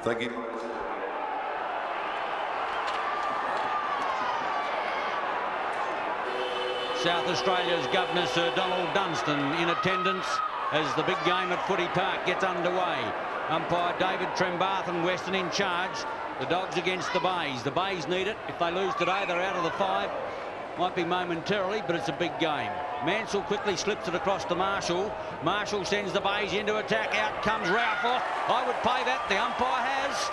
Thank you. South Australia's Governor Sir Donald Dunstan in attendance as the big game at Footy Park gets underway. Umpire David Trembath and Western in charge. The Dogs against the Bays. The Bays need it. If they lose today, they're out of the 5. Might be momentarily, but it's a big game. Mansell quickly slips it across to Marshall. Marshall sends the Bays into attack. Out comes Ralph off. I would play that. The umpire has.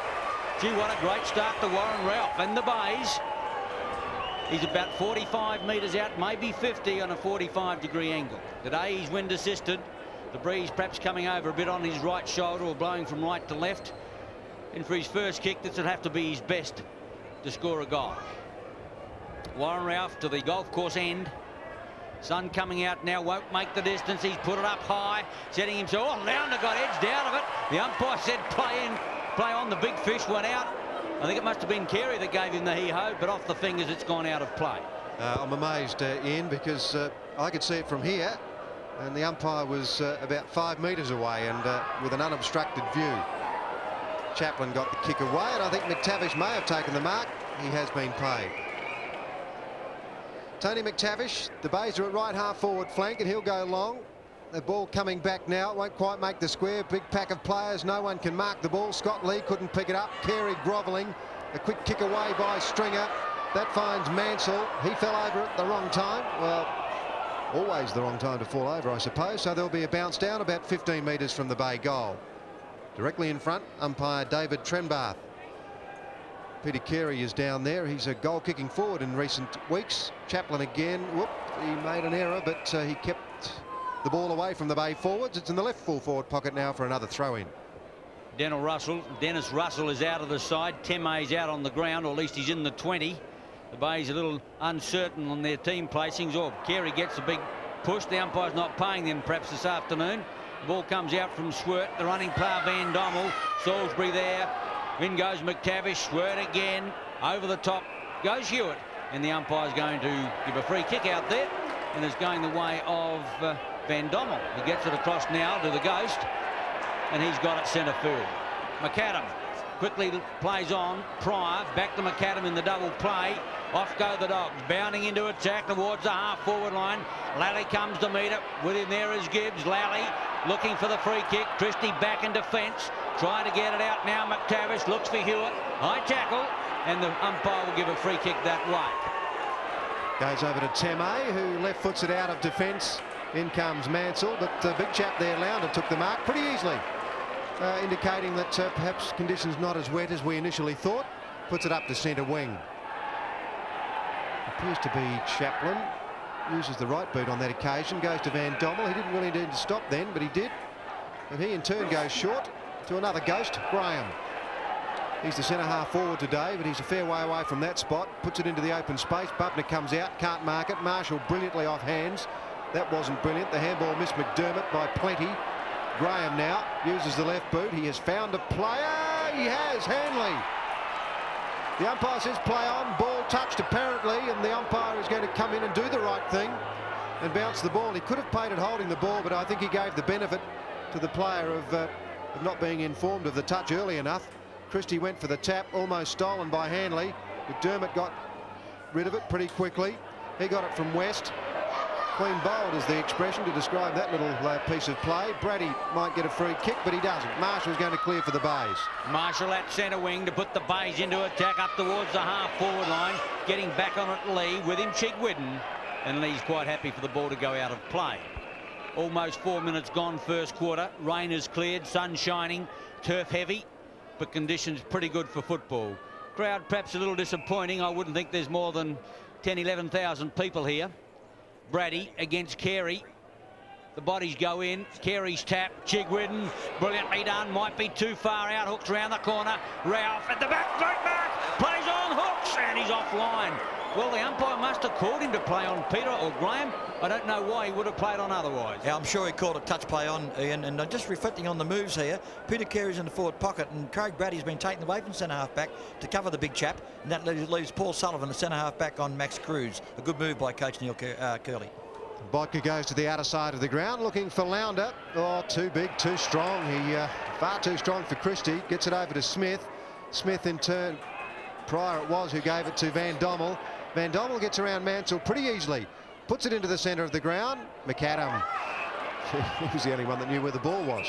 Gee, what a great start to Warren Ralph and the Bays. He's about 45 metres out, maybe 50 on a 45-degree angle. Today he's wind assisted. The breeze perhaps coming over a bit on his right shoulder or blowing from right to left. And for his first kick, this would have to be his best to score a goal. Warren Ralph to the golf course end. Sun coming out now, won't make the distance. He's put it up high, setting himself. Oh, Lounder got edged out of it. The umpire said play in, play on. The big fish went out. I think it must have been Carey that gave him the hee-ho, but off the fingers it's gone out of play. I'm amazed, Ian, because I could see it from here, and the umpire was about 5 metres away and with an unobstructed view. Chaplin got the kick away, and I think McTavish may have taken the mark. He has been paid. Tony McTavish, the Bays are at right half forward flank, and he'll go long. The ball coming back now. It won't quite make the square. Big pack of players. No one can mark the ball. Scott Lee couldn't pick it up. Carey grovelling. A quick kick away by Stringer. That finds Mansell. He fell over at the wrong time. Well, always the wrong time to fall over, I suppose. So there'll be a bounce down about 15 metres from the Bay goal. Directly in front, umpire David Trembath. Peter Carey is down there. He's a goal-kicking forward in recent weeks. Chaplin again. Whoop, he made an error, but he kept the ball away from the Bay forwards. It's in the left full forward pocket now for another throw-in. Dennis Russell is out of the side. Teme's out on the ground, or at least he's in the 20. The Bay's a little uncertain on their team placings. Or Carey gets a big push. The umpire's not paying them perhaps this afternoon. The ball comes out from Swirt. The running player Van Dommel. Salisbury there. In goes McTavish. Swirt again. Over the top goes Hewitt. And the umpire's going to give a free kick out there. And it's going the way of Van Dommel. He gets it across now to the Ghost. And he's got it centre field. McAdam quickly plays on. Pryor back to McAdam in the double play. Off go the Dogs, bounding into attack towards the half-forward line. Lally comes to meet it. With him there is Gibbs. Lally looking for the free kick. Christie back in defence, trying to get it out now. McTavish looks for Hewitt. High tackle, and the umpire will give a free kick that way. Goes over to Teme, who left foots it out of defence. In comes Mansell, but the big chap there, Lounder, took the mark pretty easily, indicating that perhaps conditions not as wet as we initially thought. Puts it up to centre wing. Appears to be Chaplin. Uses the right boot on that occasion. Goes to Van Dommel. He didn't really need to stop then, but he did. And he in turn goes short to another Ghost, Graham. He's the centre half forward today, but he's a fair way away from that spot. Puts it into the open space. Bubner comes out, can't mark it. Marshall brilliantly off hands. That wasn't brilliant. The handball missed McDermott by plenty. Graham now uses the left boot. He has found a player. He has. Hanley. The umpire says play on. Ball touched apparently, and the umpire is going to come in and do the right thing and bounce the ball. He could have played it holding the ball, but I think he gave the benefit to the player of not being informed of the touch early enough. Christie went for the tap, almost stolen by Hanley. McDermott got rid of it pretty quickly. He got it from West. Clean bowled is the expression to describe that little piece of play. Brady might get a free kick, but he doesn't. Marshall's going to clear for the Bays. Marshall at centre wing to put the Bays into attack up towards the half-forward line. Getting back on it, Lee. With him, Chigwidden. And Lee's quite happy for the ball to go out of play. Almost 4 minutes gone first quarter. Rain is cleared, sun shining, turf heavy, but conditions pretty good for football. Crowd perhaps a little disappointing. I wouldn't think there's more than 10,000-11,000 people here. Brady against Carey. The bodies go in. Carey's tap. Chigwidden, brilliantly done. Might be too far out. Hooks around the corner. Ralph at the back. Great mark. Plays on Hooks, and he's offline. Well, the umpire must have called him to play on Peter or Graham. I don't know why he would have played on otherwise. Yeah, I'm sure he called a touch play on, Ian. And just reflecting on the moves here, Peter Carey's in the forward pocket, and Craig Brady's been taken away from centre half back to cover the big chap, and that leaves Paul Sullivan, the centre half back, on Max Cruz. A good move by coach Neil Curley. Bodker goes to the outer side of the ground looking for Lounder. Oh, too big, too strong. He Far too strong for Christie. Gets it over to Smith. Smith in turn, Pryor it was who gave it to Van Dommel. Van Dommel gets around Mansell pretty easily. Puts it into the centre of the ground. McAdam. He was the only one that knew where the ball was.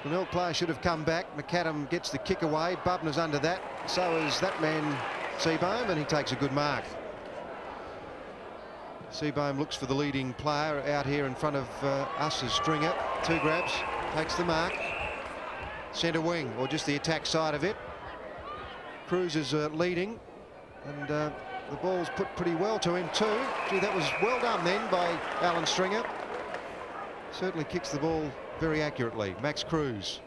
Glenelg player should have come back. McAdam gets the kick away. Bubner's under that. So is that man Seabohm, and he takes a good mark. Seabohm looks for the leading player out here in front of us as Stringer. 2 grabs, takes the mark. Centre wing, or just the attack side of it. Cruz is leading, and the ball's put pretty well to him too. Gee, that was well done then by Alan Stringer. Certainly kicks the ball very accurately. Max Cruz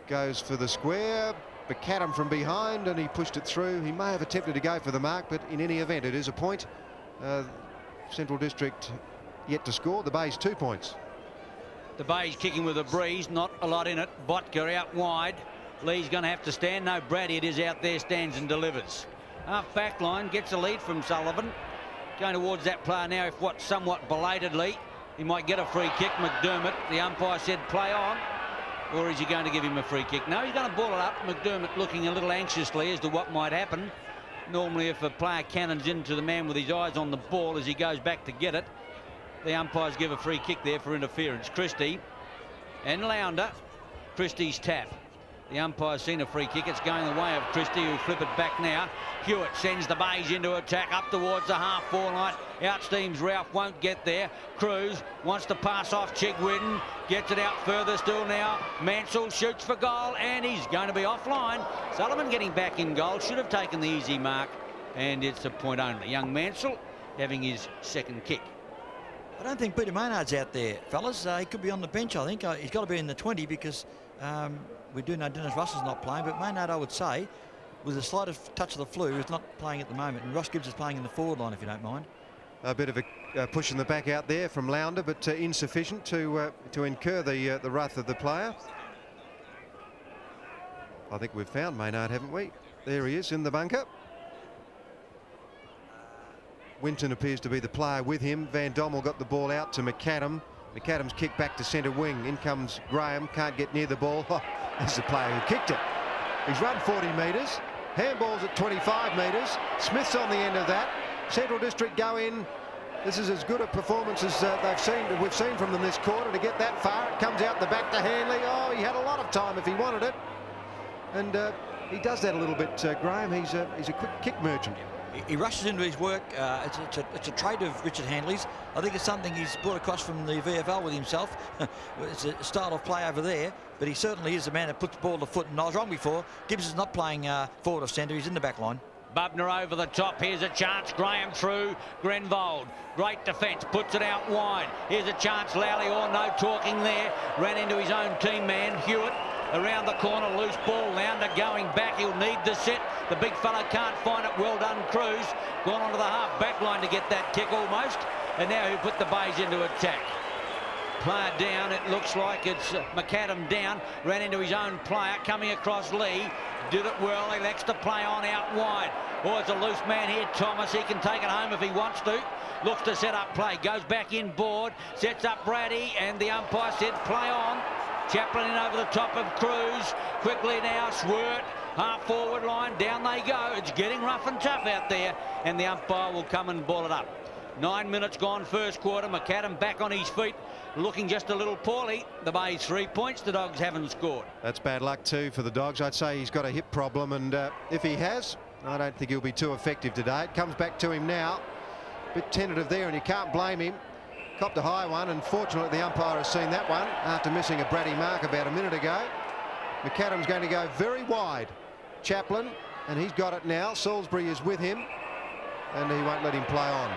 goes for the square. McAdam from behind, and he pushed it through. He may have attempted to go for the mark, but in any event, it is a point. Central District yet to score. The Bay's 2 points. The Bay's kicking with a breeze, not a lot in it. Botka out wide. Lee's going to have to stand. No, Brady, it is out there, stands and delivers. Half back line gets a lead from Sullivan. Going towards that player now, if what, somewhat belatedly. He might get a free kick. McDermott, the umpire said play on. Or is he going to give him a free kick? No, he's going to ball it up. McDermott looking a little anxiously as to what might happen. Normally, if a player cannons into the man with his eyes on the ball as he goes back to get it, the umpires give a free kick there for interference. Christie and Lounder. Christie's tap. The umpire's seen a free kick. It's going the way of Christie, who flip it back now. Hewitt sends the Bays into attack up towards the half-forward line. Outsteams Ralph, won't get there. Cruz wants to pass off Chigwidden. Gets it out further still now. Mansell shoots for goal, and he's going to be offline. Sullivan getting back in goal. Should have taken the easy mark, and it's a point only. Young Mansell having his second kick. I don't think Peter Maynard's out there, fellas. He could be on the bench, I think. He's got to be in the 20 because we do know Dennis Russell's not playing, but Maynard, I would say, with a slightest touch of the flu, is not playing at the moment. And Ross Gibbs is playing in the forward line, if you don't mind. A bit of a push in the back out there from Lounder, but insufficient to incur the wrath of the player. I think we've found Maynard, haven't we? There he is in the bunker. Winton appears to be the player with him. Van Dommel got the ball out to McAdam. McAdam's kick back to centre wing. In comes Graham, can't get near the ball. There's the player who kicked it. He's run 40 metres. Handball's at 25 metres. Smith's on the end of that. Central District go in. This is as good a performance as we've seen from them this quarter to get that far. It comes out the back to Hanley. Oh, he had a lot of time if he wanted it. And he does that a little bit, Graham. He's a quick kick merchant. He rushes into his work. It's a trait of Richard Handley's. I think it's something he's brought across from the VFL with himself. It's a style of play over there, but he certainly is a man that puts the ball to foot. And I was wrong before. Gibbs is not playing forward of centre. He's in the back line. Bubner over the top. Here's a chance. Graham through. Grenvold. Great defence. Puts it out wide. Here's a chance. Lally, or no talking there. Ran into his own team man. Hewitt around the corner. Loose ball. Lounder going back. He'll need the set. The big fella can't find it. Well done, Cruz. Gone onto the half back line to get that kick almost. And now he'll put the Bays into attack. Player down. It looks like it's McAdam down. Ran into his own player. Coming across Lee. Did it well. He likes to play on out wide. Oh, it's a loose man here, Thomas. He can take it home if he wants to. Looks to set up play. Goes back inboard. Sets up Brady. And the umpire said play on. Chaplin in over the top of Cruz. Quickly now, Swert. Half forward line. Down they go. It's getting rough and tough out there. And the umpire will come and ball it up. 9 minutes gone first quarter. McAdam back on his feet. Looking just a little poorly. The Bay's 3 points. The Dogs haven't scored. That's bad luck too for the Dogs. I'd say he's got a hip problem, and if he has, I don't think he'll be too effective today. It comes back to him now. Bit tentative there, and you can't blame him. Copped a high one, and fortunately the umpire has seen that one after missing a Brady mark about a minute ago. McAdam's going to go very wide. Chaplin, and he's got it now. Salisbury is with him, and he won't let him play on,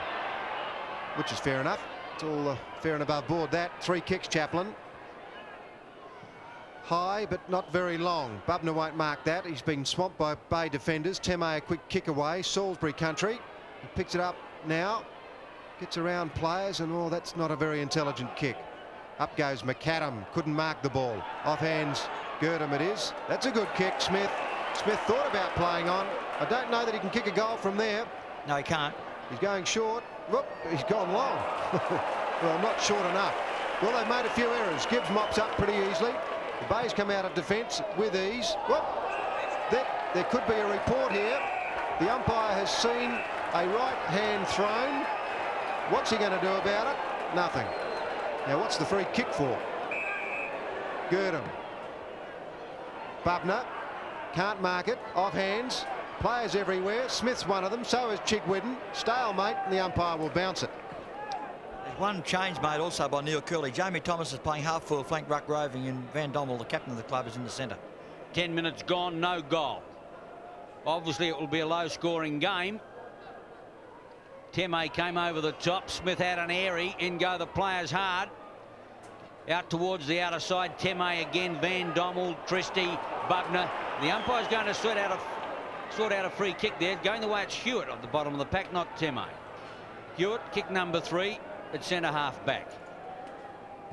which is fair enough. It's all fair and above board. That 3 kicks, Chaplin. High, but not very long. Bubner won't mark that. He's been swamped by Bay defenders. Teme a quick kick away. Salisbury country. He picks it up now. Gets around players, and oh, that's not a very intelligent kick. Up goes McAdam. Couldn't mark the ball. Offhands Girdham it is. That's a good kick, Smith. Smith thought about playing on. I don't know that he can kick a goal from there. No, he can't. He's going short. Whoop, he's gone long. Well, not short enough. Well, they've made a few errors. Gibbs mops up pretty easily. The Bays come out of defence with ease. Well, there could be a report here. The umpire has seen a right hand thrown. What's he going to do about it? Nothing. Now, what's the free kick for? Gurdon. Bubner. Can't mark it. Off hands. Players everywhere. Smith's one of them. So is Chigwidden. Stalemate, and the umpire will bounce it. There's one change made also by Neil Curley. Jamie Thomas is playing half full flank ruck roving, and Van Dommel, the captain of the club, is in the centre. 10 minutes gone, no goal. Obviously, it will be a low-scoring game. Teme came over the top. Smith had an airy. In go the players hard. Out towards the outer side. Teme again. Van Dommel, Christie, Bubner. The umpire's going to sort out a free kick there. Going the way it's Hewitt at the bottom of the pack, not Teme. Hewitt, kick number 3 at centre half back.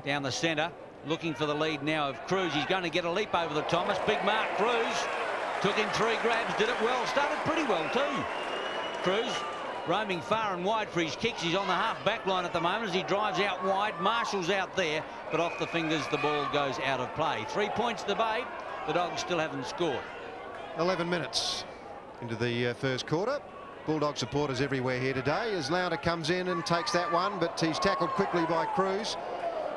Down the centre, looking for the lead now of Cruz. He's going to get a leap over the Thomas. Big mark, Cruz. Took him 3 grabs, did it well. Started pretty well too. Cruz roaming far and wide for his kicks. He's on the half back line at the moment as he drives out wide. Marshall's out there, but off the fingers the ball goes out of play. 3 points to the Bay. The Dogs still haven't scored. 11 minutes into the first quarter. Bulldog supporters everywhere here today as Launder comes in and takes that one, but he's tackled quickly by Cruz.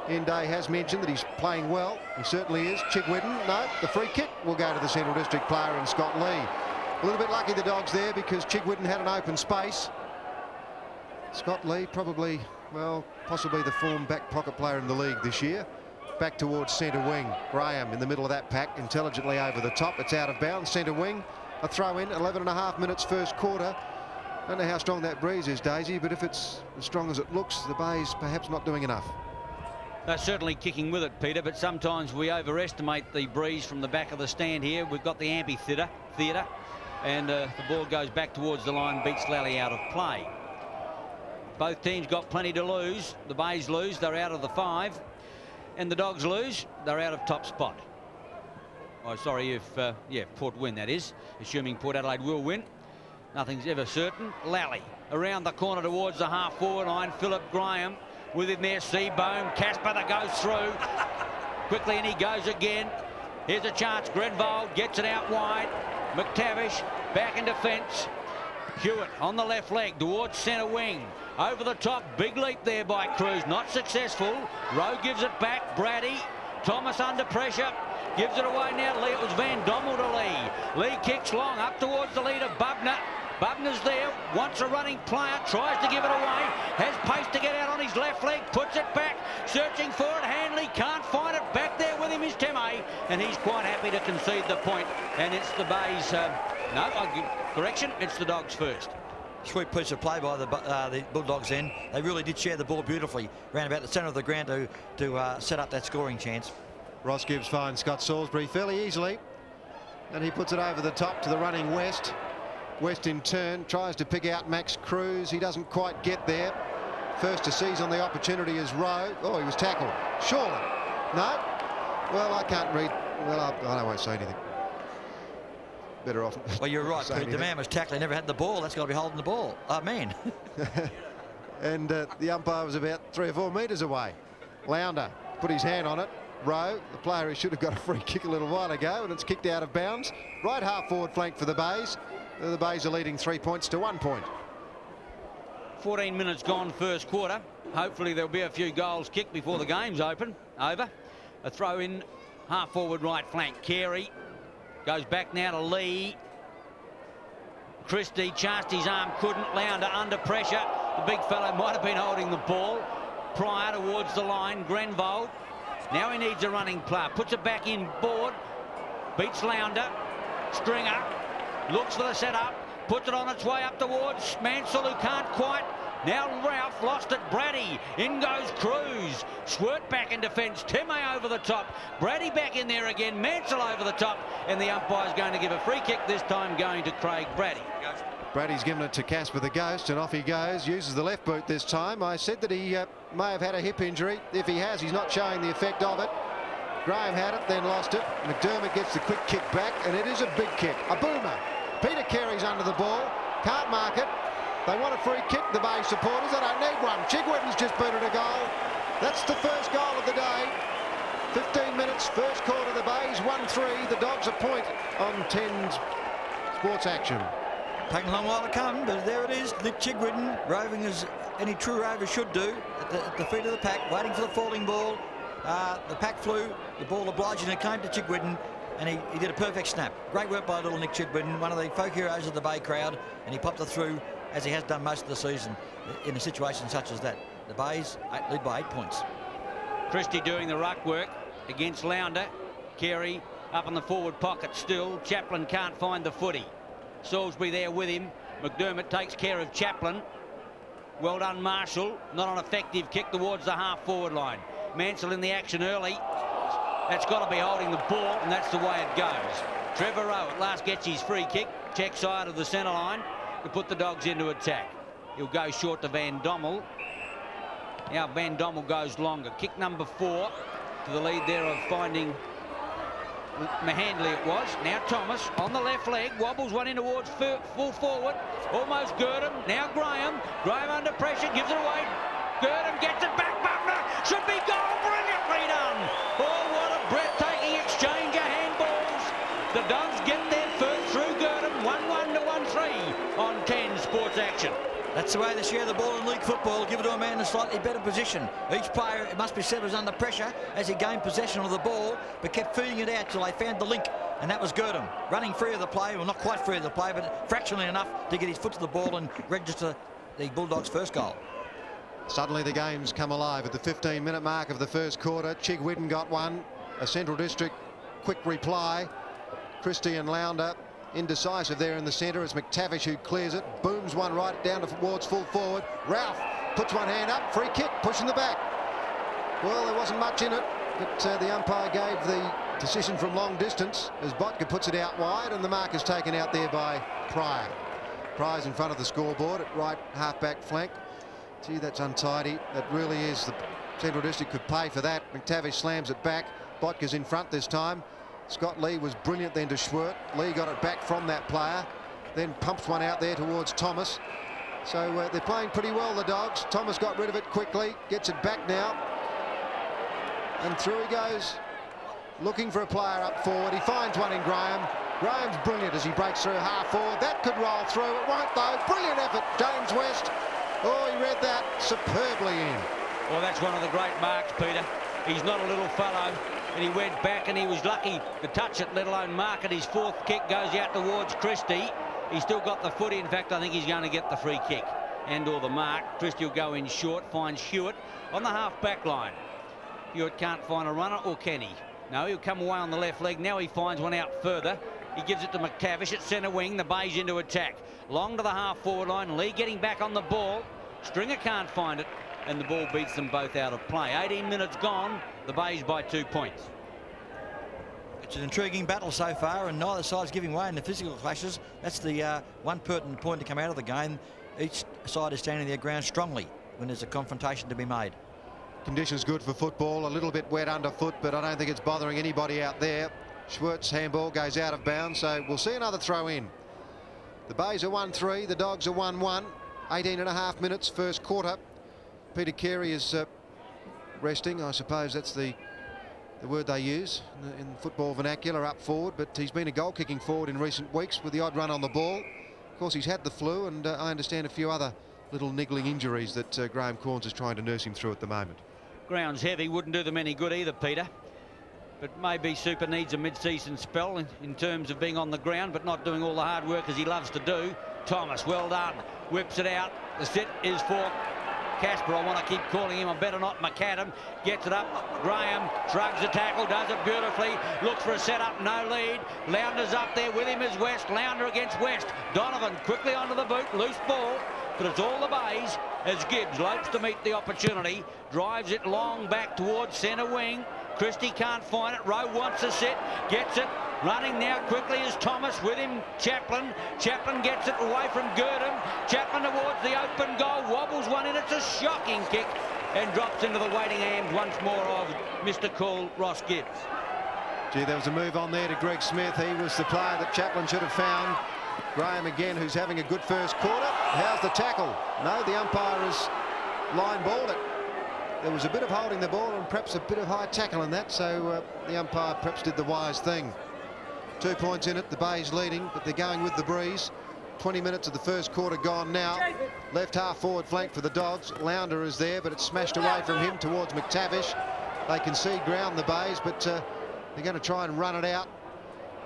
Inday has mentioned that he's playing well. He certainly is. Chigwidden, no, the free kick will go to the Central District player in Scott Lee. A little bit lucky the Dogs there because Chigwidden had an open space. Scott Lee probably, well, possibly the form back pocket player in the league this year. Back towards centre wing. Graham in the middle of that pack, intelligently over the top. It's out of bounds. Centre wing, a throw in. 11.5 minutes first quarter. Don't know how strong that breeze is, Daisy, but if it's as strong as it looks, the Bay's perhaps not doing enough. They're certainly kicking with it, Peter, but sometimes we overestimate the breeze from the back of the stand here. We've got the amphitheatre, and the ball goes back towards the line, beats Lally out of play. Both teams got plenty to lose. The Bays lose, they're out of the 5. And the Dogs lose, they're out of top spot. Oh, sorry, if Port win, that is, assuming Port Adelaide will win. Nothing's ever certain. Lally around the corner towards the half-forward line. Philip Graham with him there. Seabohm, Casper that goes through. Quickly, and he goes again. Here's a chance. Grenvold gets it out wide. McTavish back in defence. Hewitt on the left leg towards centre wing. Over the top, big leap there by Cruz. Not successful. Rowe gives it back. Brady. Thomas under pressure. Gives it away now. Lee. It was Van Dommel to Lee. Lee kicks long up towards the leader, Bubner. Bubner's there, wants a running player, tries to give it away, has pace to get out on his left leg, puts it back, searching for it. Hanley can't find it. Back there with him is Teme, and he's quite happy to concede the point. And it's the Bays. Correction, it's the Dogs first. Sweet piece of play by the Bulldogs then. They really did share the ball beautifully round about the centre of the ground to set up that scoring chance. Ross Gibbs finds Scott Salisbury fairly easily, and he puts it over the top to the running West. West in turn tries to pick out Max Cruz. He doesn't quite get there. First to seize on the opportunity is Rowe. Oh, he was tackled. Surely. No? Well, I can't read. Well, I won't say anything. Better off. Well, you're right, Pete. The man was tackling, never had the ball. That's got to be holding the ball. Man. And the umpire was about 3 or 4 metres away. Launder put his hand on it. Rowe, the player who should have got a free kick a little while ago, and it's kicked out of bounds. Right half forward flank for the Bays. The Bays are leading 3 points to 1 point. 14 minutes gone first quarter. Hopefully there'll be a few goals kicked before the game's over. A throw in half forward right flank. Carey goes back now to Lee. Christie chanced his arm, couldn't. Launder under pressure. The big fellow might have been holding the ball. Pryor towards the line. Grenvold. Now he needs a running player. Puts it back in board. Beats Launder. Stringer. Looks for the setup. Puts it on its way up towards Mansell, who can't quite. Now Ralph lost it. Brady. In goes Cruz. Swert back in defence. Teme over the top. Brady back in there again. Mansell over the top. And the umpire's going to give a free kick, this time going to Craig Brady. Brady's given it to Casper the Ghost, and off he goes. Uses the left boot this time. I said that he may have had a hip injury. If he has, he's not showing the effect of it. Graham had it, then lost it. McDermott gets the quick kick back, and it is a big kick. A boomer. Peter Carey's under the ball. Can't mark it. They want a free kick, the Bay supporters. They don't need one. Chigwidden's just booted a goal. That's the first goal of the day. 15 minutes, first quarter, the Bays 1-3. The Dogs a point on 10 Sports Action. Taking a long while to come, but there it is. Nick Chigwidden roving as any true rover should do at the feet of the pack, waiting for the falling ball. The pack flew, the ball obligingly came to Chigwidden, and he did a perfect snap. Great work by little Nick Chigwidden, one of the folk heroes of the Bay crowd, and he popped it through as he has done most of the season in a situation such as that. The Bays lead by 8 points. Christie doing the ruck work against Lounder. Carey up in the forward pocket still. Chaplin can't find the footy. Salisbury there with him. McDermott takes care of Chaplin. Well done, Marshall. Not an effective kick towards the half-forward line. Mansell in the action early. That's got to be holding the ball, and that's the way it goes. Trevor Rowe at last gets his free kick. Check side of the centre line to put the Dogs into attack. He'll go short to Van Dommel. Now Van Dommel goes longer. Kick number 4 to the lead there of finding Mahandley it was. Now Thomas on the left leg, wobbles one in towards full forward, almost Gurdon. Now Graham under pressure, gives it away. Gurdon gets it back, Butler, should be goal, brilliantly done. Oh, what a breathtaking exchange of handballs. The Dogs get their first through Gurdon, 1-1 to 1-3 on 10 Sports Action. That's the way they share the ball in league football. Give it to a man in a slightly better position. Each player, it must be said, was under pressure as he gained possession of the ball, but kept feeding it out till they found the link, and that was Gurdon. Running free of the play, well, not quite free of the play, but fractionally enough to get his foot to the ball and register the Bulldogs' first goal. Suddenly the game's come alive at the 15-minute mark of the first quarter. Chigwidden got one. A Central District quick reply. Christie and Lounder indecisive there in the centre. It's McTavish who clears it, booms one right down towards full forward. Ralph puts one hand up, free kick, pushing the back. Well, there wasn't much in it, but the umpire gave the decision from long distance as Botka puts it out wide, and the mark is taken out there by Pryor. Pryor's in front of the scoreboard at right half-back flank. Gee, that's untidy. That really is. The Central District could pay for that. McTavish slams it back. Botka's in front this time. Scott Lee was brilliant then to Schwert. Lee got it back from that player, then pumps one out there towards Thomas. So they're playing pretty well, the Dogs. Thomas got rid of it quickly, gets it back now, and through he goes, looking for a player up forward. He finds one in Graham. Graham's brilliant as he breaks through half forward. That could roll through. It won't though. Brilliant effort, James West. Oh, he read that superbly in. Well, that's one of the great marks, Peter. He's not a little fellow, and he went back and he was lucky to touch it, let alone mark it. His fourth kick goes out towards Christie. He's still got the footy. In fact, I think he's going to get the free kick and or the mark. Christie will go in short, finds Hewitt on the half-back line. Hewitt can't find a runner, or can he? No, he'll come away on the left leg. Now he finds one out further. He gives it to McTavish at centre wing. The Bays into attack. Long to the half-forward line. Lee getting back on the ball. Stringer can't find it, and the ball beats them both out of play. 18 minutes gone. The Bays by 2 points. It's an intriguing battle so far, and neither side's giving way in the physical clashes. That's the one pertinent point to come out of the game. Each side is standing their ground strongly when there's a confrontation to be made. Conditions good for football. A little bit wet underfoot, but I don't think it's bothering anybody out there. Schwartz handball goes out of bounds, so we'll see another throw in. The Bays are 1-3, the Dogs are 1-1. 18.5 minutes, first quarter. Peter Carey is resting. I suppose that's the word they use in football vernacular, up forward, but he's been a goal-kicking forward in recent weeks with the odd run on the ball. Of course, he's had the flu, and I understand a few other little niggling injuries that Graham Corns is trying to nurse him through at the moment. Ground's heavy, wouldn't do them any good either, Peter. But maybe Super needs a mid-season spell in terms of being on the ground, but not doing all the hard work as he loves to do. Thomas, well done, whips it out. The sit is for Casper. I want to keep calling him. I better not. McAdam gets it up. Graham shrugs the tackle, does it beautifully. Looks for a set-up, no lead. Lounder's up there with him is West. Lounder against West. Donovan quickly onto the boot, loose ball. But it's all the Bays as Gibbs lopes to meet the opportunity. Drives it long back towards centre wing. Christie can't find it. Rowe wants a sit, gets it. Running now quickly is Thomas, with him Chaplin. Chaplin gets it away from Gurdon. Chaplin towards the open goal, wobbles one in. It's a shocking kick and drops into the waiting hands once more of Mr. Cool, Ross Gibbs. Gee, there was a move on there to Greg Smith. He was the player that Chaplin should have found. Graham again, who's having a good first quarter. How's the tackle? No, the umpire has line balled it. there was a bit of holding the ball and perhaps a bit of high tackle in that, so the umpire perhaps did the wise thing. 2 points in it, the Bay's leading, but they're going with the breeze. 20 minutes of the first quarter gone now. Left half forward flank for the Dogs. Lounder is there, but it's smashed away from him towards McTavish. They concede ground, the Bays, but they're going to try and run it out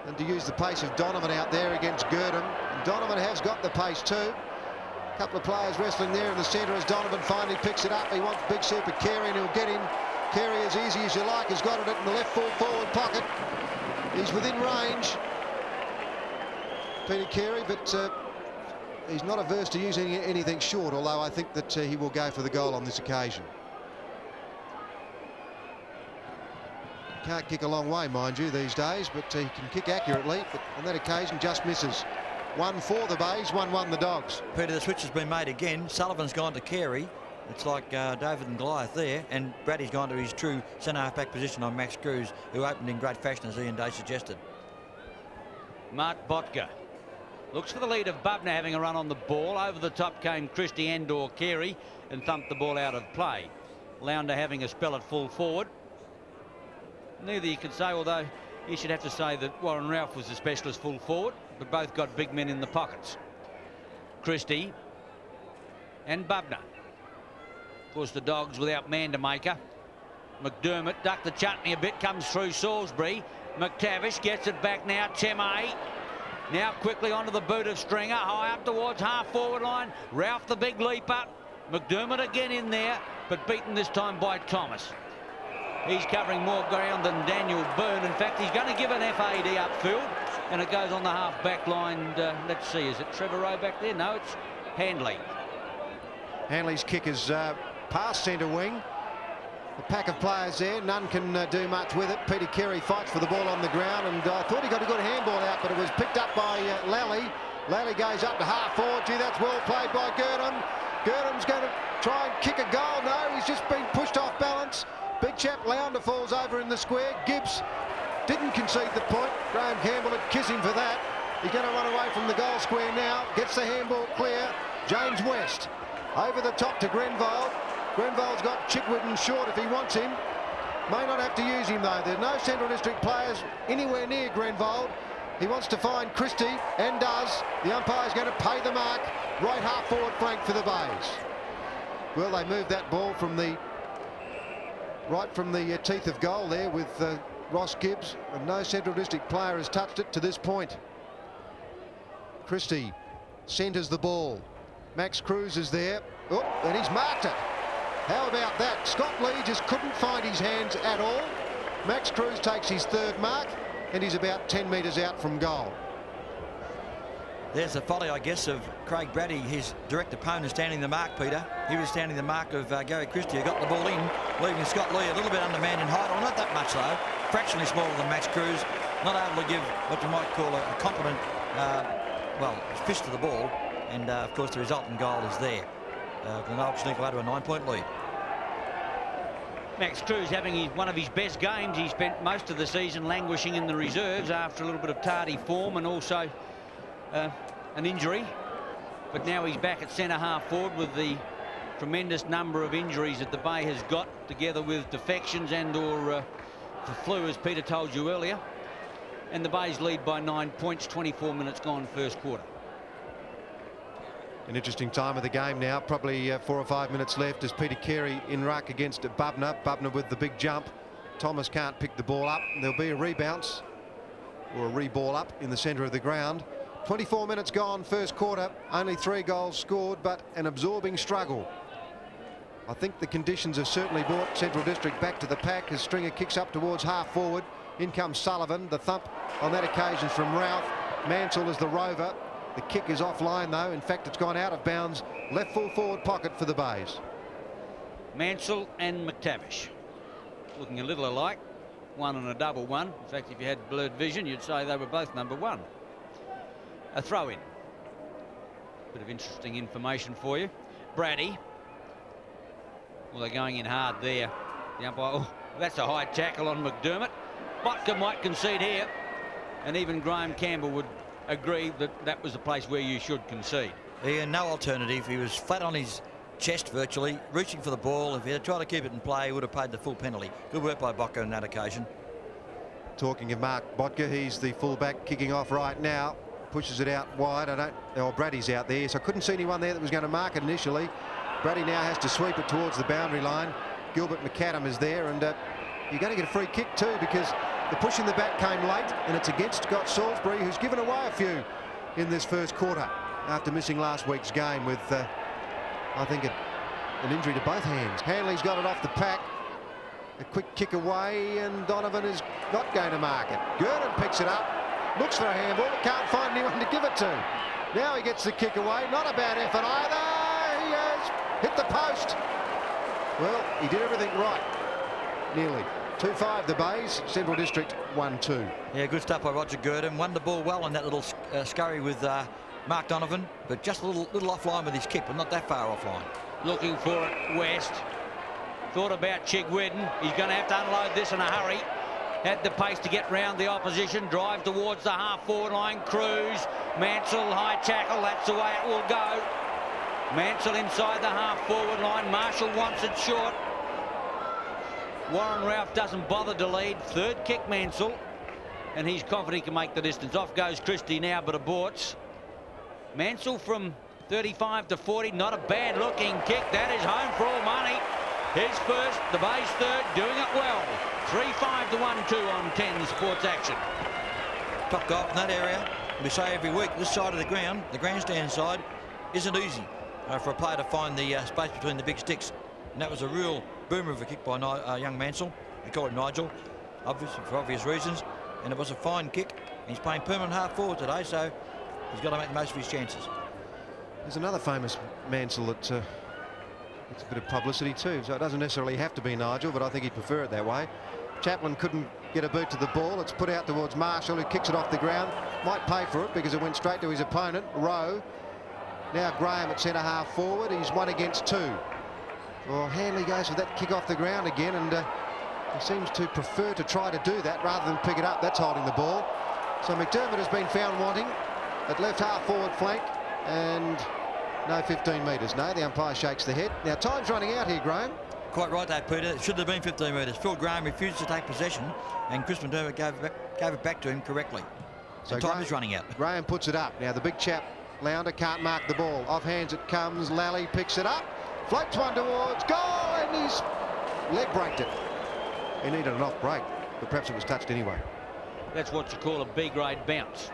and to use the pace of Donovan out there against Girdham. And Donovan has got the pace too. A couple of players wrestling there in the centre as Donovan finally picks it up. He wants Big Super Carey, and he'll get him. Carey, as easy as you like, has got it in the left full forward pocket. He's within range, Peter Carey, but he's not averse to using anything short, although I think that he will go for the goal on this occasion. Can't kick a long way, mind you, these days, but he can kick accurately, but on that occasion just misses. 1 for the Bays, 1-1 the Dogs. Peter, the switch has been made again. Sullivan's gone to Carey. It's like David and Goliath there, and Brady's gone to his true centre-half-back position on Max Cruz, who opened in great fashion, as Ian Day suggested. Mark Botka looks for the lead of Bubner having a run on the ball. Over the top came Christie and/or Carey and thumped the ball out of play. Lounder having a spell at full forward. Neither you could say, although you should have to say that Warren Ralph was a specialist full forward, but both got big men in the pockets. Christie and Bubner. Of course, the Dogs without Mandermaker. McDermott ducked the chutney a bit, comes through Salisbury. McTavish gets it back now. Cheme now quickly onto the boot of Stringer, high up towards half forward line. Ralph the big leaper. McDermott again in there, but beaten this time by Thomas. He's covering more ground than Daniel Byrne. In fact, he's going to give an FAD upfield, and it goes on the half back line. Let's see, is it Trevor Rowe back there? No, it's Handley. Handley's kick is past centre wing. The pack of players there, none can do much with it. Peter Carey fights for the ball on the ground, and I thought he got a good handball out, but it was picked up by Lally. Lally goes up to half forward. Gee, that's well played by Girdham. Girdham's going to try and kick a goal. No, he's just been pushed off balance. Big chap Lounder falls over in the square. Gibbs didn't concede the point. Graham Campbell would kiss him for that. He's going to run away from the goal square now. Gets the handball clear. James West over the top to Grenville. Grenville's got Chitwood short if he wants him. May not have to use him though. There's no Central District players anywhere near Grenville. He wants to find Christie and does. The umpire's going to pay the mark. Right half forward flank for the Bays. Well, they moved that ball from the right from the teeth of goal there with Ross Gibbs, and no Central District player has touched it to this point. Christie centres the ball. Max Cruz is there. Oh, and he's marked it. How about that? Scott Lee just couldn't find his hands at all. Max Cruz takes his third mark, and he's about 10 metres out from goal. There's the folly, I guess, of Craig Brady, his direct opponent, standing the mark, Peter. He was standing the mark of Gary Christie, who got the ball in, leaving Scott Lee a little bit undermanned in height, or not that much though, fractionally smaller than Max Cruz, not able to give what you might call a compliment, well, fist to the ball, and of course the resultant goal is there. Glenelg sneak away to a 9-point lead. Max Cruz having one of his best games. He spent most of the season languishing in the reserves after a little bit of tardy form and also an injury, but now he's back at centre half forward with the tremendous number of injuries that the Bay has got, together with defections and/or the flu, as Peter told you earlier. And the Bays lead by 9 points, 24 minutes gone first quarter. An interesting time of the game now, probably 4 or 5 minutes left as Peter Carey in ruck against Bubner. Bubner with the big jump. Thomas can't pick the ball up. There'll be a rebounce or a re-ball up in the centre of the ground. 24 minutes gone first quarter, only 3 goals scored, but an absorbing struggle. I think the conditions have certainly brought Central District back to the pack as Stringer kicks up towards half forward. In comes Sullivan. The thump on that occasion from Ralph. Mansell is the rover. The kick is offline though. In fact, it's gone out of bounds. Left full forward pocket for the Bays. Mansell and McTavish looking a little alike, one and a double one. In fact, if you had blurred vision, you'd say they were both number 1. A throw in. Bit of interesting information for you. Brady. Well, they're going in hard there. The umpire, oh, that's a high tackle on McDermott. Botka might concede here, and even Graham Campbell would agree that that was the place where you should concede. He had no alternative. He was flat on his chest virtually, reaching for the ball. If he had tried to keep it in play, he would have paid the full penalty. Good work by Botka on that occasion. Talking of Mark Botka, he's the fullback kicking off right now. Pushes it out wide. Brady's out there, so I couldn't see anyone there that was going to mark it initially. Brady now has to sweep it towards the boundary line. Gilbert McAdam is there, and you're going to get a free kick too, because the push in the back came late, and it's against Scott Salisbury, who's given away a few in this first quarter after missing last week's game with, I think, an injury to both hands. Hanley's got it off the pack. A quick kick away, and Donovan is not going to mark it. Gurdon picks it up, looks for a handball, can't find anyone to give it to. Now he gets the kick away. Not a bad effort either. He has hit the post. Well, he did everything right, nearly. 2-5 the Bays, Central District 1-2. Yeah, good stuff by Roger Gurdon. Won the ball well on that little scurry with Mark Donovan, but just a little offline with his kick, but not that far offline. Looking for it, West. Thought about Chigwedden. He's going to have to unload this in a hurry. Had the pace to get round the opposition. Drive towards the half-forward line. Cruz, Mansell, high tackle. That's the way it will go. Mansell inside the half-forward line. Marshall wants it short. Warren Ralph doesn't bother to lead. Third kick, Mansell. And he's confident he can make the distance. Off goes Christie now, but aborts. Mansell from 35 to 40. Not a bad-looking kick. That is home for all money. His first, the Bays third, doing it well. 3-5 to 1-2 on 10 Sports Action. Top golf in that area. We say every week, this side of the ground, the grandstand side, isn't easy for a player to find the space between the big sticks. And that was a real boomer of a kick by young Mansell. We call it Nigel, obviously for obvious reasons. And it was a fine kick. He's playing permanent half forward today, so he's got to make the most of his chances. There's another famous Mansell that gets a bit of publicity too, so it doesn't necessarily have to be Nigel, but I think he'd prefer it that way. Chaplin couldn't get a boot to the ball. It's put out towards Marshall, who kicks it off the ground. Might pay for it because it went straight to his opponent, Rowe. Now Graham at centre half forward. He's 1 against 2. Well, Hanley goes for that kick off the ground again, and he seems to prefer to try to do that rather than pick it up. That's holding the ball. So McDermott has been found wanting at left half forward flank, and no 15 metres. No, the umpire shakes the head. Now time's running out here, Graham. Quite right there, Peter. It should have been 15 metres. Phil Graham refused to take possession, and Chris McDermott gave it back to him correctly. So time is running out. Graham puts it up. Now the big chap, Lounder, can't mark the ball. Off hands it comes. Lally picks it up. Floats one towards goal, and he's leg braked it. He needed an off break, but perhaps it was touched anyway. That's what you call a B-grade bounce.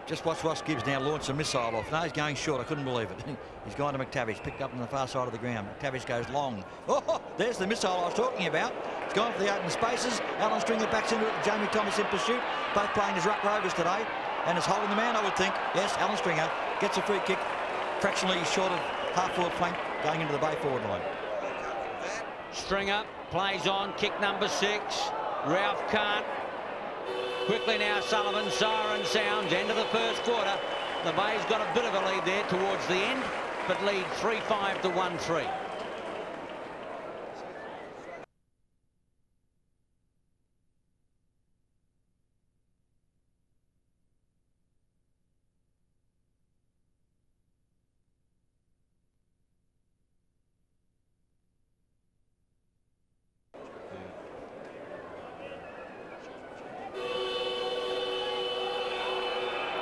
Just watch Ross Gibbs now launch a missile off. Now he's going short. I couldn't believe it. He's gone to McTavish, picked up on the far side of the ground. McTavish goes long. Oh, there's the missile I was talking about. It's gone for the open spaces. Alan Stringer backs into it. Jamie Thomas in pursuit. Both playing as ruck rovers today. And it's holding the man, I would think. Yes, Alan Stringer gets a free kick, fractionally short of half-forward flank, going into the Bay forward line. Stringer plays on, kick number 6. Ralph can't. Quickly now Sullivan, siren sounds, end of the first quarter. The Bay's got a bit of a lead there towards the end, but lead 3-5 to 1-3.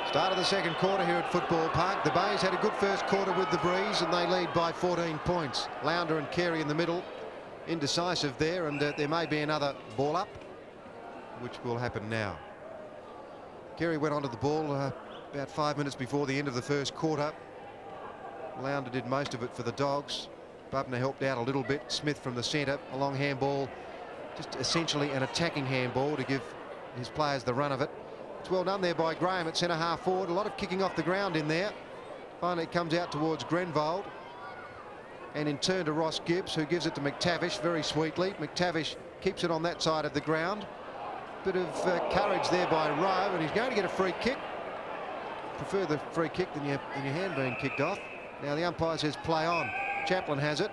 Start of the second quarter here at Football Park. The Bays had a good first quarter with the breeze, and they lead by 14 points. Lounder and Carey in the middle, indecisive there, and there may be another ball up, which will happen now. Carey went onto the ball about 5 minutes before the end of the first quarter. Lounder did most of it for the Dogs. Bubner helped out a little bit. Smith from the centre, a long handball, just essentially an attacking handball to give his players the run of it. It's well done there by Graham at centre half forward. A lot of kicking off the ground in there. Finally it comes out towards Grenvold, and in turn to Ross Gibbs, who gives it to McTavish very sweetly. McTavish keeps it on that side of the ground. Bit of courage there by Rowe, and he's going to get a free kick. Prefer the free kick than your hand being kicked off. Now the umpire says play on. Chaplin has it.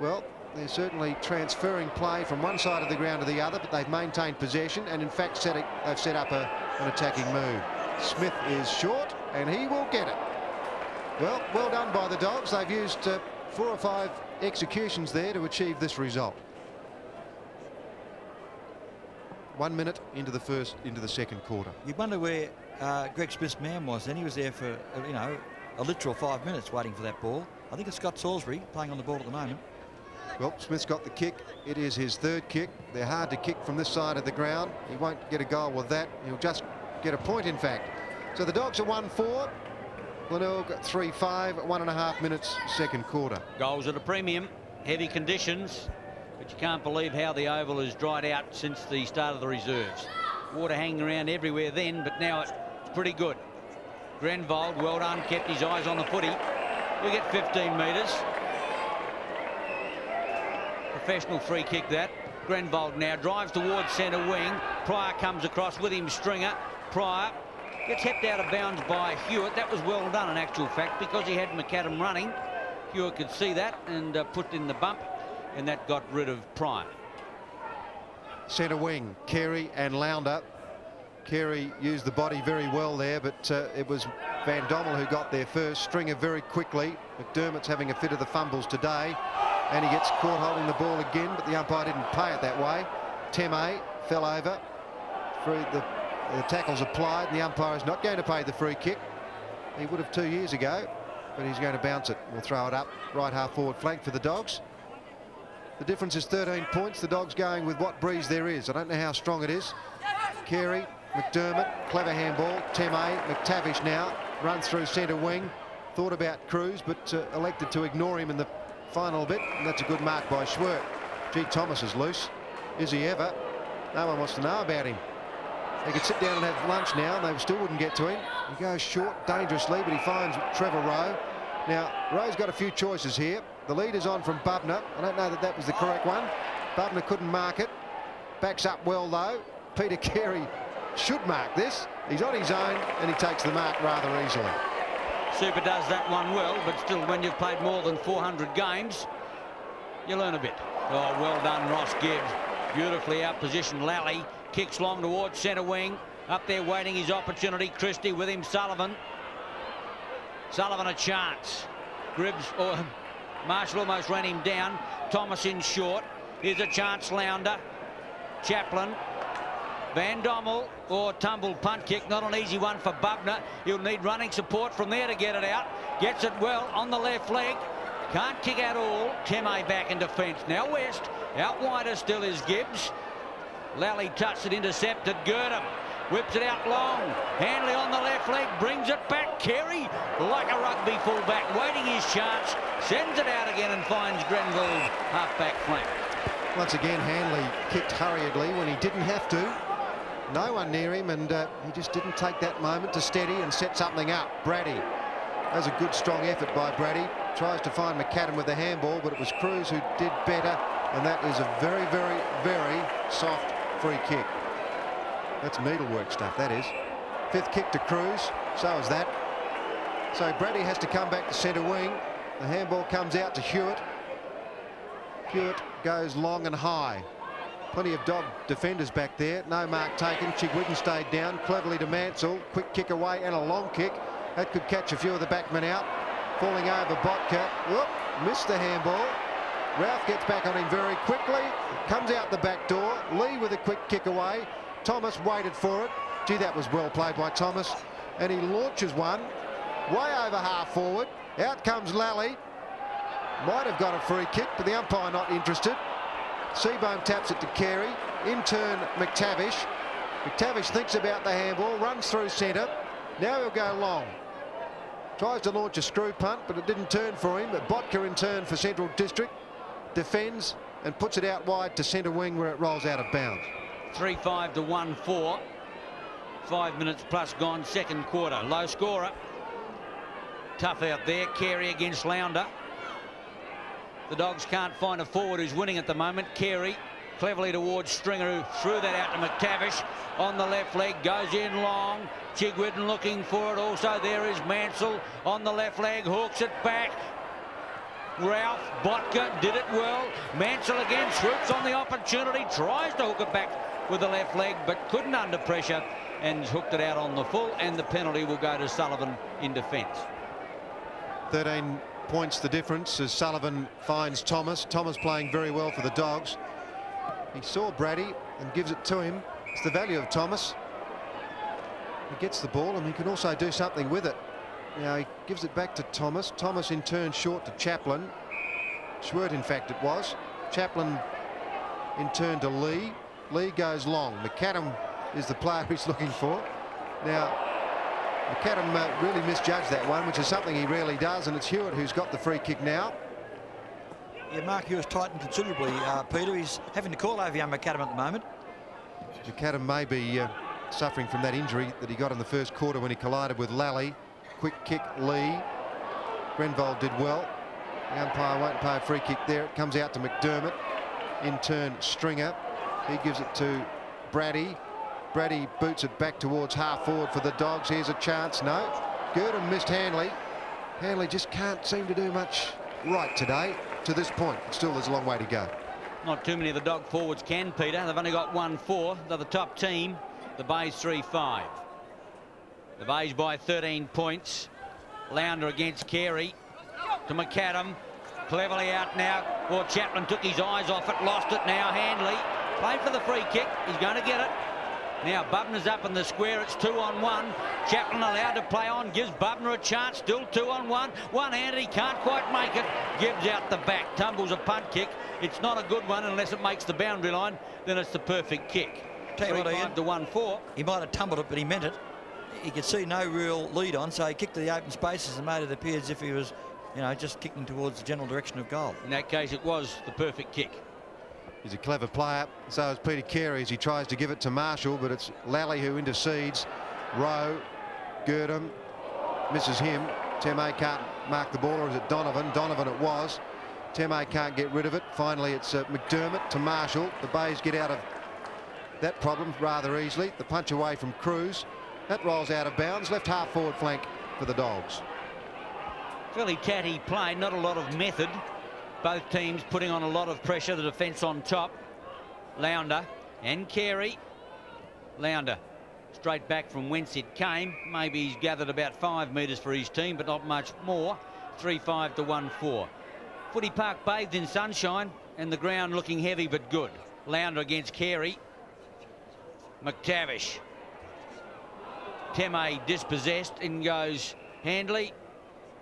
Well, they're certainly transferring play from one side of the ground to the other, but they've maintained possession, and in fact they've set up an attacking move. Smith is short, and he will get it. Well done by the Dogs. They've used 4 or 5 executions there to achieve this result. 1 minute into the second quarter. You wonder where Greg Smith's man was then. He was there for, you know, a literal 5 minutes waiting for that ball. I think it's Scott Salisbury playing on the ball at the moment. Well, Smith's got the kick. It is his third kick. They're hard to kick from this side of the ground. He won't get a goal with that. He'll just get a point, in fact. So the Dogs are 1-4. Glenelg 3-5, 1.5 minutes second quarter. Goals at a premium, heavy conditions, but you can't believe how the oval has dried out since the start of the reserves. Water hanging around everywhere then, but now it's pretty good. Glenelg, well done, kept his eyes on the footy. We get 15 metres. Professional free kick that. Glenelg now drives towards centre wing. Pryor comes across with him, Stringer. Pryor gets hepped out of bounds by Hewitt. That was well done in actual fact because he had McAdam running. Hewitt could see that and put in the bump, and that got rid of Pryor. Centre wing, Carey and Lounder. Carey used the body very well there, but it was Van Dommel who got there first. Stringer very quickly. McDermott's having a fit of the fumbles today, and he gets caught holding the ball again, but the umpire didn't pay it that way. Teme fell over. Through the tackle's applied, and the umpire is not going to pay the free kick. He would have 2 years ago, but he's going to bounce it. We'll throw it up right half forward flank for the Dogs. The difference is 13 points. The Dogs going with what breeze there is. I don't know how strong it is. Carey, McDermott, clever handball. Teme, McTavish now runs through centre wing. Thought about Cruz, but elected to ignore him in the final bit, and that's a good mark by Schwerk. Gee, Thomas is loose. Is he ever? No one wants to know about him. He could sit down and have lunch now, and they still wouldn't get to him. He goes short dangerously, but he finds Trevor Rowe. Now, Rowe's got a few choices here. The lead is on from Bubner. I don't know that that was the correct one. Bubner couldn't mark it. Backs up well, though. Peter Carey should mark this. He's on his own, and he takes the mark rather easily. Super does that one well, but still, when you've played more than 400 games, you learn a bit. Oh, well done, Ross Gibbs. Beautifully out-positioned Lally. Kicks long towards centre wing. Up there waiting his opportunity. Christie with him, Sullivan. Sullivan a chance. Marshall almost ran him down. Thomas in short. Here's a chance, Lounder. Chaplin. Van Dommel, or tumbled punt kick, not an easy one for Bubner. He'll need running support from there to get it out. Gets it well on the left leg. Can't kick out all. Teme back in defence. Now West. Out wider still is Gibbs. Lally touched it, intercepted. Girdham whips it out long. Hanley on the left leg, brings it back. Carey, like a rugby fullback, waiting his chance. Sends it out again and finds Glenelg half-back flank. Once again, Hanley kicked hurriedly when he didn't have to. No one near him, and he just didn't take that moment to steady and set something up. Brady. That was a good, strong effort by Brady. Tries to find McAdam with the handball, but it was Cruz who did better, and that is a very, very, very soft free kick. That's needlework stuff, that is. Fifth kick to Cruz, so is that. So Brady has to come back to centre wing. The handball comes out to Hewitt. Hewitt goes long and high. Plenty of Dog defenders back there. No mark taken. Chigwidden stayed down. Cleverly to Mansell. Quick kick away and a long kick. That could catch a few of the backmen out. Falling over Botka. Whoop, missed the handball. Ralph gets back on him very quickly. Comes out the back door. Lee with a quick kick away. Thomas waited for it. Gee, that was well played by Thomas. And he launches one way over half forward. Out comes Lally. Might have got a free kick, but the umpire not interested. Seabohm taps it to Carey. In turn, McTavish. McTavish thinks about the handball, runs through centre. Now he'll go long. Tries to launch a screw punt, but it didn't turn for him. But Botka in turn for Central District. Defends and puts it out wide to centre wing where it rolls out of bounds. 3-5 to 1-4. 5 minutes plus gone, second quarter. Low scorer. Tough out there. Carey against Lounder. The Dogs can't find a forward who's winning at the moment. Carey cleverly towards Stringer, who threw that out to McTavish on the left leg, goes in long. Chigwidden looking for it. Also there is Mansell on the left leg, hooks it back. Ralph Botka did it well. Mansell again swoops on the opportunity, tries to hook it back with the left leg, but couldn't under pressure and hooked it out on the full, and the penalty will go to Sullivan in defence. 13 points the difference as Sullivan finds Thomas. Thomas playing very well for the Dogs. He saw Brady and gives it to him. It's the value of Thomas. He gets the ball and he can also do something with it. Now he gives it back to Thomas. Thomas in turn short to Chaplin. Schwert, in fact, it was. Chaplin in turn to Lee. Lee goes long. McAdam is the player he's looking for. Now, McAdam really misjudged that one, which is something he rarely does, and it's Hewitt who's got the free kick now. Yeah, Mark Hewitt's tightened considerably, Peter. He's having to call over young McAdam at the moment. McAdam may be suffering from that injury that he got in the first quarter when he collided with Lally. Quick kick, Lee. Grenvold did well. The umpire won't pay a free kick there. It comes out to McDermott. In turn, Stringer. He gives it to Brady. Brady boots it back towards half forward for the Dogs. Here's a chance. No. Gurdon missed Hanley. Hanley just can't seem to do much right today to this point. Still, there's a long way to go. Not too many of the Dog forwards can, Peter. They've only got 1-4. They're the top team. The Bays 3-5. The Bays by 13 points. Lounder against Carey. To McAdam. Cleverly out now. Well, Chaplin took his eyes off it. Lost it now. Handley played for the free kick. He's going to get it. Now Bubner's up in the square. It's 2-on-1. Chaplin allowed to play on. Gives Bubner a chance. Still 2-on-1. One-handed. He can't quite make it. Gives out the back. Tumbles a punt kick. It's not a good one unless it makes the boundary line. Then it's the perfect kick. Tell you what, Ian, to 1-4. He might have tumbled it, but he meant it. He could see no real lead on, so he kicked to the open spaces and made it appear as if he was, you know, just kicking towards the general direction of goal. In that case, it was the perfect kick. He's a clever player. So is Peter Carey as he tries to give it to Marshall, but it's Lally who intercedes. Rowe, Gurdon, misses him. Teme can't mark the ball, or is it Donovan? Donovan it was. Teme can't get rid of it. Finally, it's McDermott to Marshall. The Bays get out of that problem rather easily. The punch away from Cruz. That rolls out of bounds. Left half forward flank for the Dogs. Fairly tatty play, not a lot of method. Both teams putting on a lot of pressure. The defence on top. Lounder and Carey. Lounder straight back from whence it came. Maybe he's gathered about 5 metres for his team, but not much more. 3-5 to 1-4. Footy Park bathed in sunshine and the ground looking heavy but good. Lounder against Carey. McTavish. Teme dispossessed. In goes Handley.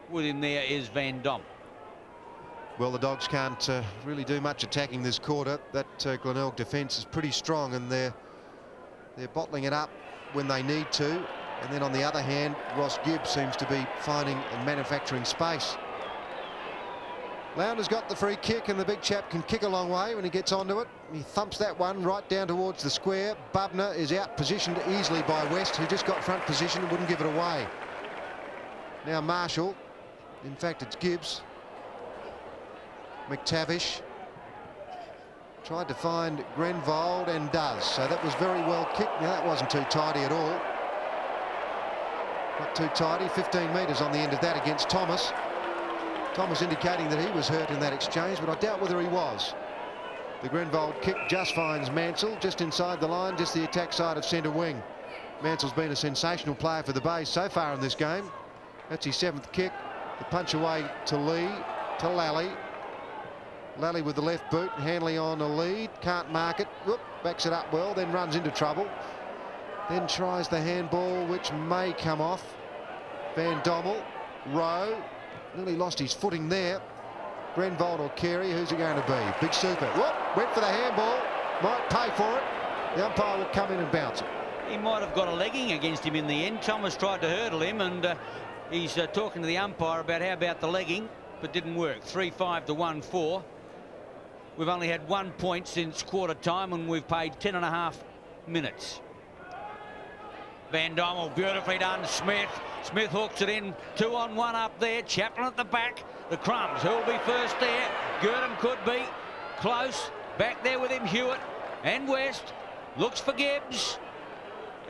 With him there is Van Dom. Well, the Dogs can't really do much attacking this quarter. That Glenelg defence is pretty strong, and they're bottling it up when they need to. And then on the other hand, Ross Gibbs seems to be finding and manufacturing space. Lownder's got the free kick, and the big chap can kick a long way when he gets onto it. He thumps that one right down towards the square. Bubner is out positioned easily by West, who just got front position and wouldn't give it away. Now Marshall. In fact, it's Gibbs. McTavish tried to find Grenvold and does. So that was very well kicked. Now that wasn't too tidy at all. Not too tidy. 15 metres on the end of that against Thomas. Thomas indicating that he was hurt in that exchange, but I doubt whether he was. The Grenvold kick just finds Mansell just inside the line, just the attack side of centre wing. Mansell's been a sensational player for the Bays so far in this game. That's his 7th kick. The punch away to Lee, to Lally. Lally with the left boot. Hanley on a lead. Can't mark it. Whoop, backs it up well, then runs into trouble. Then tries the handball, which may come off. Van Dommel. Rowe. Nearly lost his footing there. Grenvold or Carey, who's it going to be? Big Super. Whoop, went for the handball. Might pay for it. The umpire will come in and bounce it. He might have got a legging against him in the end. Thomas tried to hurdle him, and he's talking to the umpire about how about the legging, but didn't work. 3-5 to 1-4. We've only had 1 point since quarter time, and we've played 10.5 minutes. Van Dommel, beautifully done. Smith hooks it in. 2-on-1 up there. Chaplin at the back. The crumbs. Who'll be first there? Gurdon could be close. Back there with him, Hewitt and West. Looks for Gibbs.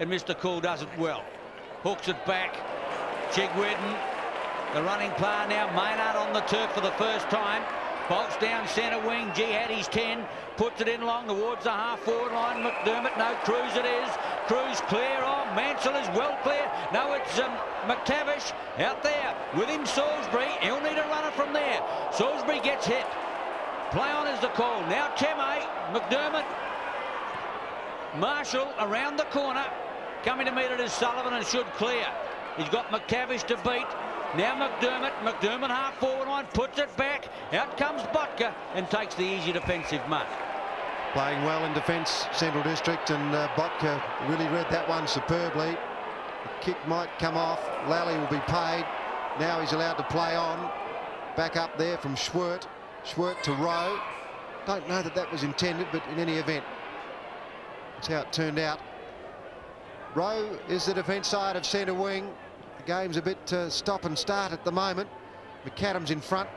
And Mr. Cool does it well. Hooks it back. Chigwedden, the running player now. Maynard on the turf for the first time. Bolts down centre wing. G had his 10. Puts it in long towards the half-forward line. McDermott, no, Cruz it is. Cruz clear. Oh, Mansell is well clear. No, it's McTavish out there. With him, Salisbury. He'll need a runner from there. Salisbury gets hit. Play on is the call. Now Teme, McDermott, Marshall around the corner. Coming to meet it is Sullivan and should clear. He's got McTavish to beat. Now McDermott half forward line, puts it back. Out comes Botka and takes the easy defensive mark. Playing well in defence, Central District, and Botka really read that one superbly. The kick might come off. Lally will be paid. Now he's allowed to play on. Back up there from Schwert. Schwert to Rowe. Don't know that that was intended, but in any event, that's how it turned out. Rowe is the defence side of centre wing. The game's a bit stop and start at the moment. McAdams in front,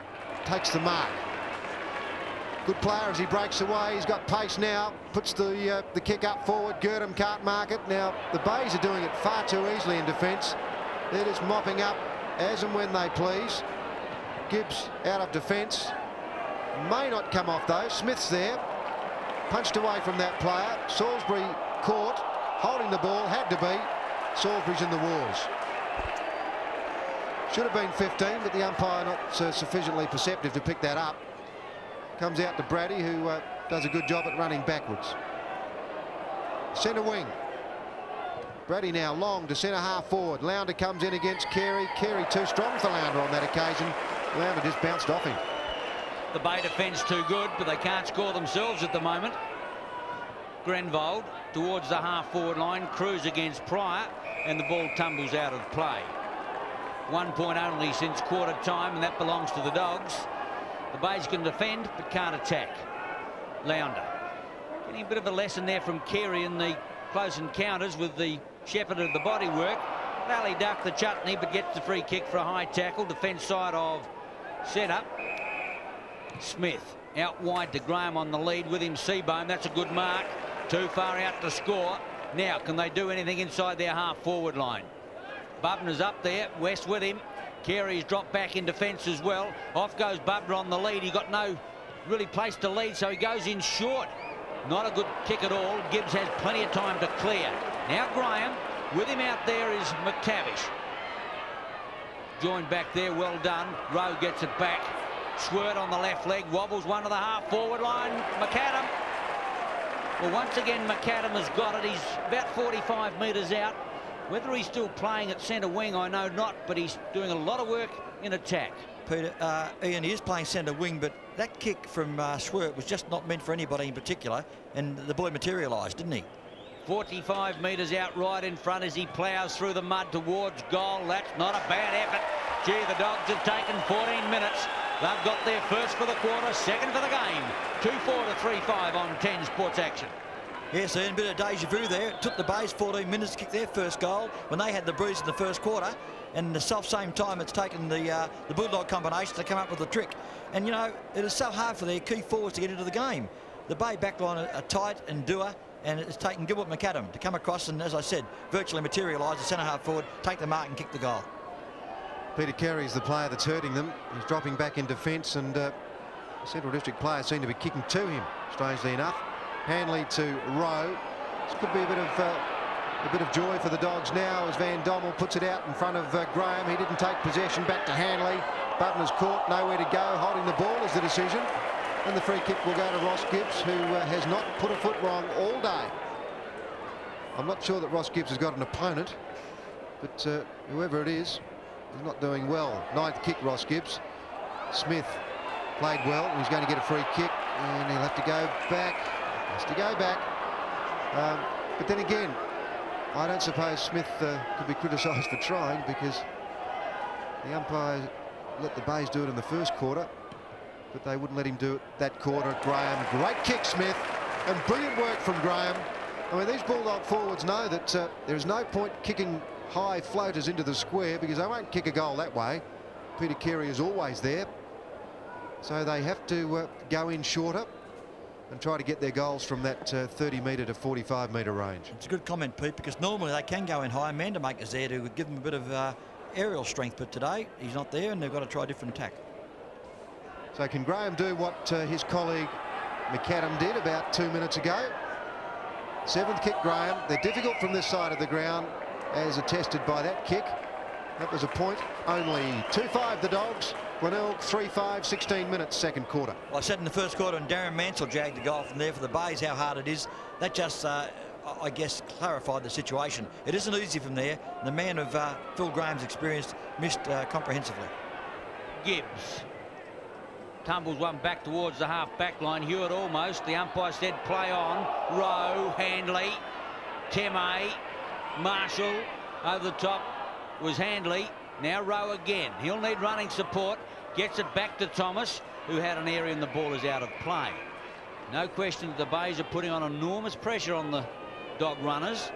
takes the mark. Good player as he breaks away. He's got pace now. Puts the kick up forward. Girdham can't mark it. Now the Bays are doing it far too easily in defence. They're just mopping up as and when they please. Gibbs out of defence. May not come off though. Smith's there. Punched away from that player. Salisbury caught. Holding the ball. Had to be. Salisbury's in the wars. Should have been 15, but the umpire not sufficiently perceptive to pick that up. Comes out to Brady, who does a good job at running backwards. Centre wing. Brady now long to centre half forward. Lounder comes in against Carey. Carey too strong for Lounder on that occasion. Lounder just bounced off him. The Bay defence too good, but they can't score themselves at the moment. Grenvold towards the half forward line. Cruz against Pryor, and the ball tumbles out of play. 1 point only since quarter time, and that belongs to the Dogs. The Bays can defend but can't attack. Lounder getting a bit of a lesson there from Carey in the close encounters with the shepherd of the bodywork. Lally ducked the chutney but gets the free kick for a high tackle. Defence side of set-up. Smith out wide to Graham on the lead, with him Seabohm. That's a good mark. Too far out to score. Now can they do anything inside their half forward line? Bubner's up there. West with him. Carey's dropped back in defence as well. Off goes Bubner on the lead. He got no really place to lead, so he goes in short. Not a good kick at all. Gibbs has plenty of time to clear. Now Graham. With him out there is McTavish. Joined back there, well done. Rowe gets it back. Schwert on the left leg, wobbles one to the half forward line. McAdam. Well, once again, McAdam has got it. He's about 45 metres out. Whether he's still playing at centre wing, I know not, but he's doing a lot of work in attack. Peter, Ian, he is playing centre wing, but that kick from Schwert was just not meant for anybody in particular, and the boy materialised, didn't he? 45 metres out right in front as he ploughs through the mud towards goal. That's not a bad effort. Gee, the Dogs have taken 14 minutes. They've got their first for the quarter, second for the game. 2-4 to 3-5 on 10 Sports Action. Yes, Ian, a bit of deja vu there. It took the Bays 14 minutes to kick their first goal when they had the breeze in the first quarter, and the self-same time it's taken the Bulldog combination to come up with the trick. And, you know, it is so hard for their key forwards to get into the game. The Bay backline are tight and doer, and it's taken Gilbert McAdam to come across and, as I said, virtually materialise the centre-half forward, take the mark and kick the goal. Peter Carey's the player that's hurting them. He's dropping back in defence, and Central District players seem to be kicking to him, strangely enough. Hanley to Rowe. This could be a bit of joy for the Dogs now as Van Dommel puts it out in front of Graham. He didn't take possession. Back to Hanley. Butler's caught, nowhere to go. Holding the ball is the decision. And the free kick will go to Ross Gibbs, who has not put a foot wrong all day. I'm not sure that Ross Gibbs has got an opponent, but whoever it is, he's not doing well. Ninth kick, Ross Gibbs. Smith played well. He's going to get a free kick, and he'll have to go back. Has to go back. But then again, I don't suppose Smith could be criticised for trying, because the umpire let the Bays do it in the first quarter, but they wouldn't let him do it that quarter. Graham, great kick, Smith, and brilliant work from Graham. I mean, these Bulldog forwards know that there's no point kicking high floaters into the square, because they won't kick a goal that way. Peter Carey is always there, so they have to go in shorter and try to get their goals from that 30-metre to 45-metre range. It's a good comment, Pete, because normally they can go in high. Mandamaker's there to give them a bit of aerial strength, but today he's not there, and they've got to try a different attack. So can Graham do what his colleague McAdam did about 2 minutes ago? 7th kick, Graham. They're difficult from this side of the ground, as attested by that kick. That was a point. Only 2-5 the Dogs. Glenelg 3-5, 16 minutes, second quarter. Well, I said in the first quarter, and Darren Mansell jagged the goal from there for the Bays, how hard it is. That just, I guess, clarified the situation. It isn't easy from there. The man of Phil Graham's experience missed comprehensively. Gibbs tumbles one back towards the half-back line. Hewitt almost. The umpire said play on. Rowe, Handley, Teme, Marshall. Over the top was Handley. Now Rowe again. He'll need running support. Gets it back to Thomas, who had an area and the ball is out of play. No question that the Bays are putting on enormous pressure on the Dog runners.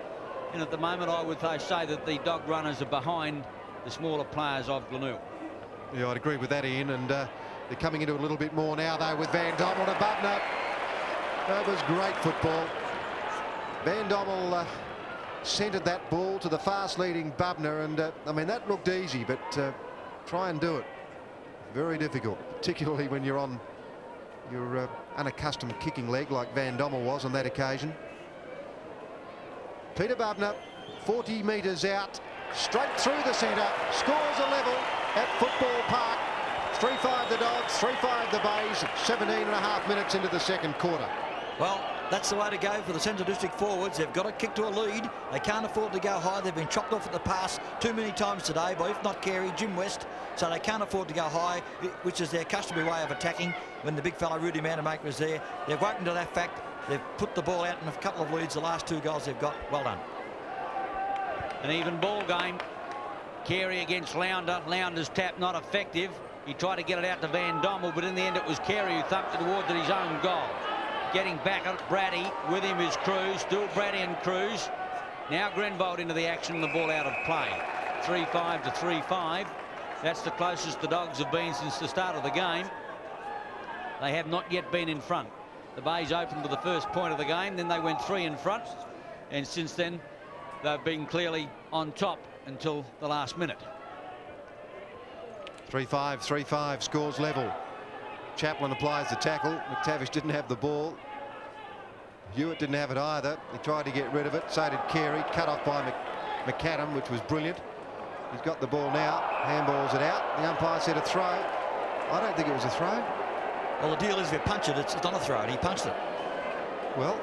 And at the moment, I would say that the Dog runners are behind the smaller players of Glenelg. Yeah, I'd agree with that, Ian. And they're coming into a little bit more now, though, with Van Dommel to Bubner. That was great football. Van Dommel centred that ball to the fast-leading Bubner. And, I mean, that looked easy, but try and do it. Very difficult, particularly when you're on your unaccustomed kicking leg like Van Dommel was on that occasion. Peter Bubner, 40 metres out, straight through the centre, scores a level at Football Park. 3-5 the Dogs, 3-5 the Bays, 17.5 minutes into the second quarter. Well, that's the way to go for the Central District forwards. They've got to kick to a lead. They can't afford to go high. They've been chopped off at the pass too many times today by, if not Carey, Jim West. So they can't afford to go high, which is their customary way of attacking when the big fellow Rudy Manamaker is there. They've woken to that fact. They've put the ball out in a couple of leads. The last 2 goals they've got. Well done. An even ball game. Carey against Lounder. Lounder's tap not effective. He tried to get it out to Van Dommel, but in the end it was Carey who thumped it towards his own goal. Getting back at Brady. With him is Cruz. Still Brady and Cruz. Now Grenvold into the action. The ball out of play. 3-5 to 3-5. That's the closest the Dogs have been since the start of the game. They have not yet been in front. The Bays opened with the first point of the game. Then they went 3 in front. And since then, they've been clearly on top until the last minute. 3-5, 3-5, scores level. Chaplin applies the tackle. McTavish didn't have the ball. Hewitt didn't have it either. He tried to get rid of it. So did Carey. Cut off by McAdam, which was brilliant. He's got the ball now. Handballs it out. The umpire said a throw. I don't think it was a throw. Well, the deal is if you punch it, it's not a throw, and he punched it. Well,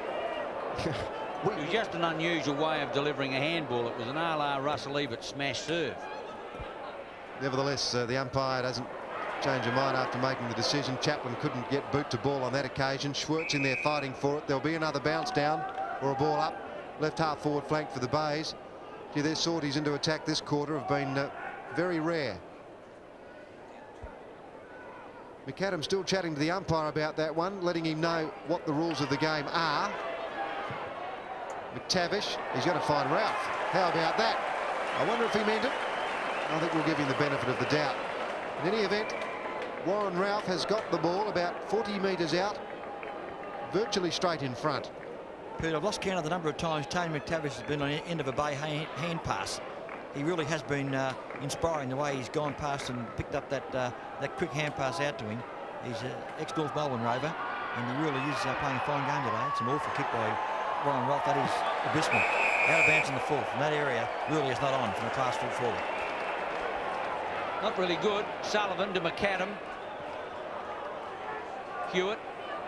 it was just an unusual way of delivering a handball. It was an a la Russell Ebert smash serve. Nevertheless, the umpire doesn't change her mind after making the decision. Chaplin couldn't get boot to ball on that occasion. Schwartz in there fighting for it. There'll be another bounce down or a ball up. Left half forward flank for the Bays. Gee, their sorties into attack this quarter have been very rare. McAdam still chatting to the umpire about that one, letting him know what the rules of the game are. McTavish, he's going to find Ralph. How about that? I wonder if he meant it. I think we'll give him the benefit of the doubt. In any event, Warren Ralph has got the ball about 40 metres out, virtually straight in front. Peter, I've lost count of the number of times Tony McTavish has been on the end of a Bay hand pass. He really has been inspiring the way he's gone past and picked up that quick hand pass out to him. He's an ex-North Melbourne Rover, and he really is playing a fine game today. It's an awful kick by Warren Ralph. That is abysmal. Out of bounds in the fourth. And that area really is not on from the class full forward. Not really good. Sullivan to McAdam. Hewitt.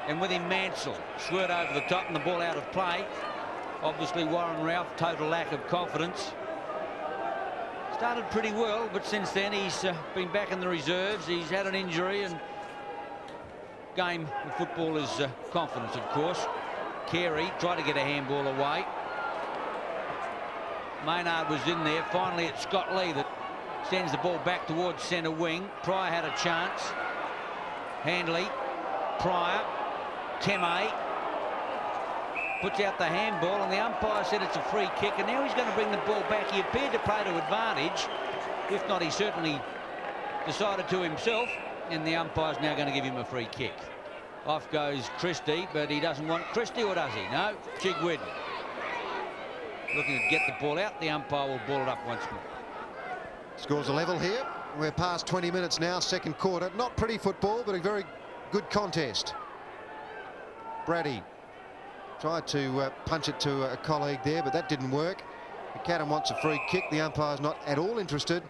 And with him Mansell. Swirt over the top and the ball out of play. Obviously Warren Ralph, total lack of confidence. Started pretty well, but since then he's been back in the reserves. He's had an injury, and game of football is confidence, of course. Carey tried to get a handball away. Maynard was in there. Finally it's Scott Lee that sends the ball back towards centre wing. Pryor had a chance. Handley, Pryor, Teme puts out the handball, and the umpire said it's a free kick, and now he's going to bring the ball back. He appeared to play to advantage. If not, he certainly decided to himself, and the umpire's now going to give him a free kick. Off goes Christie, but he doesn't want Christie, or does he? No, Chigwin looking to get the ball out. The umpire will ball it up once more. Scores a level here. We're past 20 minutes now, second quarter. Not pretty football, but a very good contest. Brady Tried to punch it to a colleague there, but that didn't work. McAdam wants a free kick. The umpire's not at all interested,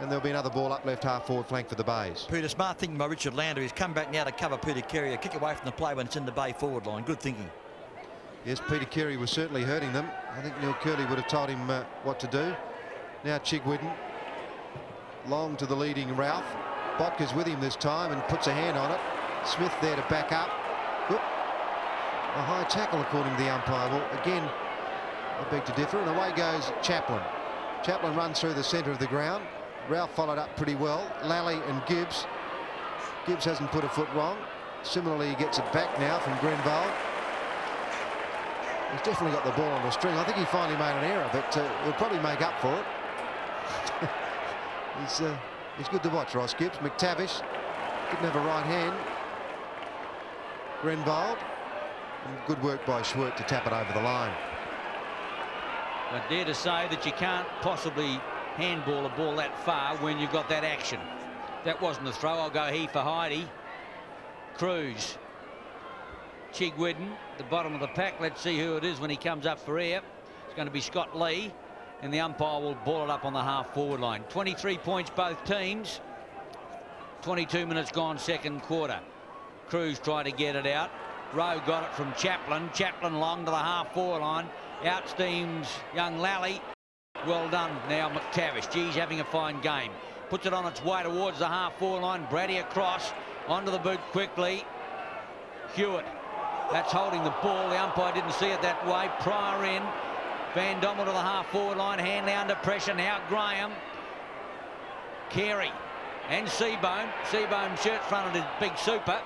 and there'll be another ball up left half forward flank for the Bays. Peter, smart thinking by Richard Lander. He's come back now to cover Peter Carey. A kick away from the play when it's in the Bay forward line. Good thinking. Yes, Peter Carey was certainly hurting them. I think Neil Curley would have told him what to do. Now Chigwidden, long to the leading Ralph. Botka's with him this time and puts a hand on it. Smith there to back up. Oop. A high tackle according to the umpire. Well, again, I beg to differ, and away goes Chaplin. Chaplin runs through the centre of the ground. Ralph followed up pretty well. Lally and Gibbs. Gibbs hasn't put a foot wrong. Similarly, he gets it back now from Glenelg. He's definitely got the ball on the string. I think he finally made an error, but he'll probably make up for it. He's good to watch, Ross Gibbs. McTavish didn't have a right hand. Glenelg, and good work by Schwert to tap it over the line. I dare to say that you can't possibly handball a ball that far when you've got that action. That wasn't a throw. I'll go he for Heidi. Cruz. Chigwidden, the bottom of the pack. Let's see who it is when he comes up for air. It's going to be Scott Lee, and the umpire will ball it up on the half forward line. 23 points both teams. 22 minutes gone second quarter. Cruz tried to get it out. Rowe got it from Chaplin. Chaplin long to the half forward line. Outsteams young Lally. Well done now McTavish. Geez, having a fine game. Puts it on its way towards the half forward line. Brady across onto the boot quickly. Hewitt. That's holding the ball. The umpire didn't see it that way. Pryor in. Van Dommel to the half forward line. Hanley under pressure. Now Graham. Carey and Seabone. Seabone shirt fronted his big super.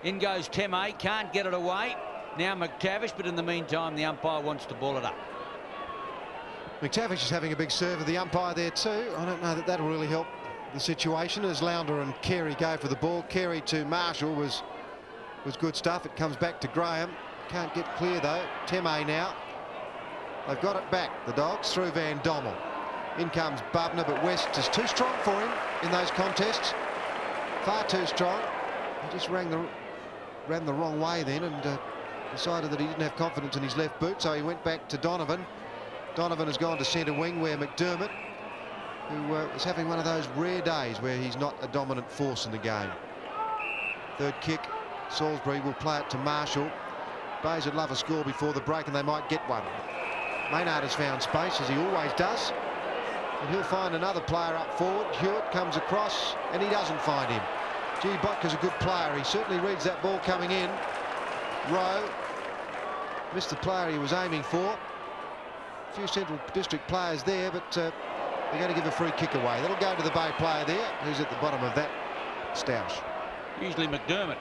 In goes Teme. Can't get it away. Now McTavish, but in the meantime the umpire wants to ball it up. McTavish is having a big serve of the umpire there too. I don't know that that'll really help the situation as Launder and Carey go for the ball. Carey to Marshall was good stuff. It comes back to Graham. Can't get clear though. Teme now. They've got it back, the Dogs, through Van Dommel. In comes Bubner, but West is too strong for him in those contests. Far too strong. He just ran the wrong way then and decided that he didn't have confidence in his left boot, so he went back to Donovan. Donovan has gone to centre wing where McDermott, who is having one of those rare days where he's not a dominant force in the game. Third kick, Salisbury will play it to Marshall. Bays would love a score before the break and they might get one. Maynard has found space, as he always does, and he'll find another player up forward. Hewitt comes across and he doesn't find him. Gee, Botka's a good player. He certainly reads that ball coming in. Rowe missed the player he was aiming for. A few Central District players there, but they're going to give a free kick away. That'll go to the Bay player there, who's at the bottom of that stoush. Usually McDermott,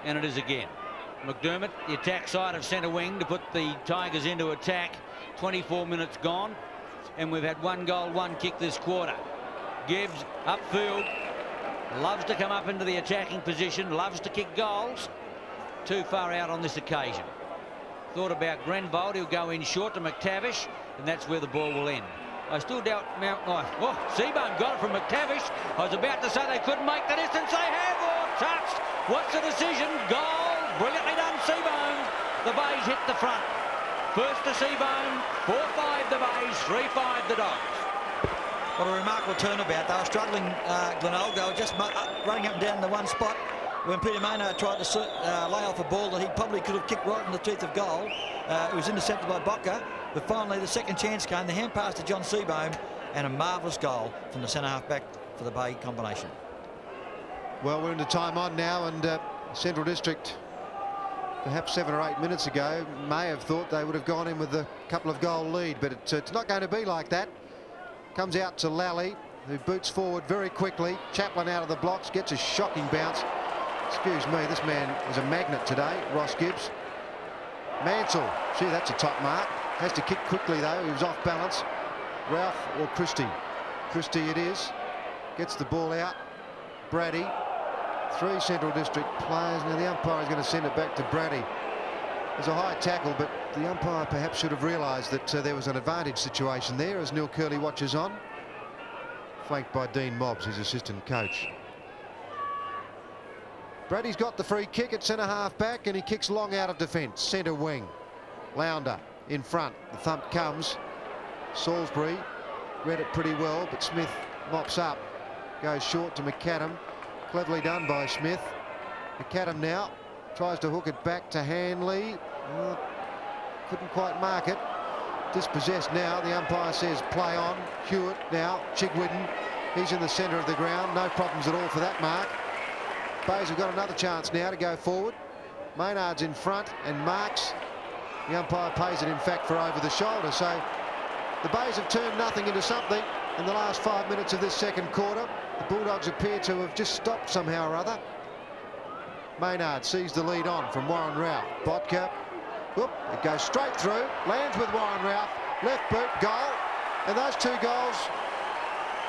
and it is again. McDermott, the attack side of centre wing to put the Tigers into attack. 24 minutes gone, and we've had 1 goal, 1 kick this quarter. Gibbs upfield, loves to come up into the attacking position, loves to kick goals. Too far out on this occasion. Thought about Grenvold. He'll go in short to McTavish, and that's where the ball will end. I still doubt Mount Knife. Oh, Seabone got it from McTavish. I was about to say they couldn't make the distance. They have, or touched. What's the decision? Goal. Brilliantly done, Seabone. The Bays hit the front. First to Seabone. 4-5 the Bays. 3-5 the Dogs. What a remarkable turnabout. They were struggling, Glenelg. They were just running up and down in the one spot when Peter Maynard tried to lay off a ball that he probably could have kicked right in the teeth of goal. It was intercepted by Botka, but finally the second chance came. The hand pass to John Seabone, and a marvellous goal from the centre half back for the Bay combination. Well, we're into time on now, and Central District, perhaps 7 or 8 minutes ago, may have thought they would have gone in with a couple of goal lead, but it's not going to be like that. Comes out to Lally, who boots forward very quickly. Chaplin out of the blocks, gets a shocking bounce. Excuse me, this man is a magnet today, Ross Gibbs. Mansell, gee, that's a top mark. Has to kick quickly though, he was off balance. Ralph or Christie? Christie it is. Gets the ball out. Brady. 3 Central District players. Now the umpire is going to send it back to Brady. There's a high tackle, but the umpire perhaps should have realised that there was an advantage situation there as Neil Curley watches on. Flanked by Dean Mobbs, his assistant coach. Brady's got the free kick at centre-half back, and he kicks long out of defence. Centre wing. Lounder in front. The thump comes. Salisbury read it pretty well, but Smith mops up. Goes short to McAdam. Cleverly done by Smith. McAdam now tries to hook it back to Hanley. Couldn't quite mark it. Dispossessed now. The umpire says play on. Hewitt now. Chigwidden. He's in the centre of the ground. No problems at all for that mark. Bays have got another chance now to go forward. Maynard's in front and marks. The umpire pays it, in fact, for over the shoulder. So the Bays have turned nothing into something in the last 5 minutes of this second quarter. The Bulldogs appear to have just stopped somehow or other. Maynard sees the lead on from Warren Ralph. Botka. Whoop, it goes straight through. Lands with Warren Ralph. Left boot, goal. And those two goals,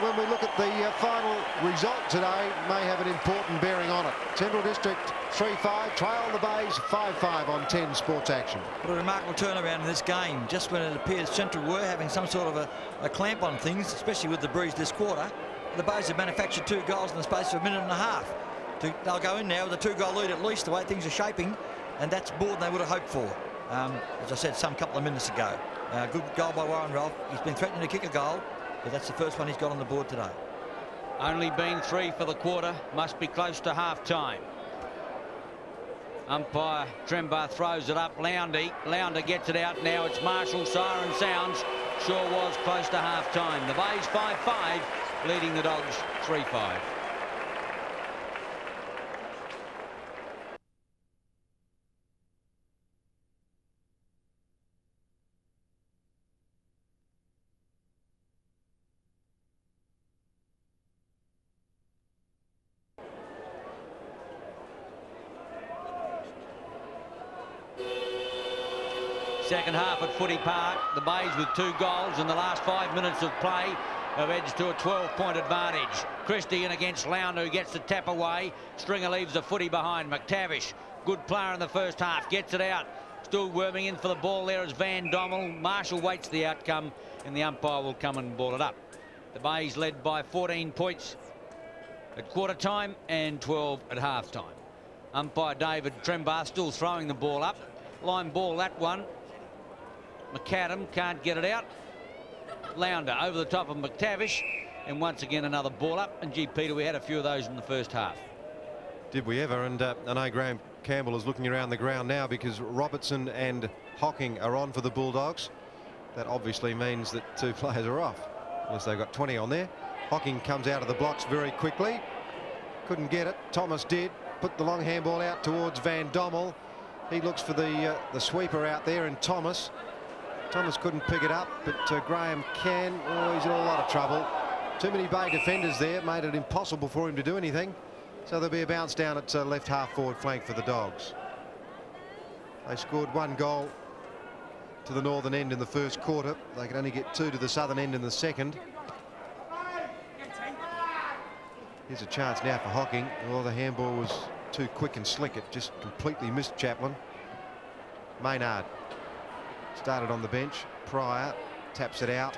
when we look at the final result today, may have an important bearing on it. Central District 3-5, trail the Bays 5-5 on 10 Sports Action. What a remarkable turnaround in this game. Just when it appears Central were having some sort of a clamp on things, especially with the breeze this quarter, the Bays have manufactured 2 goals in the space of a minute and a half. They'll go in now with a 2-goal lead at least, the way things are shaping, and that's more than they would have hoped for. As I said some couple of minutes ago. Good goal by Warren Ralph. He's been threatening to kick a goal, but that's the first one he's got on the board today. Only been 3 for the quarter. Must be close to half-time. Umpire Trembath throws it up. Lounder gets it out now. It's Marshall. Siren sounds. Sure was close to half-time. The Bays 5-5, leading the Dogs 3-5. Second half at Footy Park, the Bays with 2 goals in the last 5 minutes of play have edged to a 12-point advantage. Christie in against Lounder, who gets the tap away. Stringer leaves the footy behind. McTavish, good player in the first half, gets it out. Still worming in for the ball there is Van Dommel. Marshall waits the outcome, and the umpire will come and ball it up. The Bays led by 14 points at quarter time and 12 at half time. Umpire David Trembath still throwing the ball up. Line ball, that one. McAdam can't get it out. Lounder over the top of McTavish, and once again another ball up. And gee, Peter, we had a few of those in the first half. Did we ever? And I know Graham Campbell is looking around the ground now because Robertson and Hocking are on for the Bulldogs. That obviously means that 2 players are off, unless they've got 20 on there. Hocking comes out of the blocks very quickly. Couldn't get it. Thomas did. Put the long handball out towards Van Dommel. He looks for the sweeper out there, and Thomas couldn't pick it up, but Graham can. Oh, he's in a lot of trouble. Too many Bay defenders there, made it impossible for him to do anything. So there'll be a bounce down at left half forward flank for the Dogs. They scored 1 goal to the northern end in the first quarter. They could only get 2 to the southern end in the second. Here's a chance now for Hocking. Well, the handball was too quick and slick. It just completely missed Chaplin. Maynard started on the bench. Pryor taps it out.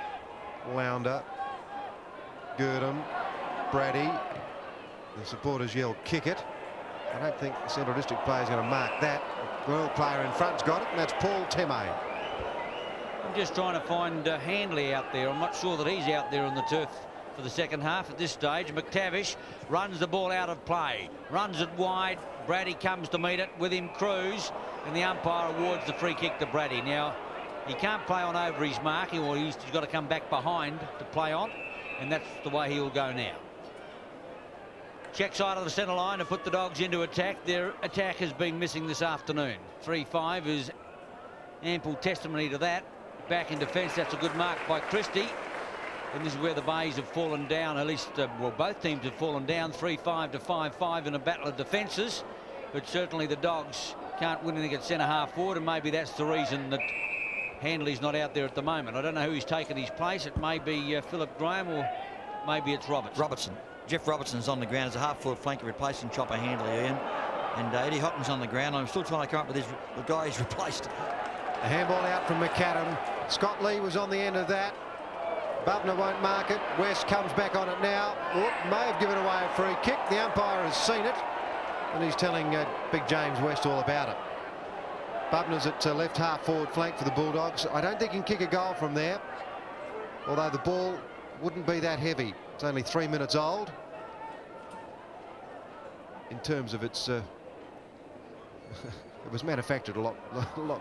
Lounder. Girdham. Brady. The supporters yell kick it. I don't think the Central District player is going to mark that. The Glenelg player in front's got it, and that's Paul Temme. I'm just trying to find Handley out there. I'm not sure that he's out there on the turf for the second half at this stage. McTavish runs the ball out of play. Runs it wide. Brady comes to meet it. With him Cruz. And the umpire awards the free kick to Brady. Now, he can't play on over his mark, or he's got to come back behind to play on, and that's the way he'll go now. Check side of the centre line to put the Dogs into attack. Their attack has been missing this afternoon. 3-5 is ample testimony to that. Back in defence, that's a good mark by Christie. And this is where the Bays have fallen down, at least, well, both teams have fallen down 3-5 to 5-5 in a battle of defences. But certainly the Dogs can't win anything at centre half forward, and maybe that's the reason that Handley's not out there at the moment. I don't know who he's taken his place. It may be Philip Graham, or maybe it's Robertson. Jeff Robertson's on the ground as a half-forward flanker replacing Chopper Handley, Ian. And Eddie Hocking's on the ground. I'm still trying to come up with the guy he's replaced. A handball out from McAdam. Scott Lee was on the end of that. Bubner won't mark it. West comes back on it now. May have given away a free kick. The umpire has seen it. and he's telling big James West all about it. Bubner's at left half forward flank for the Bulldogs. I don't think he can kick a goal from there, although the ball wouldn't be that heavy. It's only 3 minutes old in terms of its it was manufactured a lot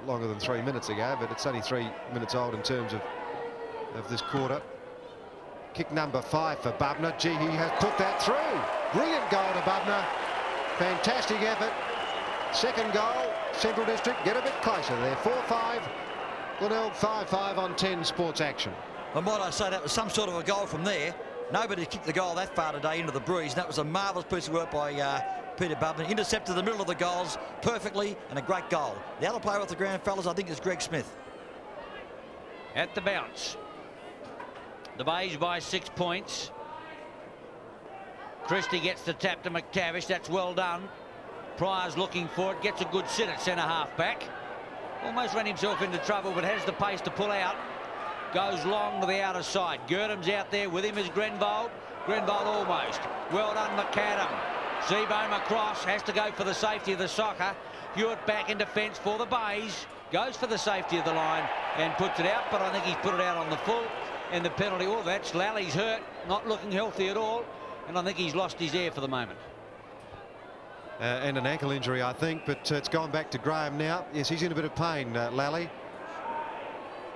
longer than 3 minutes ago, but it's only 3 minutes old in terms of this quarter. Kick number 5 for Bubner. Gee, he has put that through. Brilliant goal to Bubner. Fantastic effort. Second goal, Central District get a bit closer there. 4-5. Glenelg 5-5 on 10 Sports Action. And might I say, that was some sort of a goal from there. Nobody kicked the goal that far today into the breeze. And that was a marvellous piece of work by Peter Bubner. Intercepted the middle of the goals perfectly, and a great goal. The other player off the ground, fellas, I think is Greg Smith. At the bounce. The Bays by 6 points. Christie gets the tap to McTavish. That's well done. Pryor's looking for it. Gets a good sit at centre half back. Almost ran himself into trouble, but has the pace to pull out. Goes long to the outer side. Girdham's out there. With him is Grenvold. Grenvold almost. Well done, McAdam. Seabohm across. Has to go for the safety of the soccer. Hewitt back in defence for the Bays. Goes for the safety of the line and puts it out, but I think he's put it out on the full. And the penalty, oh, that's Lally's hurt. Not looking healthy at all. And I think he's lost his air for the moment. And an ankle injury, I think, but it's gone back to Graham now. Yes, he's in a bit of pain, Lally.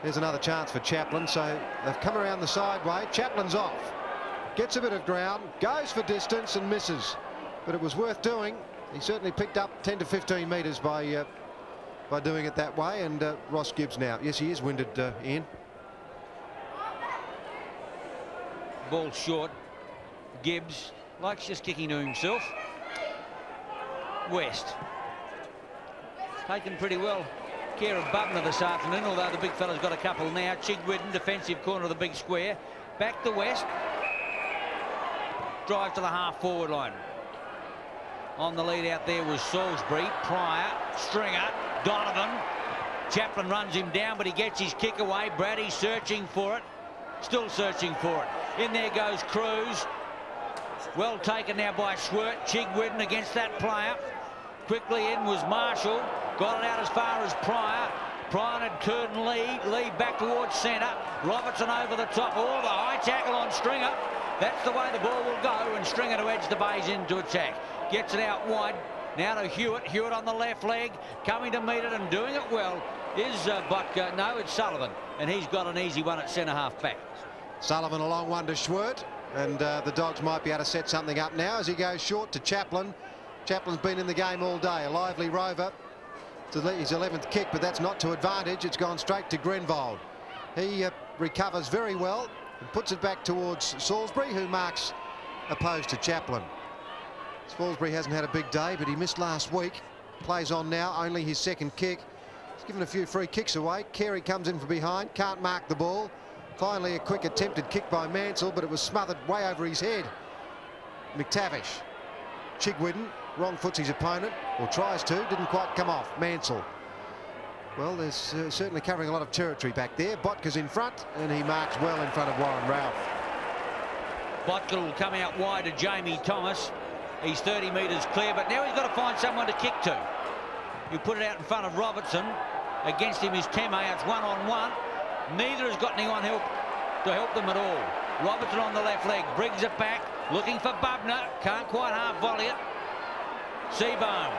There's another chance for Chaplin, so they've come around the sideway. Chaplin's off. Gets a bit of ground, goes for distance and misses. But it was worth doing. He certainly picked up 10 to 15 metres by doing it that way. And Ross Gibbs now. Yes, he is winded, Ian. Ball short. Gibbs likes just kicking to himself. West. Taken pretty well care of Bubner this afternoon, although the big fella's got a couple now. Chigwidden, defensive corner of the big square. Back to West. Drive to the half forward line. On the lead out there was Salisbury, Pryor, Stringer, Donovan. Chaplin runs him down, but he gets his kick away. Brady searching for it. Still searching for it. In there goes Cruz. Well taken now by Schwert. Chigwidden against that player. Quickly in was Marshall. Got it out as far as Pryor. Pryor had turned Lee back towards centre. Robertson over the top. Oh, the high tackle on Stringer. That's the way the ball will go, and Stringer to edge the Bays into attack. Gets it out wide. Now to Hewitt. Hewitt on the left leg. Coming to meet it and doing it well is Butker. No, it's Sullivan. And he's got an easy one at centre half back. Sullivan a long one to Schwert. And the Dogs might be able to set something up now as he goes short to Chaplin. Chaplin's been in the game all day. A lively rover. It's his 11th kick, but that's not to advantage. It's gone straight to Grenvold. He recovers very well and puts it back towards Salisbury, who marks opposed to Chaplin. Salisbury hasn't had a big day, but he missed last week. Plays on now, only his second kick. He's given a few free kicks away. Carey comes in from behind, can't mark the ball. Finally, a quick attempted kick by Mansell, but it was smothered way over his head. McTavish. Chigwidden wrong foots his opponent, or tries to, didn't quite come off. Mansell. Well, there's certainly covering a lot of territory back there. Botka's in front, and he marks well in front of Warren Ralph. Botka will come out wide to Jamie Thomas. He's 30 metres clear, but now he's got to find someone to kick to. You put it out in front of Robertson. Against him is Teme. It's one-on-one. Neither has got anyone to help them at all. Robertson on the left leg, brings it back, looking for Bubner, can't quite half volley it. Seabohm,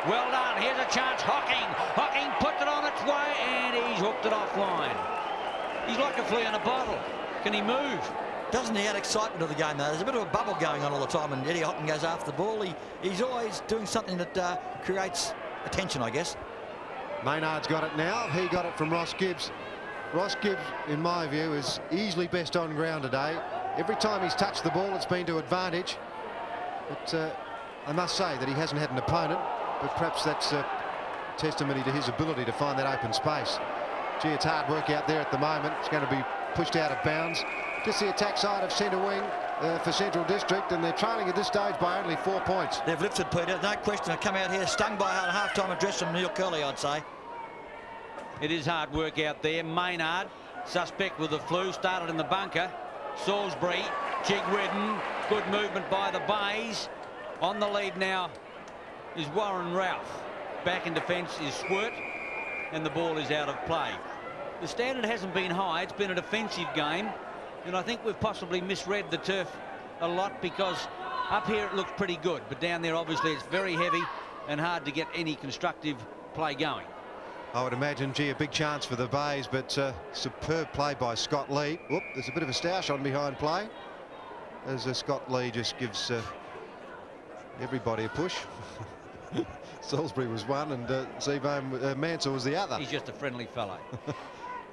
well done, here's a chance. Hocking puts it on its way, and he's hooked it offline. He's like a flea in a bottle. Can he move? Doesn't he add excitement to the game, though? There's a bit of a bubble going on all the time, and Eddie Hocking goes after the ball. He's always doing something that creates attention, I guess. Maynard's got it now. He got it from Ross Gibbs. Ross Gibbs, in my view, is easily best on ground today. Every time he's touched the ball, it's been to advantage. But I must say that he hasn't had an opponent, but perhaps that's a testimony to his ability to find that open space. Gee, it's hard work out there at the moment. It's going to be pushed out of bounds. Just the attack side of centre wing for Central District, and they're trailing at this stage by only 4 points. They've lifted, Peter. No question. They come out here stung by a half-time address from Neil Curley, I'd say. It is hard work out there. Maynard, suspect with the flu, started in the bunker. Salisbury, Chigwidden, good movement by the Bays. On the lead now is Warren Ralph. Back in defence is Squirt, and the ball is out of play. The standard hasn't been high. It's been a defensive game, and I think we've possibly misread the turf a lot, because up here it looks pretty good, but down there obviously it's very heavy and hard to get any constructive play going. I would imagine, gee, a big chance for the Bays, but superb play by Scott Lee. Whoop, there's a bit of a stoush on behind play, as Scott Lee just gives everybody a push. Salisbury was one, and Zebo Mansell was the other. He's just a friendly fellow.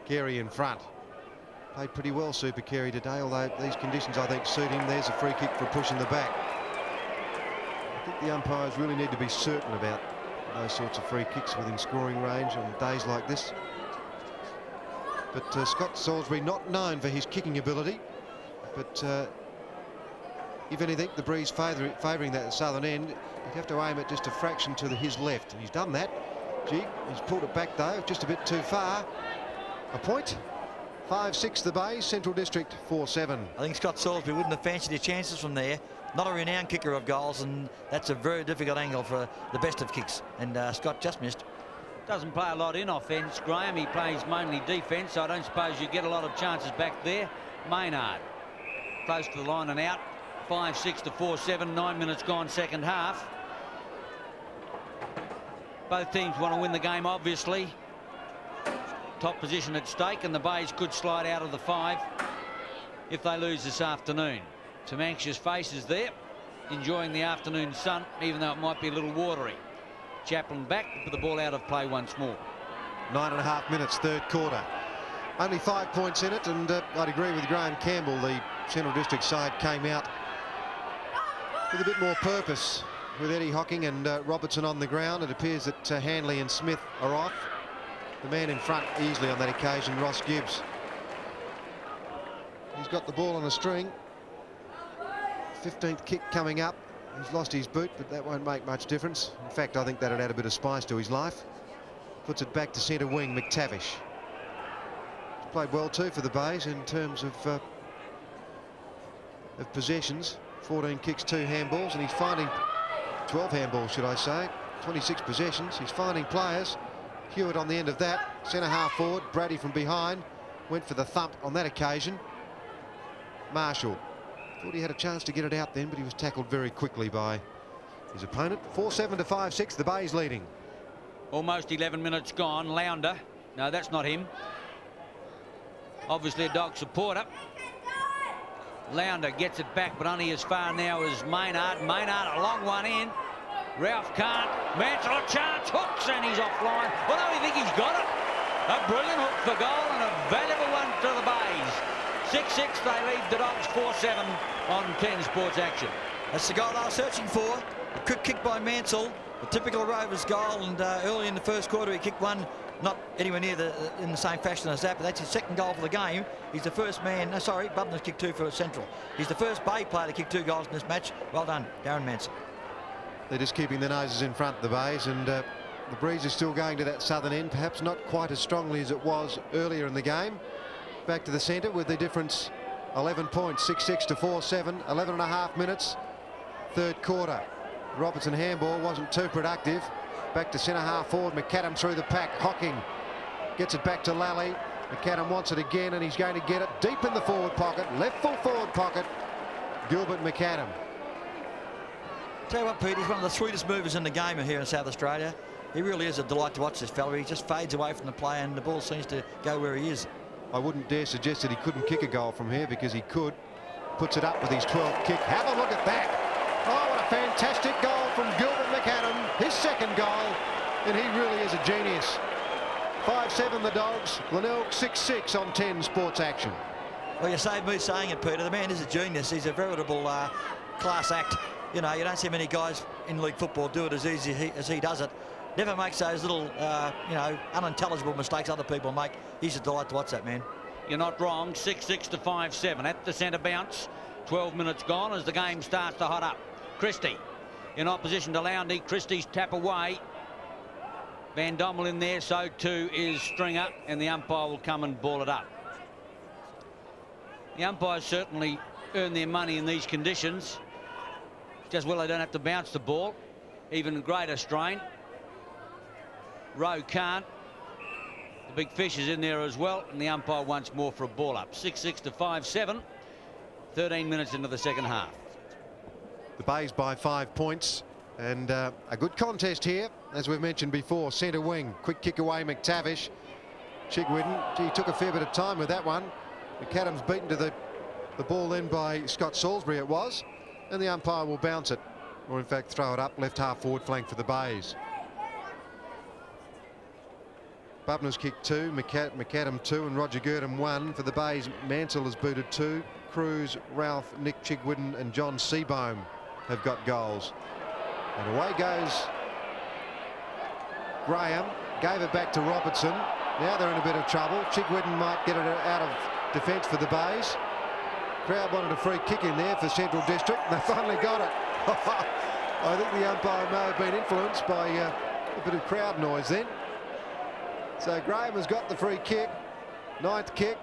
Carey in front. Played pretty well, Super Carey, today, although these conditions, I think, suit him. There's a free kick for pushing the back. I think the umpires really need to be certain about those sorts of free kicks within scoring range on days like this. But Scott Salisbury, not known for his kicking ability, but if anything, the breeze favouring that southern end, you'd have to aim it just a fraction to his left, and he's done that. Gee, he's pulled it back though, just a bit too far. A point. 5-6 the Bays, Central District 4-7. I think Scott Salisbury wouldn't have fancied his chances from there. Not a renowned kicker of goals, and that's a very difficult angle for the best of kicks, and Scott just missed. Doesn't play a lot in offence, Graham. He plays mainly defence, so I don't suppose you get a lot of chances back there. Maynard close to the line and out. 5-6 to 4-7, 9 minutes gone, second half. Both teams want to win the game, obviously. Top position at stake, and the Bays could slide out of the 5 if they lose this afternoon. Some anxious faces there, enjoying the afternoon sun, even though it might be a little watery. Chaplin back, put the ball out of play once more. 9.5 minutes, third quarter. Only 5 points in it, and I'd agree with Graham Campbell. The Central District side came out with a bit more purpose, with Eddie Hocking and Robertson on the ground. It appears that Hanley and Smith are off. The man in front easily on that occasion, Ross Gibbs. He's got the ball on a string. 15th kick coming up. He's lost his boot, but that won't make much difference. In fact, I think that'd add a bit of spice to his life. Puts it back to centre wing, McTavish. He's played well too for the Bays in terms of possessions. 14 kicks, 2 handballs, and he's finding 12 handballs, should I say. 26 possessions. He's finding players. Hewitt on the end of that. Centre half forward. Brady from behind. Went for the thump on that occasion. Marshall. Thought he had a chance to get it out then, but he was tackled very quickly by his opponent. 4-7 to 5-6. The Bays leading. Almost 11 minutes gone. Lounder. No, that's not him. Obviously a dog supporter. Lounder gets it back, but only as far now as Maynard. Maynard, a long one in. Ralph can't. Mansell a chance. Hooks, and he's offline. Well, no, I think he's got it. A brilliant hook for goal and a valuable one to the Bays. 6-6, they lead the Dogs 4-7 on 10 Sports Action. That's the goal they were searching for. A quick kick by Mansell. A typical Rovers goal, and early in the first quarter he kicked one, not anywhere near in the same fashion as that, but that's his second goal for the game. He's the first man, no, sorry, Bubner's kicked 2 for Central. He's the first Bay player to kick 2 goals in this match. Well done, Darren Mansell. They're just keeping their noses in front, the Bays, and the breeze is still going to that southern end, perhaps not quite as strongly as it was earlier in the game. Back to the centre with the difference 11 points, 6-6 to 4-7, 11.5 minutes, third quarter. Robertson handball wasn't too productive. Back to centre half forward, McAdam through the pack. Hocking gets it back to Lally. McAdam wants it again, and he's going to get it deep in the forward pocket, left full forward pocket. Gilbert McAdam. Tell you what, Pete, he's one of the sweetest movers in the game here in South Australia. He really is a delight to watch this fella. He just fades away from the play, and the ball seems to go where he is. I wouldn't dare suggest that he couldn't kick a goal from here, because he could. Puts it up with his 12th kick. Have a look at that. Oh, what a fantastic goal from Gilbert McAdam. His second goal, and he really is a genius. 5-7 the Dogs. Glenelg 6-6 on 10 Sports Action. Well, you saved me saying it, Peter. The man is a genius. He's a veritable class act. You know, you don't see many guys in league football do it as easy as he does it. Never makes those little, you know, unintelligible mistakes other people make. He's a delight to watch that man. You're not wrong. 6-6 to 5-7 at the centre bounce. 12 minutes gone as the game starts to hot up. Christie in opposition to Lowndy. Christie's tap away. Van Dommel in there, so too is Stringer, and the umpire will come and ball it up. The umpires certainly earn their money in these conditions. Just well, they don't have to bounce the ball. even greater strain. Rowe can't. The big fish is in there as well, and the umpire once more for a ball up. 6-6 to 5-7. 13 minutes into the second half. The Bays by 5 points, and a good contest here, as we've mentioned before. Centre wing, quick kick away, McTavish. Chigwidden, he took a fair bit of time with that one. McAdams beaten to the ball then by Scott Salisbury it was, and the umpire will bounce it, or in fact throw it up left half forward flank for the Bays. Bubner's kicked 2, McAdam 2, and Roger Girdham 1. For the Bays, Mansell has booted 2. Cruz, Ralph, Nick Chigwidden and John Seabohm have got goals. And away goes Graham. Gave it back to Robertson. Now they're in a bit of trouble. Chigwidden might get it out of defence for the Bays. Crowd wanted a free kick in there for Central District, and they finally got it. I think the umpire may have been influenced by a bit of crowd noise then. So Graham has got the free kick. 9th kick.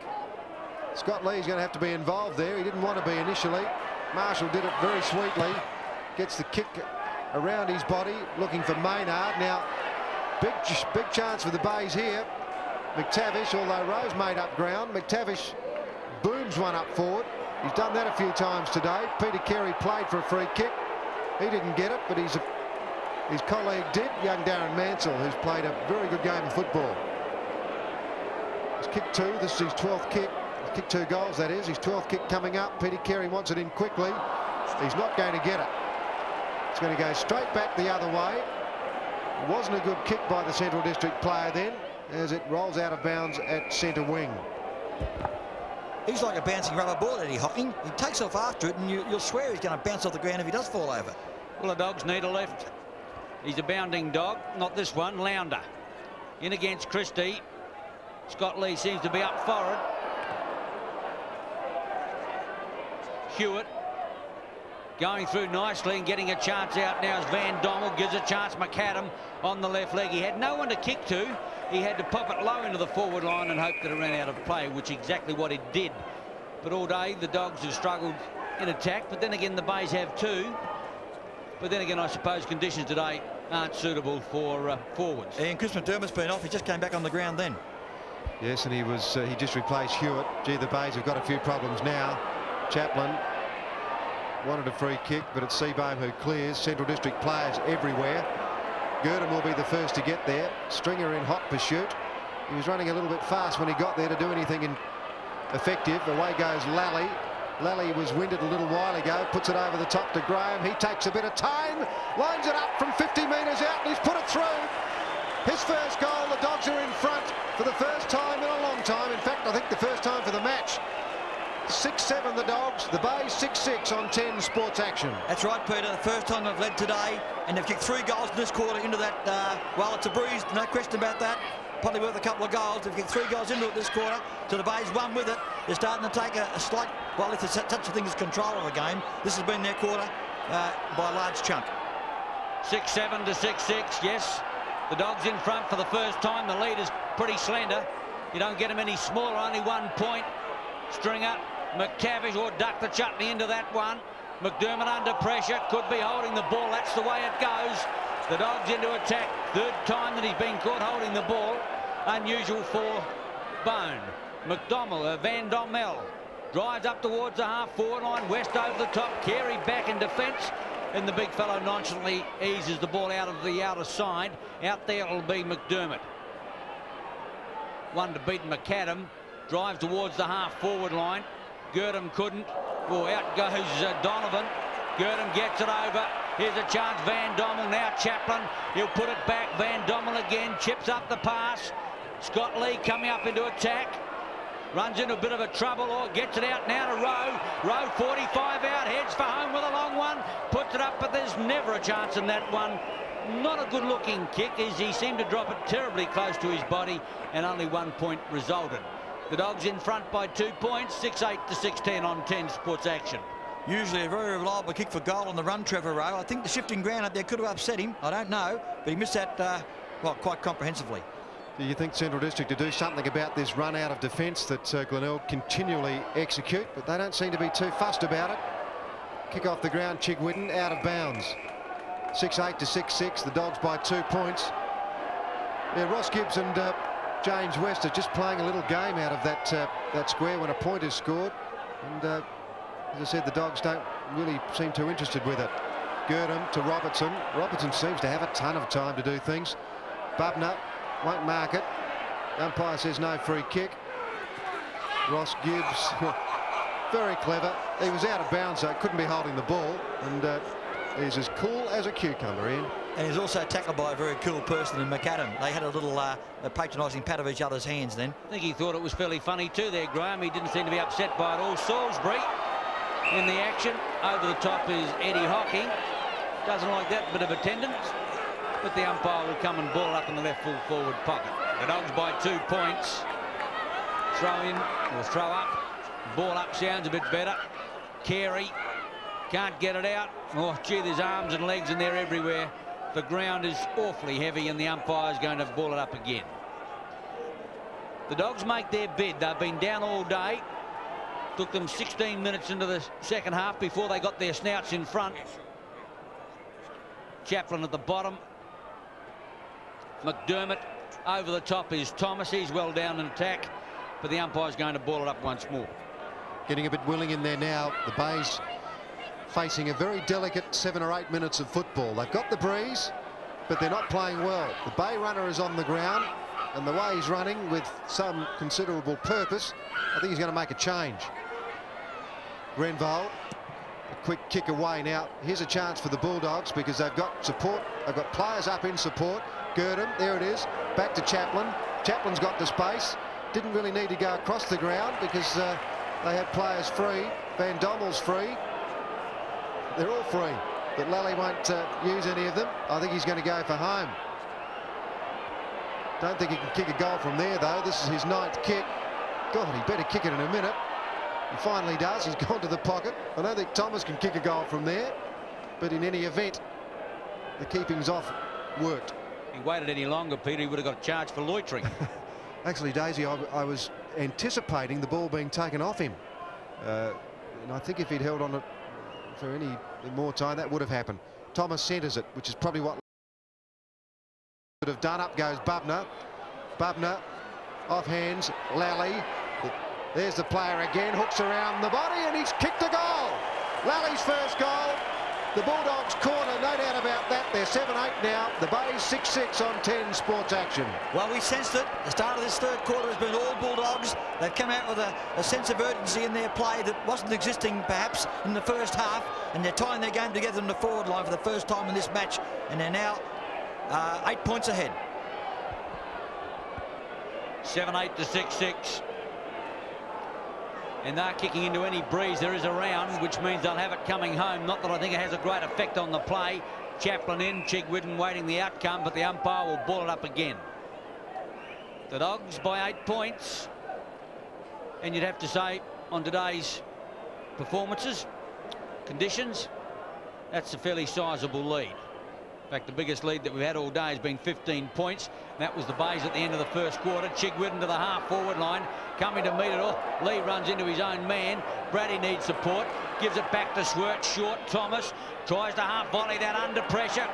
Scott Lee's going to have to be involved there. He didn't want to be initially. Marshall did it very sweetly. Gets the kick around his body, looking for Maynard. Now, big chance for the Bays here. McTavish, although Rose made up ground, McTavish booms one up forward. He's done that a few times today. Peter Carey played for a free kick. He didn't get it, but his colleague did, young Darren Mansell, who's played a very good game of football. He's kicked 2. This is his 12th kick. He's kicked 2 goals, that is. His 12th kick coming up. Peter Carey wants it in quickly. He's not going to get it. It's going to go straight back the other way. It wasn't a good kick by the Central District player then, as it rolls out of bounds at centre wing. He's like a bouncing rubber ball, Eddie Hocking. He takes off after it, and you'll swear he's going to bounce off the ground if he does fall over. Well, the Dogs need a left. He's a bounding dog. Not this one. Lounder. In against Christie. Scott Lee seems to be up forward. Hewitt going through nicely and getting a chance out now as Van Dommel gives a chance. McAdam on the left leg. He had no one to kick to. He had to pop it low into the forward line and hope that it ran out of play, which is exactly what it did. But all day the Dogs have struggled in attack, but then again the Bays have too. But then again, I suppose conditions today aren't suitable for forwards. And Chris McDermott's been off. He just came back on the ground then. Yes, and he just replaced Hewitt. Gee, the Bays have got a few problems now. Chaplin wanted a free kick, but it's Seabohm who clears. Central District players everywhere. Girdham will be the first to get there. Stringer in hot pursuit. He was running a little bit fast when he got there to do anything effective. Away goes Lally. Lally was winded a little while ago, puts it over the top to Graham. He takes a bit of time, lines it up from 50 metres out, and he's put it through. His first goal. The Dogs are in front for the first time in a long time. In fact, I think the first time for the match. 6-7 the Dogs, the Bays 6-6 on 10 Sports Action. That's right, Peter. The first time they've led today, and they've kicked 3 goals in this quarter into that. Well, it's a breeze, no question about that. Probably worth a couple of goals. They've kicked 3 goals into it this quarter, so the Bays won with it. They're starting to take a slight, well, if there's such a thing as control of a game, this has been their quarter by a large chunk. 6-7 to 6-6, yes. The Dogs in front for the first time. The lead is pretty slender. You don't get them any smaller, only 1 point. Stringer, McTavish will duck the chutney into that one. McDermott under pressure, could be holding the ball. That's the way it goes. The Dogs into attack. 3rd time that he's been caught holding the ball. Unusual for Bone. Van Dommel drives up towards the half-forward line. West over the top. Carey back in defence. And the big fellow nonchalantly eases the ball out of the outer side. Out there will be McDermott. One to beat McAdam. Drives towards the half-forward line. Girdham couldn't. Well, out goes Donovan. Girdham gets it over. Here's a chance. Van Dommel now. Chaplin. He'll put it back. Van Dommel again. Chips up the pass. Scott Lee coming up into attack. Runs into a bit of a trouble, or gets it out now to Rowe. Rowe 45 out, heads for home with a long one. Puts it up, but there's never a chance in that one. Not a good looking kick, as he seemed to drop it terribly close to his body, and only 1 point resulted. The Dogs in front by 2 points, 6-8 to 6-10 on 10 Sports Action. Usually a very reliable kick for goal on the run, Trevor Rowe. I think the shifting ground up there could have upset him. I don't know, but he missed that, well, quite comprehensively. Do you think Central District to do something about this run out of defence that Glenelg continually execute, but they don't seem to be too fussed about it. Kick off the ground, Chigwidden out of bounds. 6-8 to 6-6. The Dogs by 2 points. Yeah, Ross Gibbs and James West are just playing a little game out of that square when a point is scored. And as I said, the Dogs don't really seem too interested with it. Girdham to Robertson. Robertson seems to have a ton of time to do things. Bubner won't mark it. Umpire says no free kick. Ross Gibbs, very clever. He was out of bounds, so couldn't be holding the ball. And he's as cool as a cucumber, Ian. And he's also tackled by a very cool person in McAdam. They had a little patronising pat of each other's hands then. I think he thought it was fairly funny too there, Graham. He didn't seem to be upset by it all. Salisbury in the action. Over the top is Eddie Hocking. Doesn't like that bit of attendance. But the umpire will come and ball up in the left full forward pocket. The Dogs by 2 points. Throw in or throw up. Ball up sounds a bit better. Carey can't get it out. Oh, gee, there's arms and legs in there everywhere. The ground is awfully heavy and the umpire's going to ball it up again. The Dogs make their bid. They've been down all day. Took them 16 minutes into the second half before they got their snouts in front. Chaplin at the bottom. McDermott over the top is Thomas. He's well down in attack, but the umpire's going to ball it up once more. Getting a bit willing in there now. The Bays facing a very delicate 7 or 8 minutes of football. They've got the breeze, but they're not playing well. The Bay runner is on the ground, and the way he's running with some considerable purpose, I think he's going to make a change. Glenelg, a quick kick away now. Here's a chance for the Bulldogs because they've got support. They've got players up in support. Girdham, there it is. Back to Chaplin. Chaplin's got the space. Didn't really need to go across the ground because they had players free. Van Dommel's free. They're all free, but Lally won't use any of them. I think he's going to go for home. Don't think he can kick a goal from there, though. This is his 9th kick. God, he better kick it in a minute. He finally does. He's gone to the pocket. I don't think Thomas can kick a goal from there, but in any event, the keeping's off worked. If he waited any longer, Peter, he would have got a charge for loitering. Actually, Daisy, I was anticipating the ball being taken off him. And I think if he'd held on it for any more time, that would have happened. Thomas centres it, which is probably what would have done. Up goes Bubner. Bubner off hands. Lally. There's the player again. Hooks around the body and he's kicked a goal. Lally's first goal. The Bulldogs corner, no doubt about that. They're 7-8 now. The Bays 6-6 on 10 Sports Action. Well, we sensed it. The start of this third quarter has been all Bulldogs. They've come out with a sense of urgency in their play that wasn't existing perhaps in the first half, and they're tying their game together in the forward line for the first time in this match, and they're now 8 points ahead. 7-8 to 6-6. And they're kicking into any breeze there is around, which means they'll have it coming home. Not that I think it has a great effect on the play. Chaplin in, Chigwidden waiting the outcome, but the umpire will ball it up again. The Dogs by 8 points. And you'd have to say, on today's performances, conditions, that's a fairly sizable lead. In fact, the biggest lead that we've had all day has been 15 points. That was the Bays at the end of the first quarter. Chigwidden to the half-forward line, coming to meet it all. Lee runs into his own man. Brady needs support. Gives it back to Swert. Short. Thomas tries to half-volley that under pressure.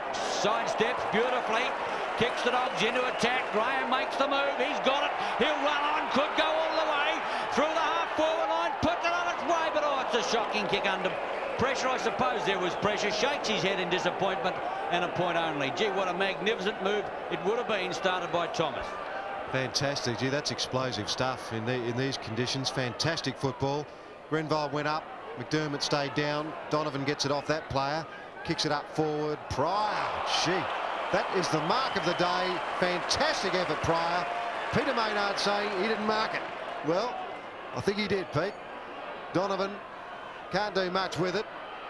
Sidesteps beautifully. Kicks the Dogs into attack. Graham makes the move. He's got it. He'll run on. Could go all the way. Through the half-forward line. Puts it on its way. But, oh, it's a shocking kick under pressure. I suppose there was pressure. Shakes his head in disappointment. And a point only. Gee, what a magnificent move it would have been, started by Thomas. Fantastic. Gee, that's explosive stuff in these conditions. Fantastic football. Glenelg went up. McDermott stayed down. Donovan gets it off that player. Kicks it up forward. Pryor. Gee, that is the mark of the day. Fantastic effort, Pryor. Peter Maynard saying he didn't mark it. Well, I think he did, Pete. Donovan can't do much with it.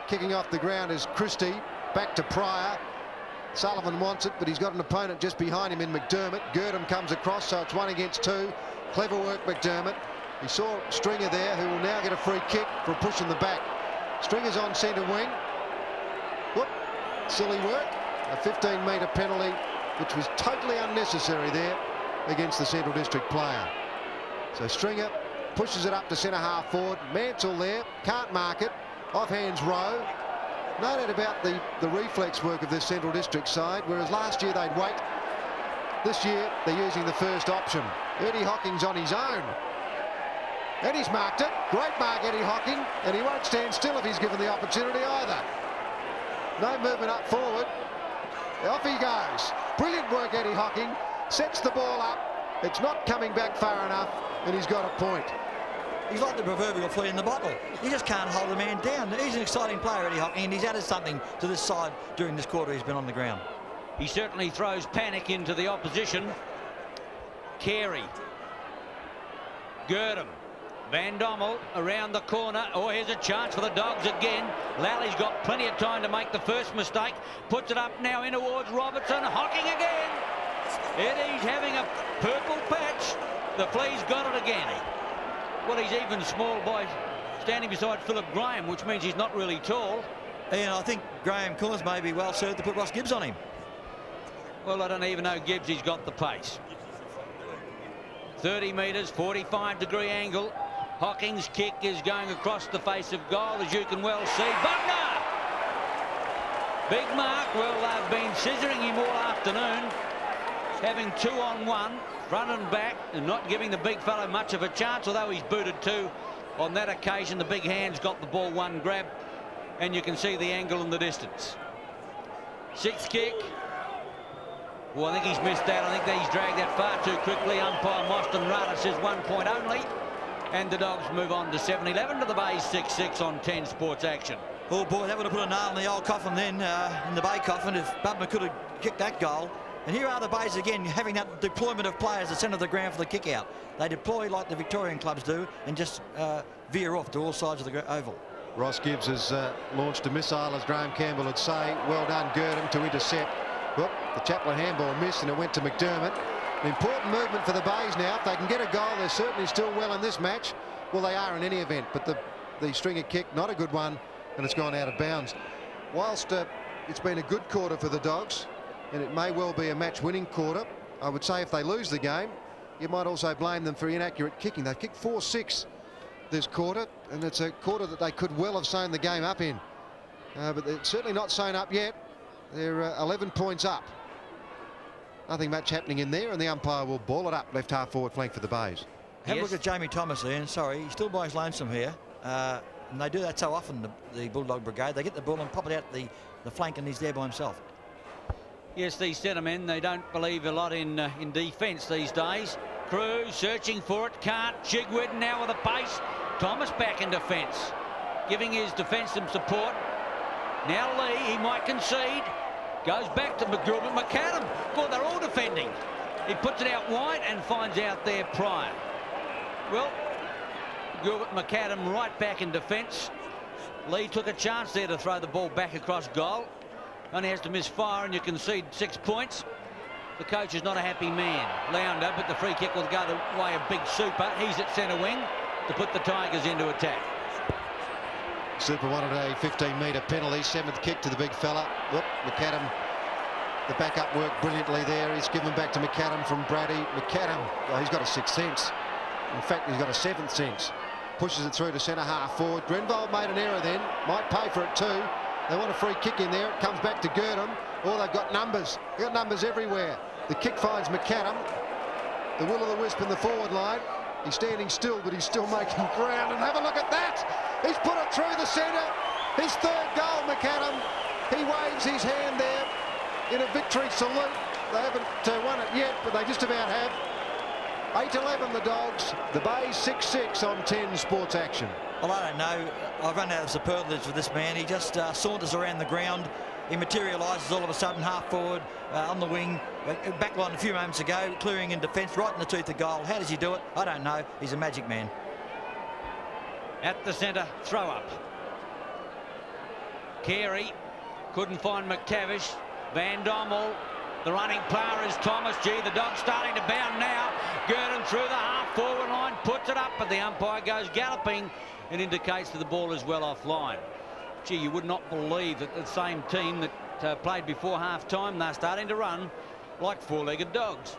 Kicking off the ground is Christie. Back to Pryor. Sullivan wants it, but he's got an opponent just behind him in McDermott. Girdham comes across, so it's 1 against 2. Clever work, McDermott. He saw Stringer there, who will now get a free kick for pushing the back. Stringer's on centre wing. Whoop, silly work. A 15-metre penalty, which was totally unnecessary there against the Central District player. So Stringer pushes it up to centre half forward. Mansell there, can't mark it. Off hands Rowe. No doubt about the reflex work of this Central District side, whereas last year they'd wait. This year they're using the first option. Eddie Hocking's on his own. Eddie's marked it. Great mark, Eddie Hocking, and he won't stand still if he's given the opportunity either. No movement up forward. Off he goes. Brilliant work, Eddie Hocking. Sets the ball up. It's not coming back far enough, and he's got a point. He's like the proverbial flea in the bottle. He just can't hold the man down. He's an exciting player, Eddie Hocking, and he's added something to this side during this quarter he's been on the ground. He certainly throws panic into the opposition. Carey. Gurdon. Van Dommel around the corner. Oh, here's a chance for the Dogs again. Lally's got plenty of time to make the first mistake. Puts it up now in towards Robertson. Hocking again. Eddie's having a purple patch. The Flea's got it again. Well, he's even small by standing beside Philip Graham, which means he's not really tall. And I think Graham Coors may be well served to put Ross Gibbs on him. Well, I don't even know Gibbs. He's got the pace. 30 metres, 45-degree angle. Hocking's kick is going across the face of goal, as you can well see. Bugner! Big mark. Well, they've been scissoring him all afternoon, having 2-on-1, front and back, and not giving the big fellow much of a chance, although he's booted too. On that occasion, the big hands got the ball one grab, and you can see the angle in the distance. Sixth kick. Well, I think he's missed that. I think that he's dragged that far too quickly. Umpire Mostyn Rada says 1 point only. And the Dogs move on to 7-11 to the Bay 6-6 on 10 Sports Action. Oh, boy, that would have put a nail in the old coffin then, in the Bay coffin, if Bubner could have kicked that goal. And here are the Bays again, having that deployment of players at the centre of the ground for the kick-out. They deploy like the Victorian clubs do and just veer off to all sides of the oval. Ross Gibbs has launched a missile, as Graham Campbell would say. Well done, Gurdon, to intercept. Whoop, the Chaplin handball missed and it went to McDermott. An important movement for the Bays now. If they can get a goal, they're certainly still well in this match. Well, they are in any event, but the stringer kick, not a good one, and it's gone out of bounds. Whilst it's been a good quarter for the Dogs, and it may well be a match-winning quarter, I would say if they lose the game, you might also blame them for inaccurate kicking. They've kicked 4-6 this quarter, and it's a quarter that they could well have sewn the game up in. But they're certainly not sewn up yet. They're 11 points up. Nothing much happening in there, and the umpire will ball it up left half forward flank for the Bays. Have a look at Jamie Thomas, Ian. Sorry, he's still by his lonesome here. And they do that so often, the Bulldog Brigade. They get the ball and pop it out the flank, and he's there by himself. Yes, these centremen, they don't believe a lot in defence these days. Cruz searching for it, can't. Chigwood now with a pace. Thomas back in defence, giving his defence some support. Now Lee, he might concede. Goes back to McGilbert. McAdam. Well, they're all defending. He puts it out wide and finds out there Pryor. Well, Gilbert McAdam right back in defence. Lee took a chance there to throw the ball back across goal. Only has to miss fire and you concede 6 points. The coach is not a happy man. Lounder, but the free kick will go the way of Big Super. He's at centre wing to put the Tigers into attack. Super wanted a 15-metre penalty. 7th kick to the big fella. Whoop, McAdam. The backup worked brilliantly there. He's given back to McAdam from Brady. McAdam, well, he's got a 6th sense. In fact, he's got a 7th sense. Pushes it through to centre half forward. Grenvold made an error then. Might pay for it too. They want a free kick in there. It comes back to Gurdon. Oh, they've got numbers. They've got numbers everywhere. The kick finds McAdam. The will-o'-the-wisp in the forward line. He's standing still, but he's still making ground. And have a look at that. He's put it through the centre. His 3rd goal, McAdam. He waves his hand there in a victory salute. They haven't won it yet, but they just about have. 8-11 the Dogs. The Bays 6-6 on 10 Sports Action. Well, I don't know. I've run out of superlatives for this man. He just saunters around the ground. He materialises all of a sudden half forward on the wing. Backline a few moments ago, clearing in defence, right in the tooth of goal. How does he do it? I don't know. He's a magic man. At the centre, throw up. Carey couldn't find McTavish. Van Dommel. The running player is Thomas. Gee, the Dog's starting to bound now. Gurdon through the half-forward line, puts it up, but the umpire goes galloping and indicates that the ball is well offline. Gee, you would not believe that the same team that played before half-time, they're starting to run like four-legged dogs.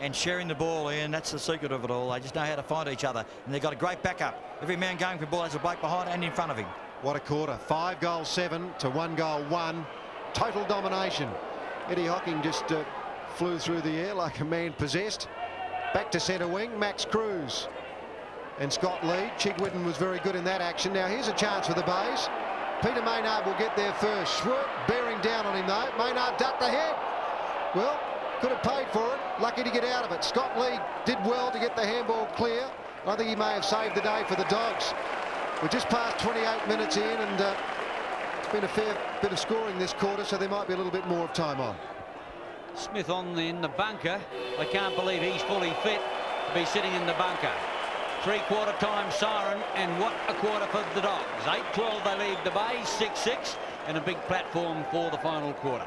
And sharing the ball, Ian, that's the secret of it all. They just know how to find each other, and they've got a great backup. Every man going for the ball has a bloke behind and in front of him. What a quarter. 5 goals 7 to 1 goal 1. Total domination. Eddie Hocking just flew through the air like a man possessed. Back to centre wing, Max Cruz and Scott Lee. Chigwidden was very good in that action. Now here's a chance for the Bays. Peter Maynard will get there first. Schwert bearing down on him though. Maynard ducked the head. Well, could have paid for it. Lucky to get out of it. Scott Lee did well to get the handball clear. I think he may have saved the day for the Dogs. We're just past 28 minutes in, and it's been a fair bit of scoring this quarter, so there might be a little bit more of time on. Smith in the bunker. I can't believe he's fully fit to be sitting in the bunker. 3/4 time siren, and what a quarter for the Dogs. 8-12 they lead the Bays, 6-6, and a big platform for the final quarter.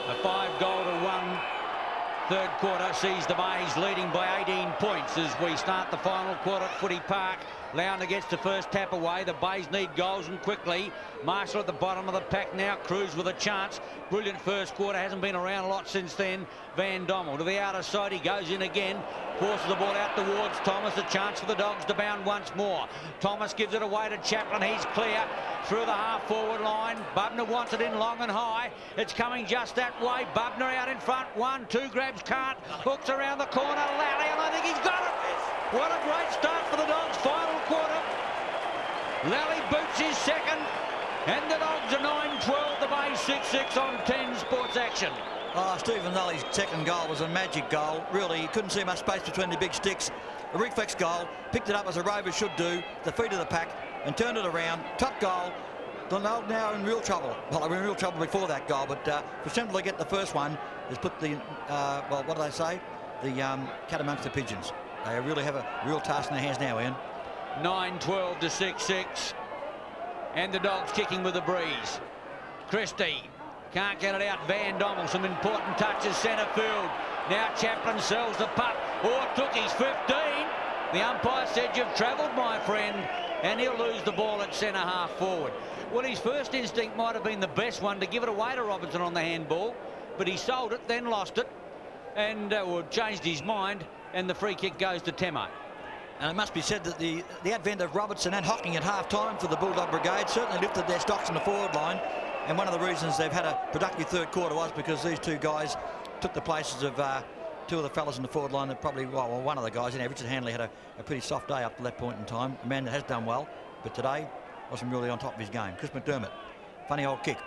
A 5-goal-to-1 third quarter sees the Bays leading by 18 points as we start the final quarter at Footy Park. Lounder gets the first tap away. The Bays need goals, and quickly. Marshall at the bottom of the pack now. Cruz with a chance. Brilliant first quarter. Hasn't been around a lot since then. Van Dommel to the outer side. He goes in again. Forces the ball out towards Thomas. A chance for the Dogs to bound once more. Thomas gives it away to Chaplin. He's clear through the half-forward line. Bubner wants it in long and high. It's coming just that way. Bubner out in front. 1-2 grabs, can't. Hooks around the corner. Lally, and I think he's got it. What a great start for the Dogs. Final quarter. Lally boots his second. And the Dogs are 9-12. The Bays 6-6 on 10 Sports Action. Oh, Stephen Lully's second goal was a magic goal. Really, he couldn't see much space between the big sticks. A reflex goal. Picked it up as a rover should do. The feet of the pack. And turned it around. Top goal. Glenelg now in real trouble. Well, they were in real trouble before that goal, but for Central to get the first one has put the, well, what do they say? The cat amongst the pigeons. They really have a real task in their hands now, Ian. 9-12 to 6-6. And the Dogs kicking with a breeze. Christie can't get it out. Van Dommel, some important touches centre field. Now Chaplin sells the puck. Oh, took his 15. The umpire said, you've travelled, my friend. And he'll lose the ball at centre half forward. Well, his first instinct might have been the best one, to give it away to Robinson on the handball, but he sold it, then lost it, and changed his mind, and the free kick goes to Temo. And it must be said that the advent of Robertson and Hocking at half-time for the Bulldog Brigade certainly lifted their stocks in the forward line, and one of the reasons they've had a productive third quarter was because these two guys took the places of two of the fellas in the forward line that probably, well, one of the guys, you know, Richard Hanley had a pretty soft day up to that point in time. A man that has done well, but today wasn't really on top of his game. Chris McDermott, funny old kick.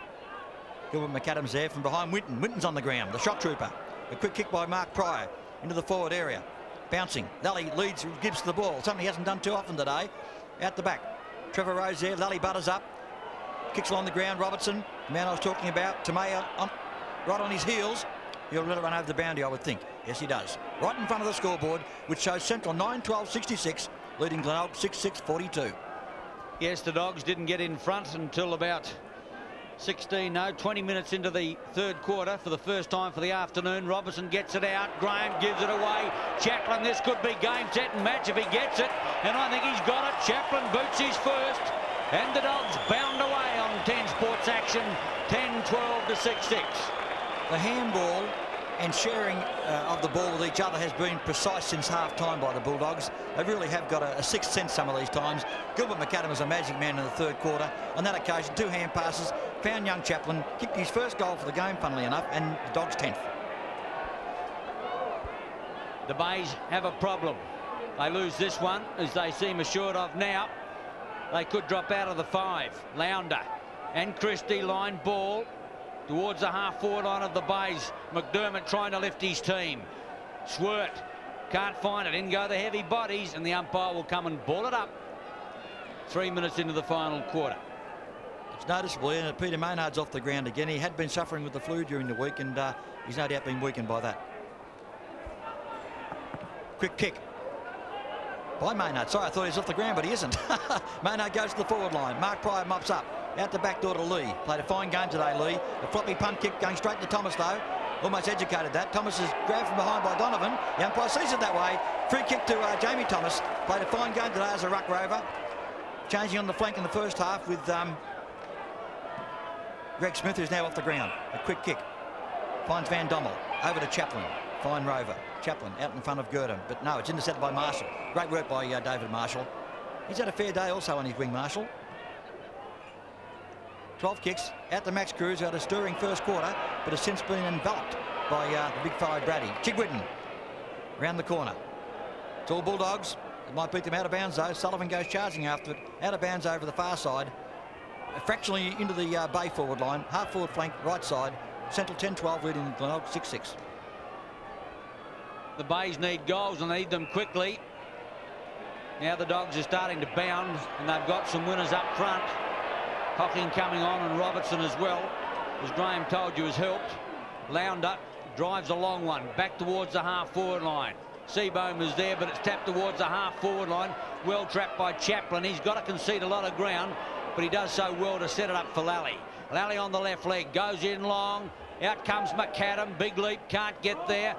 Gilbert McAdams there from behind Winton. Winton's on the ground, the shock trooper. A quick kick by Mark Pryor into the forward area. Bouncing. Lally leads Gibbs to the ball. Something he hasn't done too often today. Out the back. Trevor Rose there. Lally butters up. Kicks along the ground. Robertson, the man I was talking about. Tamea right on his heels. He'll let it run over the boundary, I would think. Yes, he does. Right in front of the scoreboard, which shows Central 9-12-66, leading Glenelg 6-6-42. Yes, the Dogs didn't get in front until about 20 minutes into the third quarter for the first time for the afternoon. Robertson gets it out. Graham gives it away. Chaplin, this could be game, set and match if he gets it. And I think he's got it. Chaplin boots his first. And the Dogs bound away on 10 Sports Action, 10-12 to 6-6. The handball and sharing of the ball with each other has been precise since half-time by the Bulldogs. They really have got a sixth sense some of these times. Gilbert McAdam was a magic man in the third quarter. On that occasion, 2 hand passes, found young Chaplin, kicked his first goal for the game, funnily enough, and the Dogs 10th. The Bays have a problem. They lose this one, as they seem assured of now. They could drop out of the 5. Lounder and Christie line ball towards the half-forward line of the Bays. McDermott trying to lift his team. Schwert can't find it. In go the heavy bodies, and the umpire will come and ball it up. 3 minutes into the final quarter. It's noticeable, and Peter Maynard's off the ground again. He had been suffering with the flu during the week, and he's no doubt been weakened by that. Quick kick by Maynard. Sorry, I thought he was off the ground, but he isn't. Maynard goes to the forward line. Mark Pryor mops up. Out the back door to Lee. Played a fine game today, Lee. A floppy punt kick going straight to Thomas, though. almost educated that. Thomas is grabbed from behind by Donovan. The umpire sees it that way. Free kick to Jamie Thomas. Played a fine game today as a ruck rover. Changing on the flank in the first half with Greg Smith, who's now off the ground. A quick kick. Finds Van Dommel. Over to Chaplin. Fine rover. Chaplin out in front of Gurdon. But no, it's intercepted by Marshall. Great work by David Marshall. He's had a fair day also on his wing, Marshall. 12 kicks out to Max Cruz, who had a stirring first quarter, but has since been enveloped by the big fellow Brady. Chigwitten round the corner. It's all Bulldogs. It might beat them out of bounds though. Sullivan goes charging after it. Out of bounds over the far side. Fractionally into the Bay forward line. Half forward flank, right side. Central 10-12 leading Glenelg 6-6. The Bays need goals and need them quickly. Now the Dogs are starting to bound and they've got some winners up front. Hocking coming on and Robertson as well. As Graham told you, has helped. Lounder drives a long one back towards the half forward line. Seabohm is there, but it's tapped towards the half forward line. Well trapped by Chaplin. He's got to concede a lot of ground, but he does so well to set it up for Lally. Lally on the left leg, goes in long. Out comes McAdam, big leap, can't get there.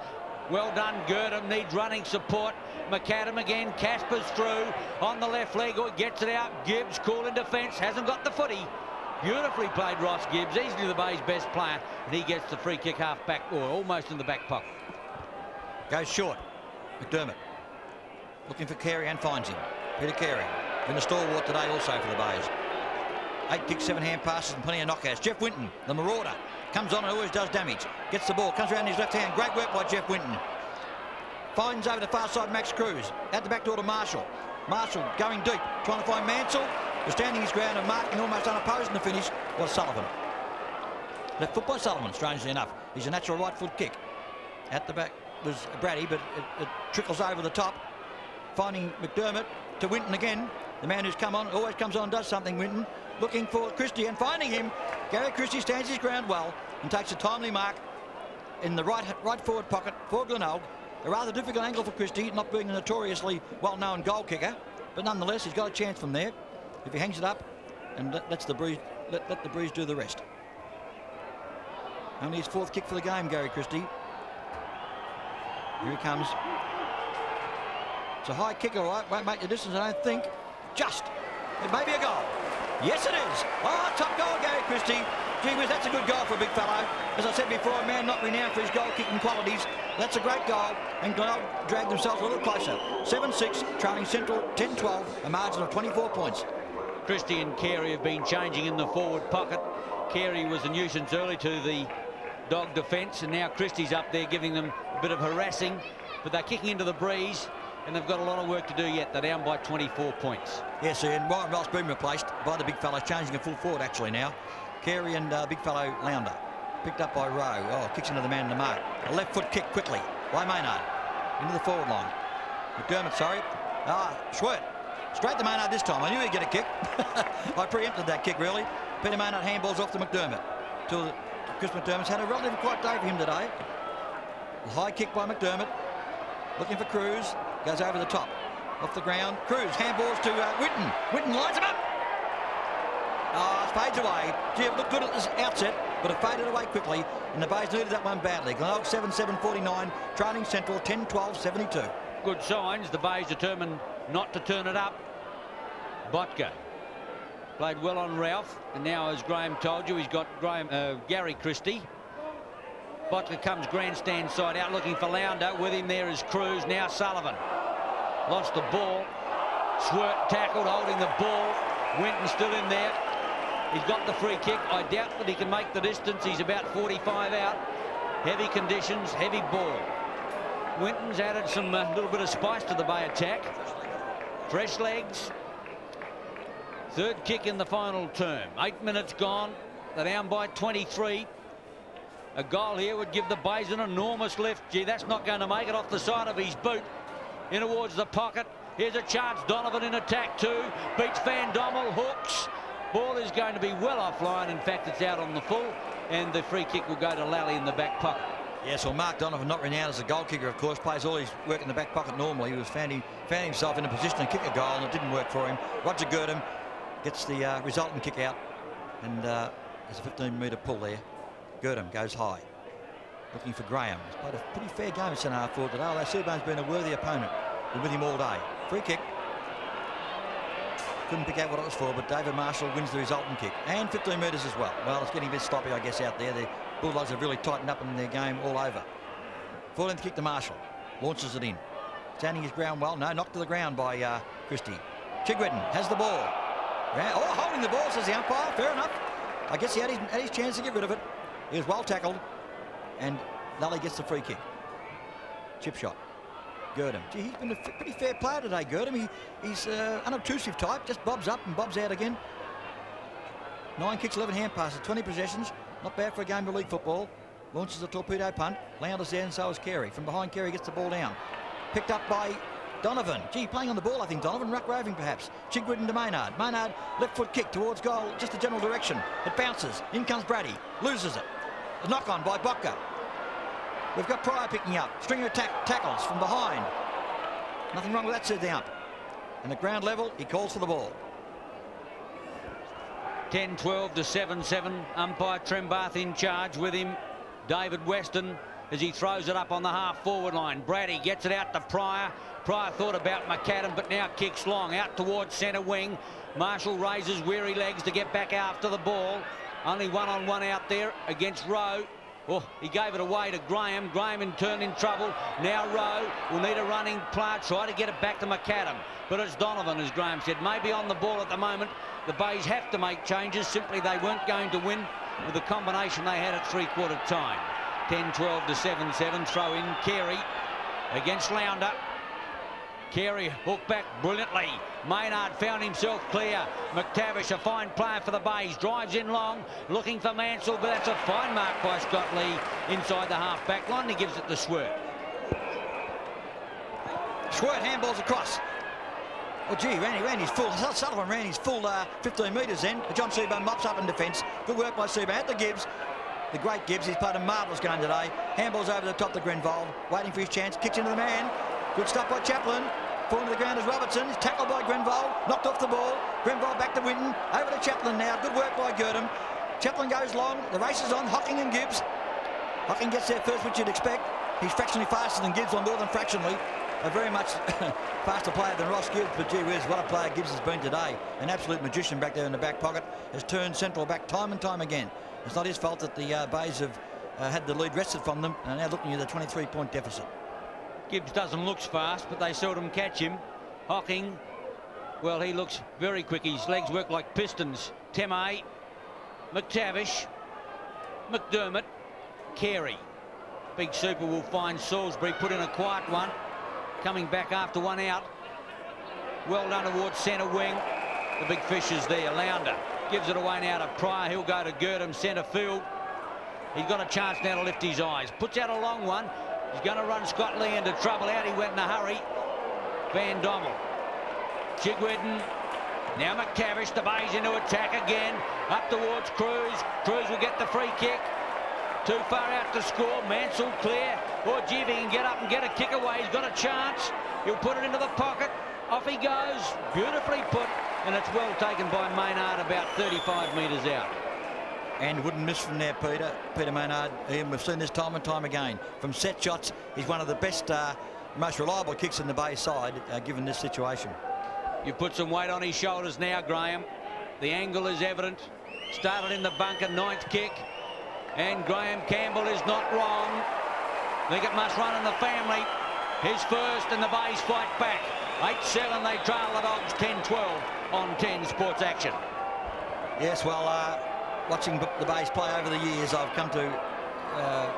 Well done, Gurdon, needs running support. McAdam again, Casper's through on the left leg, or gets it out. Gibbs, cool in defence, hasn't got the footy. Beautifully played, Ross Gibbs, easily the Bay's best player, and he gets the free kick half back, or almost in the back pocket. Goes short. McDermott looking for Carey and finds him. Peter Carey been a stalwart today also for the Bays. 8 kicks, 7 hand passes and plenty of knockouts. Jeff Winton, the marauder, comes on and always does damage. Gets the ball, comes around his left hand. Great work by Jeff Winton. Finds over the far side Max Cruz. Out the back door to Marshall. Marshall going deep, trying to find Mansell. Was standing his ground and marking almost unopposed in the finish was Sullivan. Left foot by Sullivan, strangely enough. He's a natural right foot kick. At the back was Brady, but it trickles over the top. Finding McDermott to Winton again. The man who's come on, always comes on and does something, Winton. Looking for Christie and finding him. Gary Christie stands his ground well and takes a timely mark in the right forward pocket for Glenelg. A rather difficult angle for Christie, not being a notoriously well-known goal kicker, but nonetheless he's got a chance from there if he hangs it up and lets the breeze let the breeze do the rest. Only his 4th kick for the game, Gary Christie. Here he comes. It's a high kick, all right. Won't make the distance, I don't think. Just. It may be a goal. Yes, it is. Oh, top goal, Gary Christie. Gee whiz, that's a good goal for a big fellow. As I said before, a man not renowned for his goal-kicking qualities. That's a great goal, and Glenelg dragged themselves a little closer. 7-6, trailing Central 10-12, a margin of 24 points. Christie and Carey have been changing in the forward pocket. Carey was a nuisance early to the Dog defence, and now Christie's up there giving them a bit of harassing, but they're kicking into the breeze, and they've got a lot of work to do yet. They're down by 24 points. Yes, and Ryan Ross been replaced by the big fellow, changing a full forward actually now. Carey and big fellow Lounder. Picked up by Rowe. Oh, kicks into the man in the mark. A left foot kick quickly by Maynard. Into the forward line. McDermott, sorry. Schwert. Straight to Maynard this time. I knew he'd get a kick. I preempted that kick, really. Peter Maynard handballs off to McDermott. Chris McDermott's had a relatively quiet day for him today. A high kick by McDermott. Looking for Cruz. Goes over the top. Off the ground. Cruz handballs to Winton. Winton lines him up. It fades away. Gee, it looked good at the outset, but it faded away quickly, and the Bays needed that one badly. Glenelg 7-7-49, trailing Central 10-12-72. Good signs. The Bays determined not to turn it up. Botka played well on Ralph, and now, as Graham told you, he's got Gary Christie. Botka comes grandstand side out looking for Lounder. With him there is Cruz. Now Sullivan. Lost the ball. Schwert tackled, holding the ball. Winton still in there. He's got the free kick. I doubt that he can make the distance. He's about 45 out. Heavy conditions, heavy ball. Winton's added some little bit of spice to the Bay attack. Fresh legs. 3rd kick in the final term. 8 minutes gone. They're down by 23. A goal here would give the Bays an enormous lift. Gee, that's not going to make it off the side of his boot. In towards the pocket. Here's a chance. Donovan in attack too. Beats Van Dommel. Hooks. Ball is going to be well offline. In fact, it's out on the full. And the free kick will go to Lally in the back pocket. Yes, well, Mark Donovan, not renowned as a goal kicker, of course, plays all his work in the back pocket normally. He was found himself in a position to kick a goal, and it didn't work for him. Roger Gurdon gets the resultant kick out, and there's a 15-metre pull there. Gurdon goes high. looking for Graham. He's played a pretty fair game at centre-half forward today, although Subhane's been a worthy opponent. Been with him all day. Free kick. Couldn't pick out what it was for, but David Marshall wins the resultant kick. And 15 metres as well. Well, it's getting a bit sloppy, I guess, out there. The Bulldogs have really tightened up in their game all over. Full-length kick to Marshall. Launches it in. Standing his ground well. No, knocked to the ground by Christie. Chigwedden has the ball. Oh, holding the ball, says the umpire. Fair enough. I guess he had his chance to get rid of it. He was well tackled. And Lally gets the free kick. Chip shot. Gurdam. Gee, he's been a pretty fair player today, Gurdam. He's unobtrusive type, just bobs up and bobs out again. 9 kicks, 11 hand passes, 20 possessions. Not bad for a game of league football. Launches a torpedo punt. Lounder's there and so is Carey. From behind, Carey gets the ball down. Picked up by Donovan. Gee, playing on the ball, I think, Donovan. Ruck roving, perhaps. Chigwedden to Maynard. Maynard, left foot kick towards goal, just the general direction. It bounces. In comes Brady. Loses it. A knock on by Botka. We've got Pryor picking up. Stringer tackles from behind. Nothing wrong with that, said the ump. And at ground level, he calls for the ball. 10-12 to 7-7. Umpire Trembath in charge, with him David Weston as he throws it up on the half-forward line. Brady gets it out to Pryor. Pryor thought about McAdam, but now kicks long out towards centre wing. Marshall raises weary legs to get back after the ball. Only one-on-one out there against Rowe. Oh, he gave it away to Graham. Graham in turn in trouble. Now Rowe will need a running play. Try to get it back to McAdam. But it's Donovan, as Graham said. Maybe on the ball at the moment. The Bays have to make changes. Simply they weren't going to win with the combination they had at three-quarter time. 10-12 to 7-7. Throw in Carey against Lounder. Carey hooked back brilliantly. Maynard found himself clear. McTavish, a fine player for the Bays, drives in long, looking for Mansell, but that's a fine mark by Scott Lee inside the half-back line. He gives it to Swirt. Swirt handballs across. Oh, gee, ran his full. Sullivan ran his full 15 metres then. John Seaburn mops up in defence. Good work by Seaburn. At the Gibbs. The great Gibbs. He's played a marvellous game today. Handballs over the top to Grenvold. Waiting for his chance. Kicks into the man. Good stuff by Chaplin. Falling to the ground is Robertson. He's tackled by Grenvold. Knocked off the ball. Grenvold back to Winton. Over to Chaplin now. Good work by Gurdam. Chaplin goes long. The race is on. Hocking and Gibbs. Hocking gets there first, which you'd expect. He's fractionally faster than Gibbs, or more than fractionally. A very much faster player than Ross Gibbs, but gee whiz, what a player Gibbs has been today. An absolute magician back there in the back pocket. Has turned central back time and time again. It's not his fault that the Bays have had the lead wrested from them and are now looking at a 23-point deficit. Gibbs doesn't look fast, but they seldom catch him. Hocking, well, he looks very quick. His legs work like pistons. Teme, McTavish, McDermott, Carey. Big Super will find Salisbury, put in a quiet one. Coming back after one out. Well done towards centre wing. The big fish is there. Lounder gives it away now to Pryor. He'll go to Gurdam, centre field. He's got a chance now to lift his eyes. Puts out a long one. He's going to run Scott Lee into trouble. Out he went in a hurry. Van Dommel. Chigwedden. Now McTavish. The Bays into attack again. Up towards Cruz. Cruz will get the free kick. Too far out to score. Mansell clear. Or gee, if he can get up and get a kick away, he's got a chance. He'll put it into the pocket. Off he goes. Beautifully put. And it's well taken by Maynard, about 35 metres out. And wouldn't miss from there, Peter Maynard. We've seen this time and time again. From set shots, he's one of the best, most reliable kicks in the Bay side, given this situation. You put some weight on his shoulders now, Graham. The angle is evident. Started in the bunker, ninth kick. And Graham Campbell is not wrong. I think it must run in the family. His first, and the Bays fight back. 8-7, they trail the Dogs 10-12 on 10 Sports Action. Yes, well, watching the Bays play over the years, I've come to,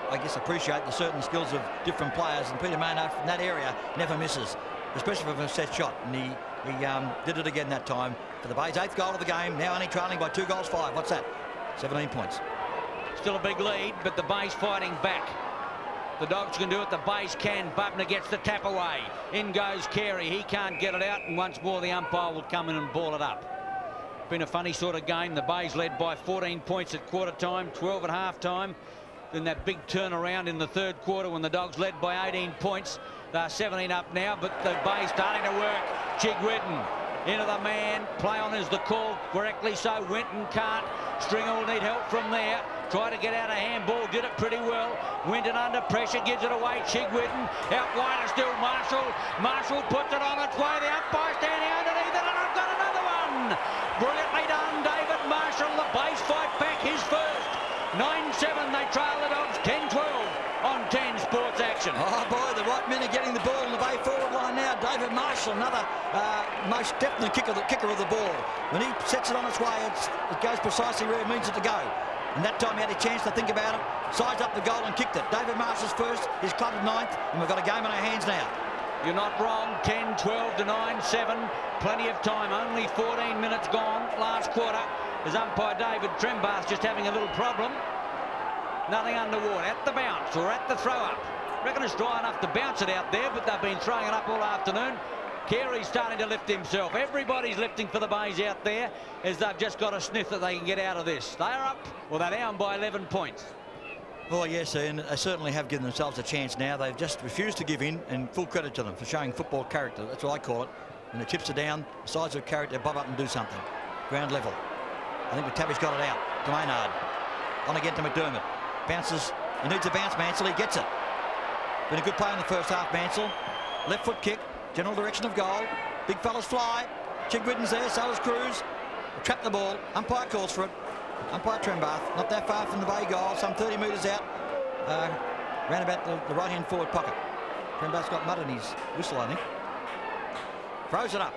I guess, appreciate the certain skills of different players. And Peter Maynard from that area never misses, especially for a set shot. And he did it again that time for the Bays. 8th goal of the game, now only trailing by 2 goals 5. What's that? 17 points. Still a big lead, but the Bays fighting back. The Dogs can do it, the Bays can. Bubner gets the tap away. In goes Carey. He can't get it out, and once more the umpire will come in and ball it up. Been a funny sort of game. The Bays led by 14 points at quarter time, 12 at half time. Then that big turnaround in the third quarter when the Dogs led by 18 points. They're 17 up now, but the Bays starting to work. Chigwedden into the man. Play on is the call, correctly so. Winton can't. Stringer will need help from there. Tried to get out of handball, did it pretty well. Winton under pressure, gives it away. Chigwitten out wide, still Marshall. Marshall puts it on its way. The umpire standing underneath it, and I've got another one. Brilliantly done, David Marshall. The base fight back, his first. 9-7, they trail the Dogs. 10-12 on 10 Sports Action. Oh boy, the right men are getting the ball in the bay forward line now. David Marshall, another most definitely kicker of the ball. When he sets it on its way, it goes precisely where it needs it to go. And that time he had a chance to think about it, sized up the goal and kicked it. David Marshall's first, his club at 9th, and we've got a game on our hands now. You're not wrong. 10-12 to 9-7. Plenty of time. Only 14 minutes gone. Last quarter. As umpire David Trembath just having a little problem. Nothing underwater. At the bounce or at the throw up. Reckon it's dry enough to bounce it out there, but they've been throwing it up all afternoon. Carey's starting to lift himself. Everybody's lifting for the Bays out there as they've just got a sniff that they can get out of this. They're up. Well, they're down by 11 points. Well, yes, and they certainly have given themselves a chance now. They've just refused to give in, and full credit to them for showing football character. That's what I call it. When the chips are down, the sides of character, bob up and do something. Ground level. I think McTavish got it out to Maynard. On again to McDermott. Bounces. He needs a bounce, Mansell. He gets it. Been a good play in the first half, Mansell. Left foot kick. General direction of goal. Big fellas fly. Chigwitten's there. So is Cruz. Trap the ball. Umpire calls for it. Umpire Trembath. Not that far from the Bay goal. Some 30 metres out. Round about the right-hand forward pocket. Trembath's got mud in his whistle, I think. Throws it up.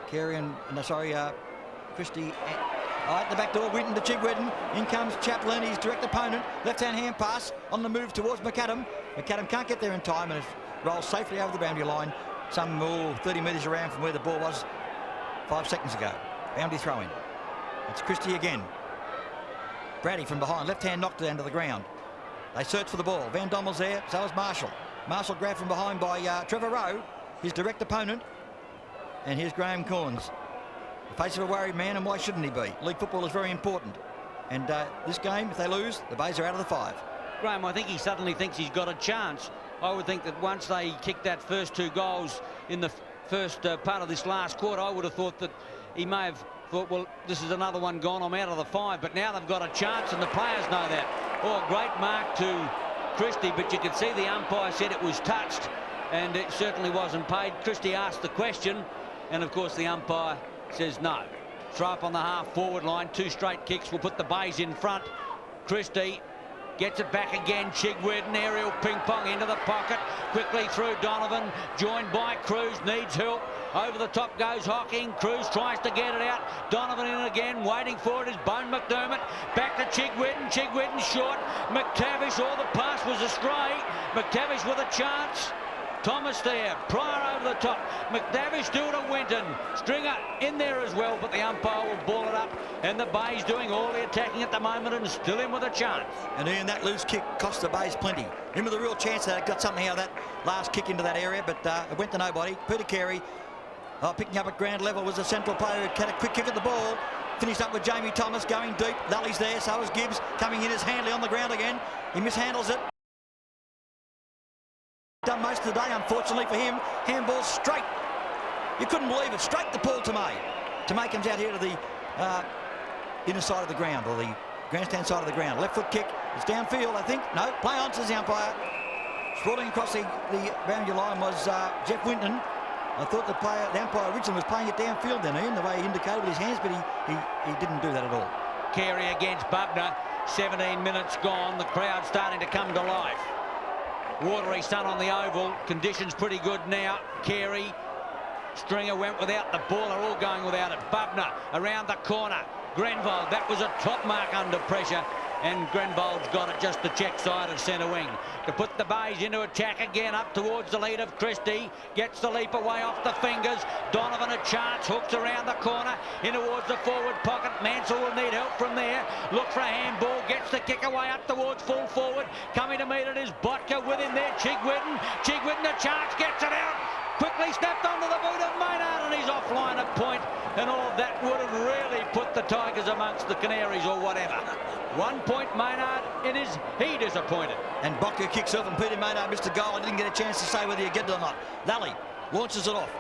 Carey and Christie at the back door. Winton to Chigwitten. In comes Chaplin, his direct opponent. Left-hand hand pass on the move towards McAdam. McAdam can't get there in time and it rolls safely over the boundary line. Some 30 metres around from where the ball was 5 seconds ago. Boundary throw-in. It's Christie again. Brady from behind. Left-hand knocked down to the ground. They search for the ball. Van Dommel's there. So is Marshall. Marshall grabbed from behind by Trevor Rowe, his direct opponent. And here's Graham Corns. The face of a worried man, and why shouldn't he be? League football is very important. And this game, if they lose, the Bays are out of the 5. Graham, I think he suddenly thinks he's got a chance. I would think that once they kicked that first 2 goals in the first part of this last quarter, I would have thought that he may have thought, well, this is another one gone, I'm out of the 5. But now they've got a chance, and the players know that. Oh, great mark to Christie, but you could see the umpire said it was touched, and it certainly wasn't paid. Christie asked the question, and of course the umpire says no. Throw up on the half-forward line. 2 straight kicks will put the Bays in front. Christie gets it back again. Chigwitten, aerial ping-pong into the pocket. Quickly through Donovan, joined by Cruz, needs help. Over the top goes Hocking. Cruz tries to get it out. Donovan in again, waiting for it is Bone McDermott. Back to Chigwitten. Chigwitten short. McTavish, the pass was astray. McTavish with a chance. Thomas there, Pryor over the top. McTavish do to Winton. Stringer in there as well, but the umpire will ball it up. And the Bays doing all the attacking at the moment and still in with a chance. And Ian, that loose kick cost the Bays plenty. In with a real chance that it got something out of that last kick into that area, but it went to nobody. Peter Carey, picking up at ground level, was a central player who had a quick kick at the ball. Finished up with Jamie Thomas going deep. Lully's there, so is Gibbs. Coming in is Handley on the ground again. He mishandles it. Done most of the day, unfortunately for him. Handball straight. You couldn't believe it. Straight to Paul Tomei. Tomei comes out here to the inner side of the ground, or the grandstand side of the ground. Left foot kick. It's downfield, I think. No, play on, says the umpire. Sprawling across the boundary line was Jeff Winton. I thought the umpire originally was playing it downfield then, Ian, the way he indicated with his hands, but he didn't do that at all. Carey against Bubner. 17 minutes gone. The crowd starting to come to life. Watery sun on the oval. Conditions pretty good now. Carey. Stringer went without the ball. They're all going without it. Bubner around the corner. Grenvold. That was a top mark under pressure. And Grenvold's got it just the check side of centre wing. To put the Bays into attack again up towards the lead of Christie. Gets the leap away off the fingers. Donovan a chance. Hooks around the corner. In towards the forward pocket. Mansell will need help from there. Look for a handball. Gets the kick away up towards full forward. Coming to meet it is Botka with him there. Chigwitten. Chigwitten a chance. Gets it out. Quickly snapped onto the boot of Maynard, and he's offline at point, and all of that would have really put the Tigers amongst the Canaries or whatever. 1 point Maynard, it is he disappointed. And Botka kicks off, and Peter Maynard missed a goal. I didn't get a chance to say whether you get it or not. Lally launches it off.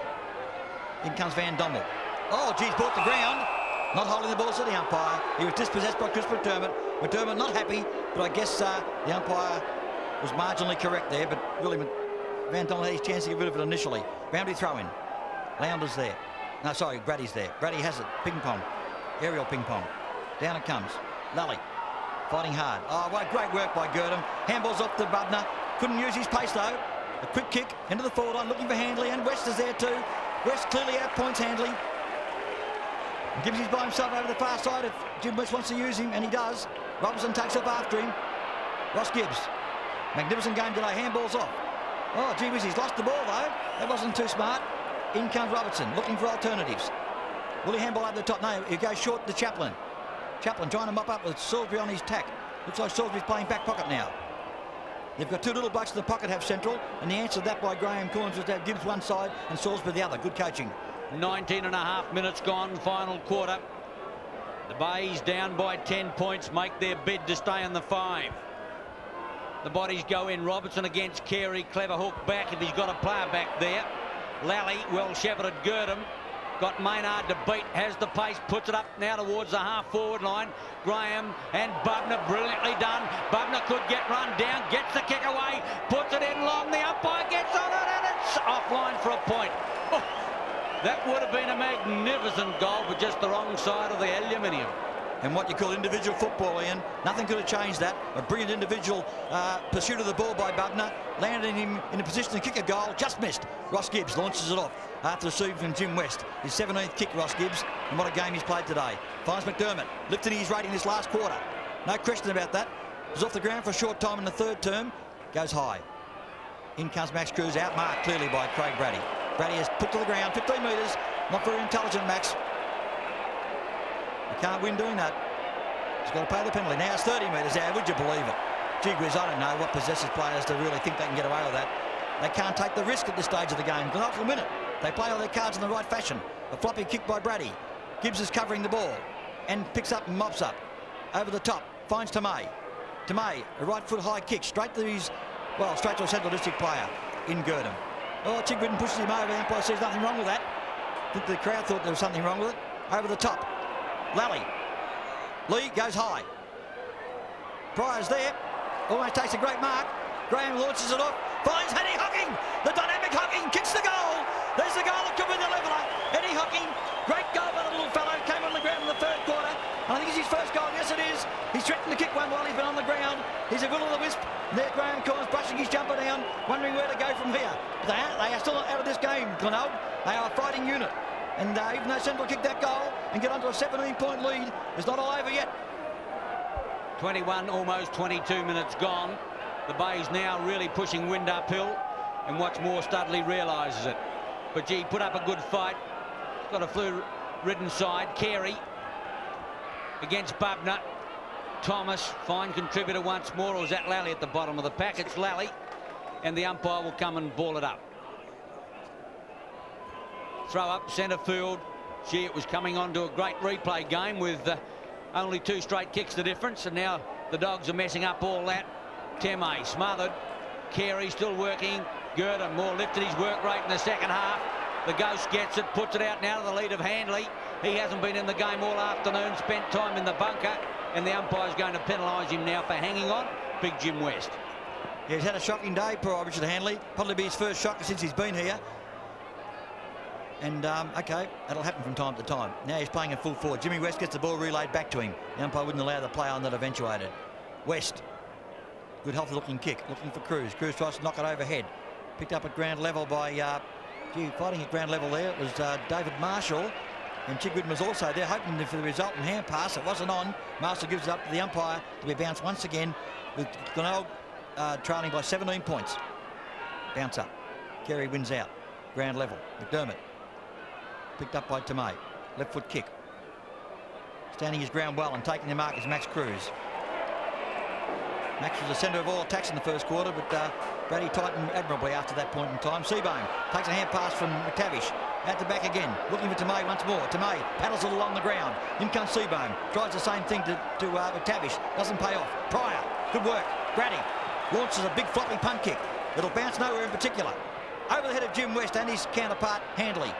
In comes Van Dommel. Oh, geez, brought the ground. Not holding the ball to the umpire. He was dispossessed by Chris McDermott. McDermott not happy, but I guess the umpire was marginally correct there, but really Van Donald had his chance to get rid of it initially. Boundary throw in. Lownder's there. No, sorry, Brady's there. Brady has it. Ping pong. Aerial ping pong. Down it comes. Lally fighting hard. Oh, well, great work by Girdham. Handballs off to Bubner. Couldn't use his pace though. A quick kick into the forward line, looking for Handley, and West is there too. West clearly outpoints Handley. Gibbs is by himself over the far side if Jim West wants to use him, and he does. Robertson takes off after him. Ross Gibbs. Magnificent game today. Handballs off. Oh, gee whiz, he's lost the ball though. That wasn't too smart. In comes Robertson, looking for alternatives. Will he handball over the top? No, he goes short to Chaplin. Chaplin trying to mop up with Salisbury on his tack. Looks like Salisbury's playing back pocket now. They've got two little blokes in the pocket have central, and the answer to that by Graham Corns was to have Gibbs one side and Salisbury the other. Good coaching. 19.5 minutes gone, final quarter. The Bays down by 10 points, make their bid to stay in the 5. The bodies go in. Robertson against Carey. Clever hook back if he's got a player back there. Lally, well shepherded Girdham. Got Maynard to beat, has the pace, puts it up now towards the half-forward line. Graham and Bubner, brilliantly done. Bubner could get run down, gets the kick away, puts it in long. The umpire gets on it, and it's offline for a point. Oh, that would have been a magnificent goal, but just the wrong side of the aluminium. And what you call individual football, Ian. Nothing could have changed that. A brilliant individual pursuit of the ball by Bubner. Landed him in a position to kick a goal. Just missed. Ross Gibbs launches it off after receiving from Jim West. His 17th kick, Ross Gibbs. And what a game he's played today. Finds McDermott. Lifted his rating this last quarter. No question about that. Was off the ground for a short time in the third term. Goes high. In comes Max Cruz. Outmarked clearly by Craig Brady. Brady has put to the ground. 15 metres. Not very intelligent, Max. You can't win doing that. He's got to pay the penalty. Now it's 30 metres out. Would you believe it? Gee whiz, I don't know what possesses players to really think they can get away with that. They can't take the risk at this stage of the game. Glenelg will win it. They play all their cards in the right fashion. A floppy kick by Brady. Gibbs is covering the ball and picks up and mops up. Over the top. Finds Tomei. Tomei, a right foot high kick. Straight to his, well, straight to a Central District player in Girdham. Oh, Chigwin pushes him over. The umpire says nothing wrong with that. I think the crowd thought there was something wrong with it. Over the top. Lally. Lee goes high. Pryor's there. Almost takes a great mark. Graham launches it off. Finds Eddie Hocking. The dynamic Hocking kicks the goal. There's the goal that could be the leveller. Eddie Hocking. Great goal by the little fellow. Came on the ground in the third quarter. I think it's his first goal. Yes, it is. He's threatened to kick one while he's been on the ground. He's a will-o'-the-wisp. There Graham Corns brushing his jumper down, wondering where to go from here. But they are still not out of this game, Glenelg. They are a fighting unit. And even though Central kicked that goal and get onto a 17-point lead, it's not all over yet. 21, almost 22 minutes gone. The Bays now really pushing wind uphill, and what's more, Studley realises it. But gee, put up a good fight. Got a flu-ridden side. Carey against Bubner. Thomas, fine contributor once more. Or was that Lally at the bottom of the pack? It's Lally, and the umpire will come and ball it up. Throw up centre field. Gee, it was coming on to a great replay game with only 2 straight kicks the difference, and now the Dogs are messing up all that. Temei smothered. Carey still working. Girdham more lifted his work rate in the second half. The Ghost gets it, puts it out now to the lead of Handley. He hasn't been in the game all afternoon, spent time in the bunker, and the umpire's going to penalise him now for hanging on. Big Jim West. Yeah, he's had a shocking day, poor Richard Handley. Probably be his first shocker since he's been here. And, OK, that'll happen from time to time. Now he's playing in full forward. Jimmy West gets the ball relayed back to him. The umpire wouldn't allow the play on that eventuated. West. Good healthy-looking kick. Looking for Cruz. Cruz tries to knock it overhead. Picked up at ground level by, fighting at ground level there. It was David Marshall. And Chigwin was also there, hoping for the resultant hand pass. It wasn't on. Marshall gives it up to the umpire to be bounced once again, with Glenelg trailing by 17 points. Bounce up. Carey wins out. Ground level. McDermott. Picked up by Tomei. Left foot kick. Standing his ground well and taking the mark is Max Cruz. Max was the centre of all attacks in the first quarter, but Brady tightened admirably after that point in time. Seabohm takes a hand pass from McTavish. Out the back again. Looking for Tomei once more. Tomei paddles it along the ground. In comes Seabohm. Tries the same thing to McTavish. Doesn't pay off. Pryor. Good work. Brady launches a big floppy punt kick. It'll bounce nowhere in particular. Over the head of Jim West and his counterpart, Handley.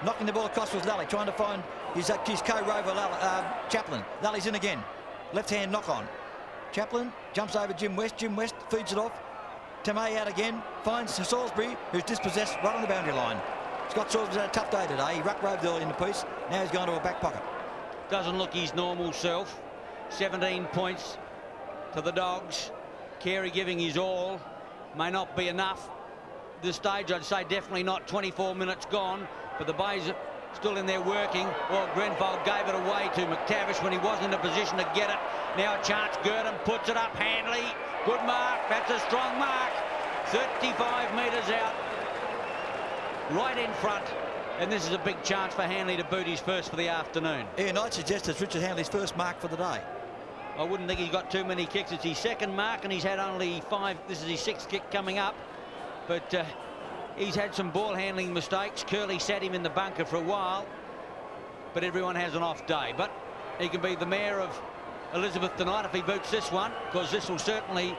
Knocking the ball across with Lally, trying to find his co-rover Chaplin. Lally's in again. Left-hand knock-on. Chaplin jumps over Jim West. Jim West feeds it off. Tamay out again. Finds Salisbury, who's dispossessed right on the boundary line. Scott Salisbury's had a tough day today. He ruck-roved early in the piece. Now he's gone to a back pocket. Doesn't look his normal self. 17 points to the Dogs. Carey giving his all. May not be enough. This stage, I'd say definitely not. 24 minutes gone. But the Bays are still in there working. Well, Grenfell gave it away to McTavish when he wasn't in a position to get it. Now a chance. Gurdon puts it up. Handley. Good mark. That's a strong mark. 35 metres out. Right in front. And this is a big chance for Handley to boot his first for the afternoon. Ian, I'd suggest it's Richard Handley's first mark for the day. I wouldn't think he's got too many kicks. It's his second mark and he's had only 5. This is his 6th kick coming up. But he's had some ball handling mistakes. Curley sat him in the bunker for a while. But everyone has an off day. But he can be the mayor of Elizabeth tonight if he boots this one, because this will certainly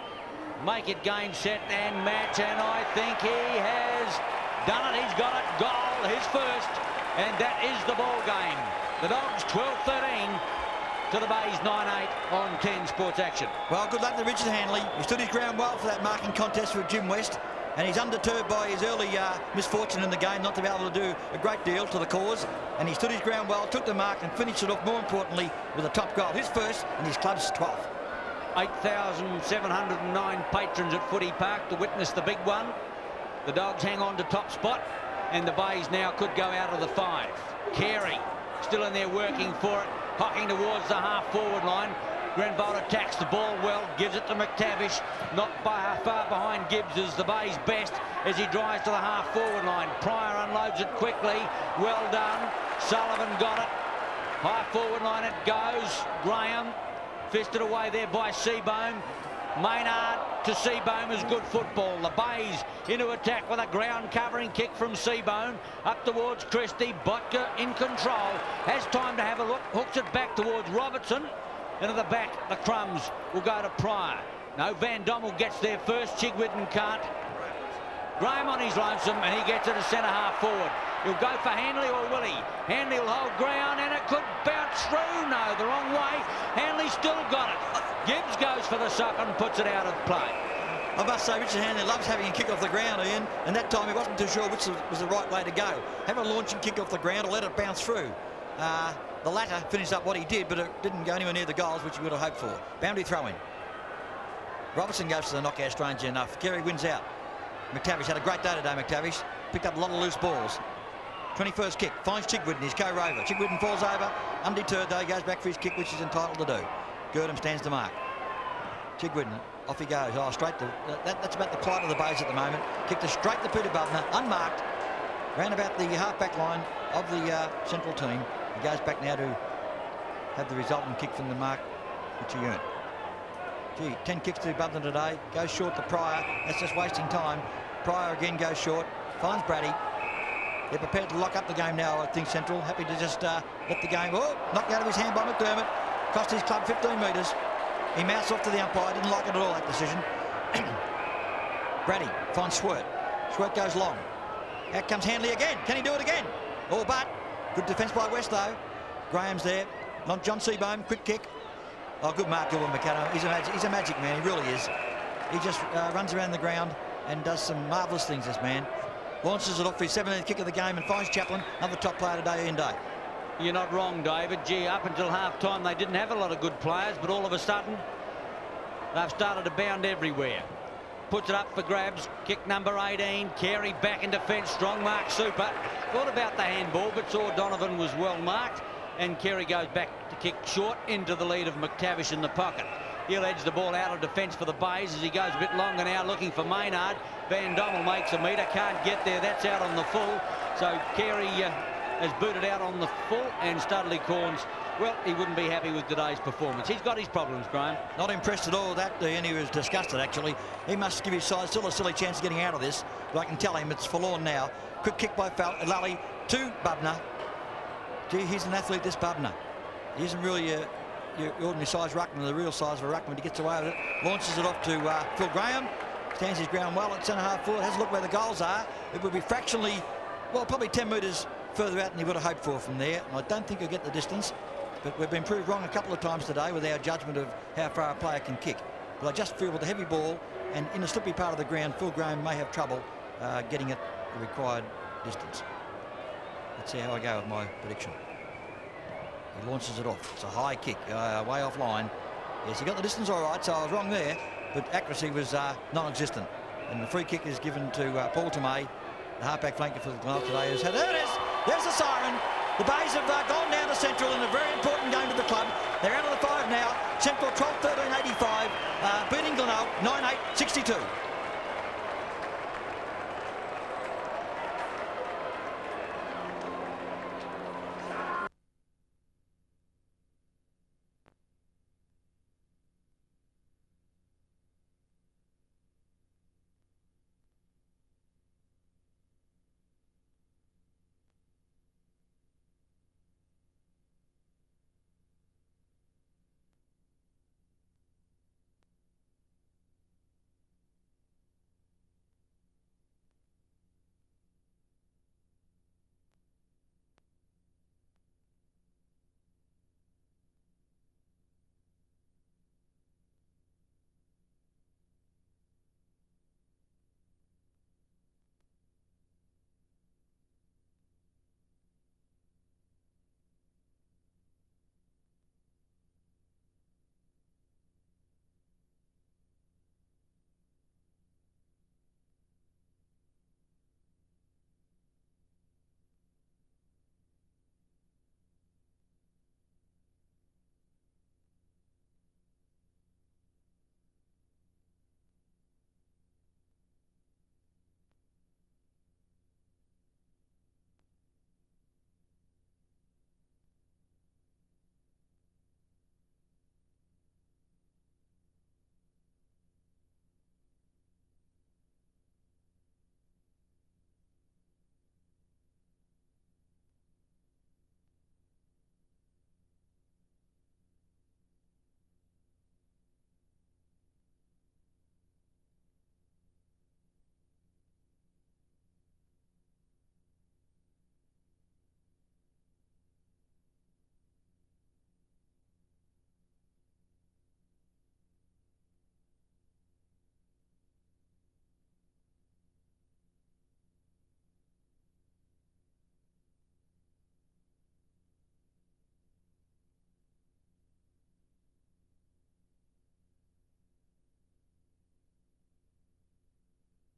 make it game, set and match. And I think he has done it. He's got it. Goal, his first. And that is the ball game. The Dogs 12-13 to the Bays 9-8 on 10 Sports Action. Well, good luck to Richard Handley. He stood his ground well for that marking contest with Jim West. And he's undeterred by his early misfortune in the game not to be able to do a great deal to the cause. And he stood his ground well, took the mark and finished it off, more importantly, with a top goal. His first and his club's 12th. 8,709 patrons at Footy Park to witness the big one. The Dogs hang on to top spot and the Bays now could go out of the 5. Carey still in there working for it, hocking towards the half-forward line. Grenfell attacks the ball well, gives it to McTavish, not far behind Gibbs as the Bays best as he drives to the half-forward line. Pryor unloads it quickly, well done. Sullivan got it, high-forward line it goes. Graham fisted away there by Seabohm. Maynard to Seabohm is good football. The Bays into attack with a ground covering kick from Seabohm up towards Christie. Botka in control, has time to have a look, hooks it back towards Robertson. Into the back, the crumbs will go to Pryor. No, Van Dommel gets there first. Chigwidden can't. Graham on his lonesome, and he gets it to centre half forward. He'll go for Handley, or will he? Handley will hold ground, and it could bounce through. No, the wrong way. Handley still got it. Gibbs goes for the suck and puts it out of play. I must say, Richard Handley loves having a kick off the ground, Ian, and that time he wasn't too sure which was the right way to go. Have a launching kick off the ground or let it bounce through. The latter finished up what he did, but it didn't go anywhere near the goals which he would have hoped for. Boundary throw-in. Robertson goes to the knockout, strangely enough. Carey wins out. McTavish had a great day today, McTavish. Picked up a lot of loose balls. 21st kick, finds Chigwidden, his co-rover. Chigwidden falls over, undeterred though, goes back for his kick, which he's entitled to do. Gurdon stands to mark. Chigwidden, off he goes. Oh, straight to... That's about the plight of the Bays at the moment. Kicked it straight to Peter Bubner, unmarked. Round about the half-back line of the central team. He goes back now to have the resultant kick from the mark, which he earned. Gee, 10 kicks to Bubner today. Goes short to Pryor. That's just wasting time. Pryor again goes short. Finds Brady. They're prepared to lock up the game now, I think, Central. Happy to just let the game... Oh, knocked out of his hand by McDermott. Cost his club 15 metres. He mouths off to the umpire. Didn't like it at all, that decision. Brady finds Swirt. Swirt goes long. Out comes Handley again. Can he do it again? Oh, but... Good defence by West, though. Graham's there. Not John Seabohm. Quick kick. Oh, good mark, Gilbert McAdam. He's a magic man. He really is. He just runs around the ground and does some marvellous things, this man. Launches it off for his 17th kick of the game and finds Chaplin, another top player today, Ian Day. You're not wrong, David. Gee, up until half-time, they didn't have a lot of good players, but all of a sudden, they've started to bound everywhere. Puts it up for grabs. Kick number 18. Carey back in defence. Strong mark, super. Thought about the handball, but saw Donovan was well marked. And Carey goes back to kick short into the lead of McTavish in the pocket. He'll edge the ball out of defence for the Bays as he goes a bit longer now, looking for Maynard. Van Dommel makes a metre. Can't get there. That's out on the full. So Carey has booted out on the full, and Studley Corns, well, he wouldn't be happy with today's performance. He's got his problems, Graham. Not impressed at all with that, and he was disgusted, actually. He must give his side still a silly chance of getting out of this, but I can tell him it's forlorn now. Quick kick by Lally to Bubner. Gee, he's an athlete, this Bubner. He isn't really your ordinary size ruckman, the real size of a ruckman. He gets away with it, launches it off to Phil Graham, stands his ground well at centre half forward, has a look where the goals are. It would be fractionally, well, probably 10 metres further out than he would have hoped for from there. And I don't think he'll get the distance, but we've been proved wrong a couple of times today with our judgment of how far a player can kick. But I just feel with the heavy ball and in the slippery part of the ground, Phil Graham may have trouble getting it the required distance. Let's see how I go with my prediction. He launches it off. It's a high kick, way off line. Yes, he got the distance all right, so I was wrong there, but accuracy was non-existent. And the free kick is given to Paul Tomei, the halfback flanker for the Glenelg today. Who's had, there it is, there's the siren. The Bays have gone down to Central in a very important game to the club. They're out of the 5 now. Central 12-13-85, beating Glenelg 9-8-62.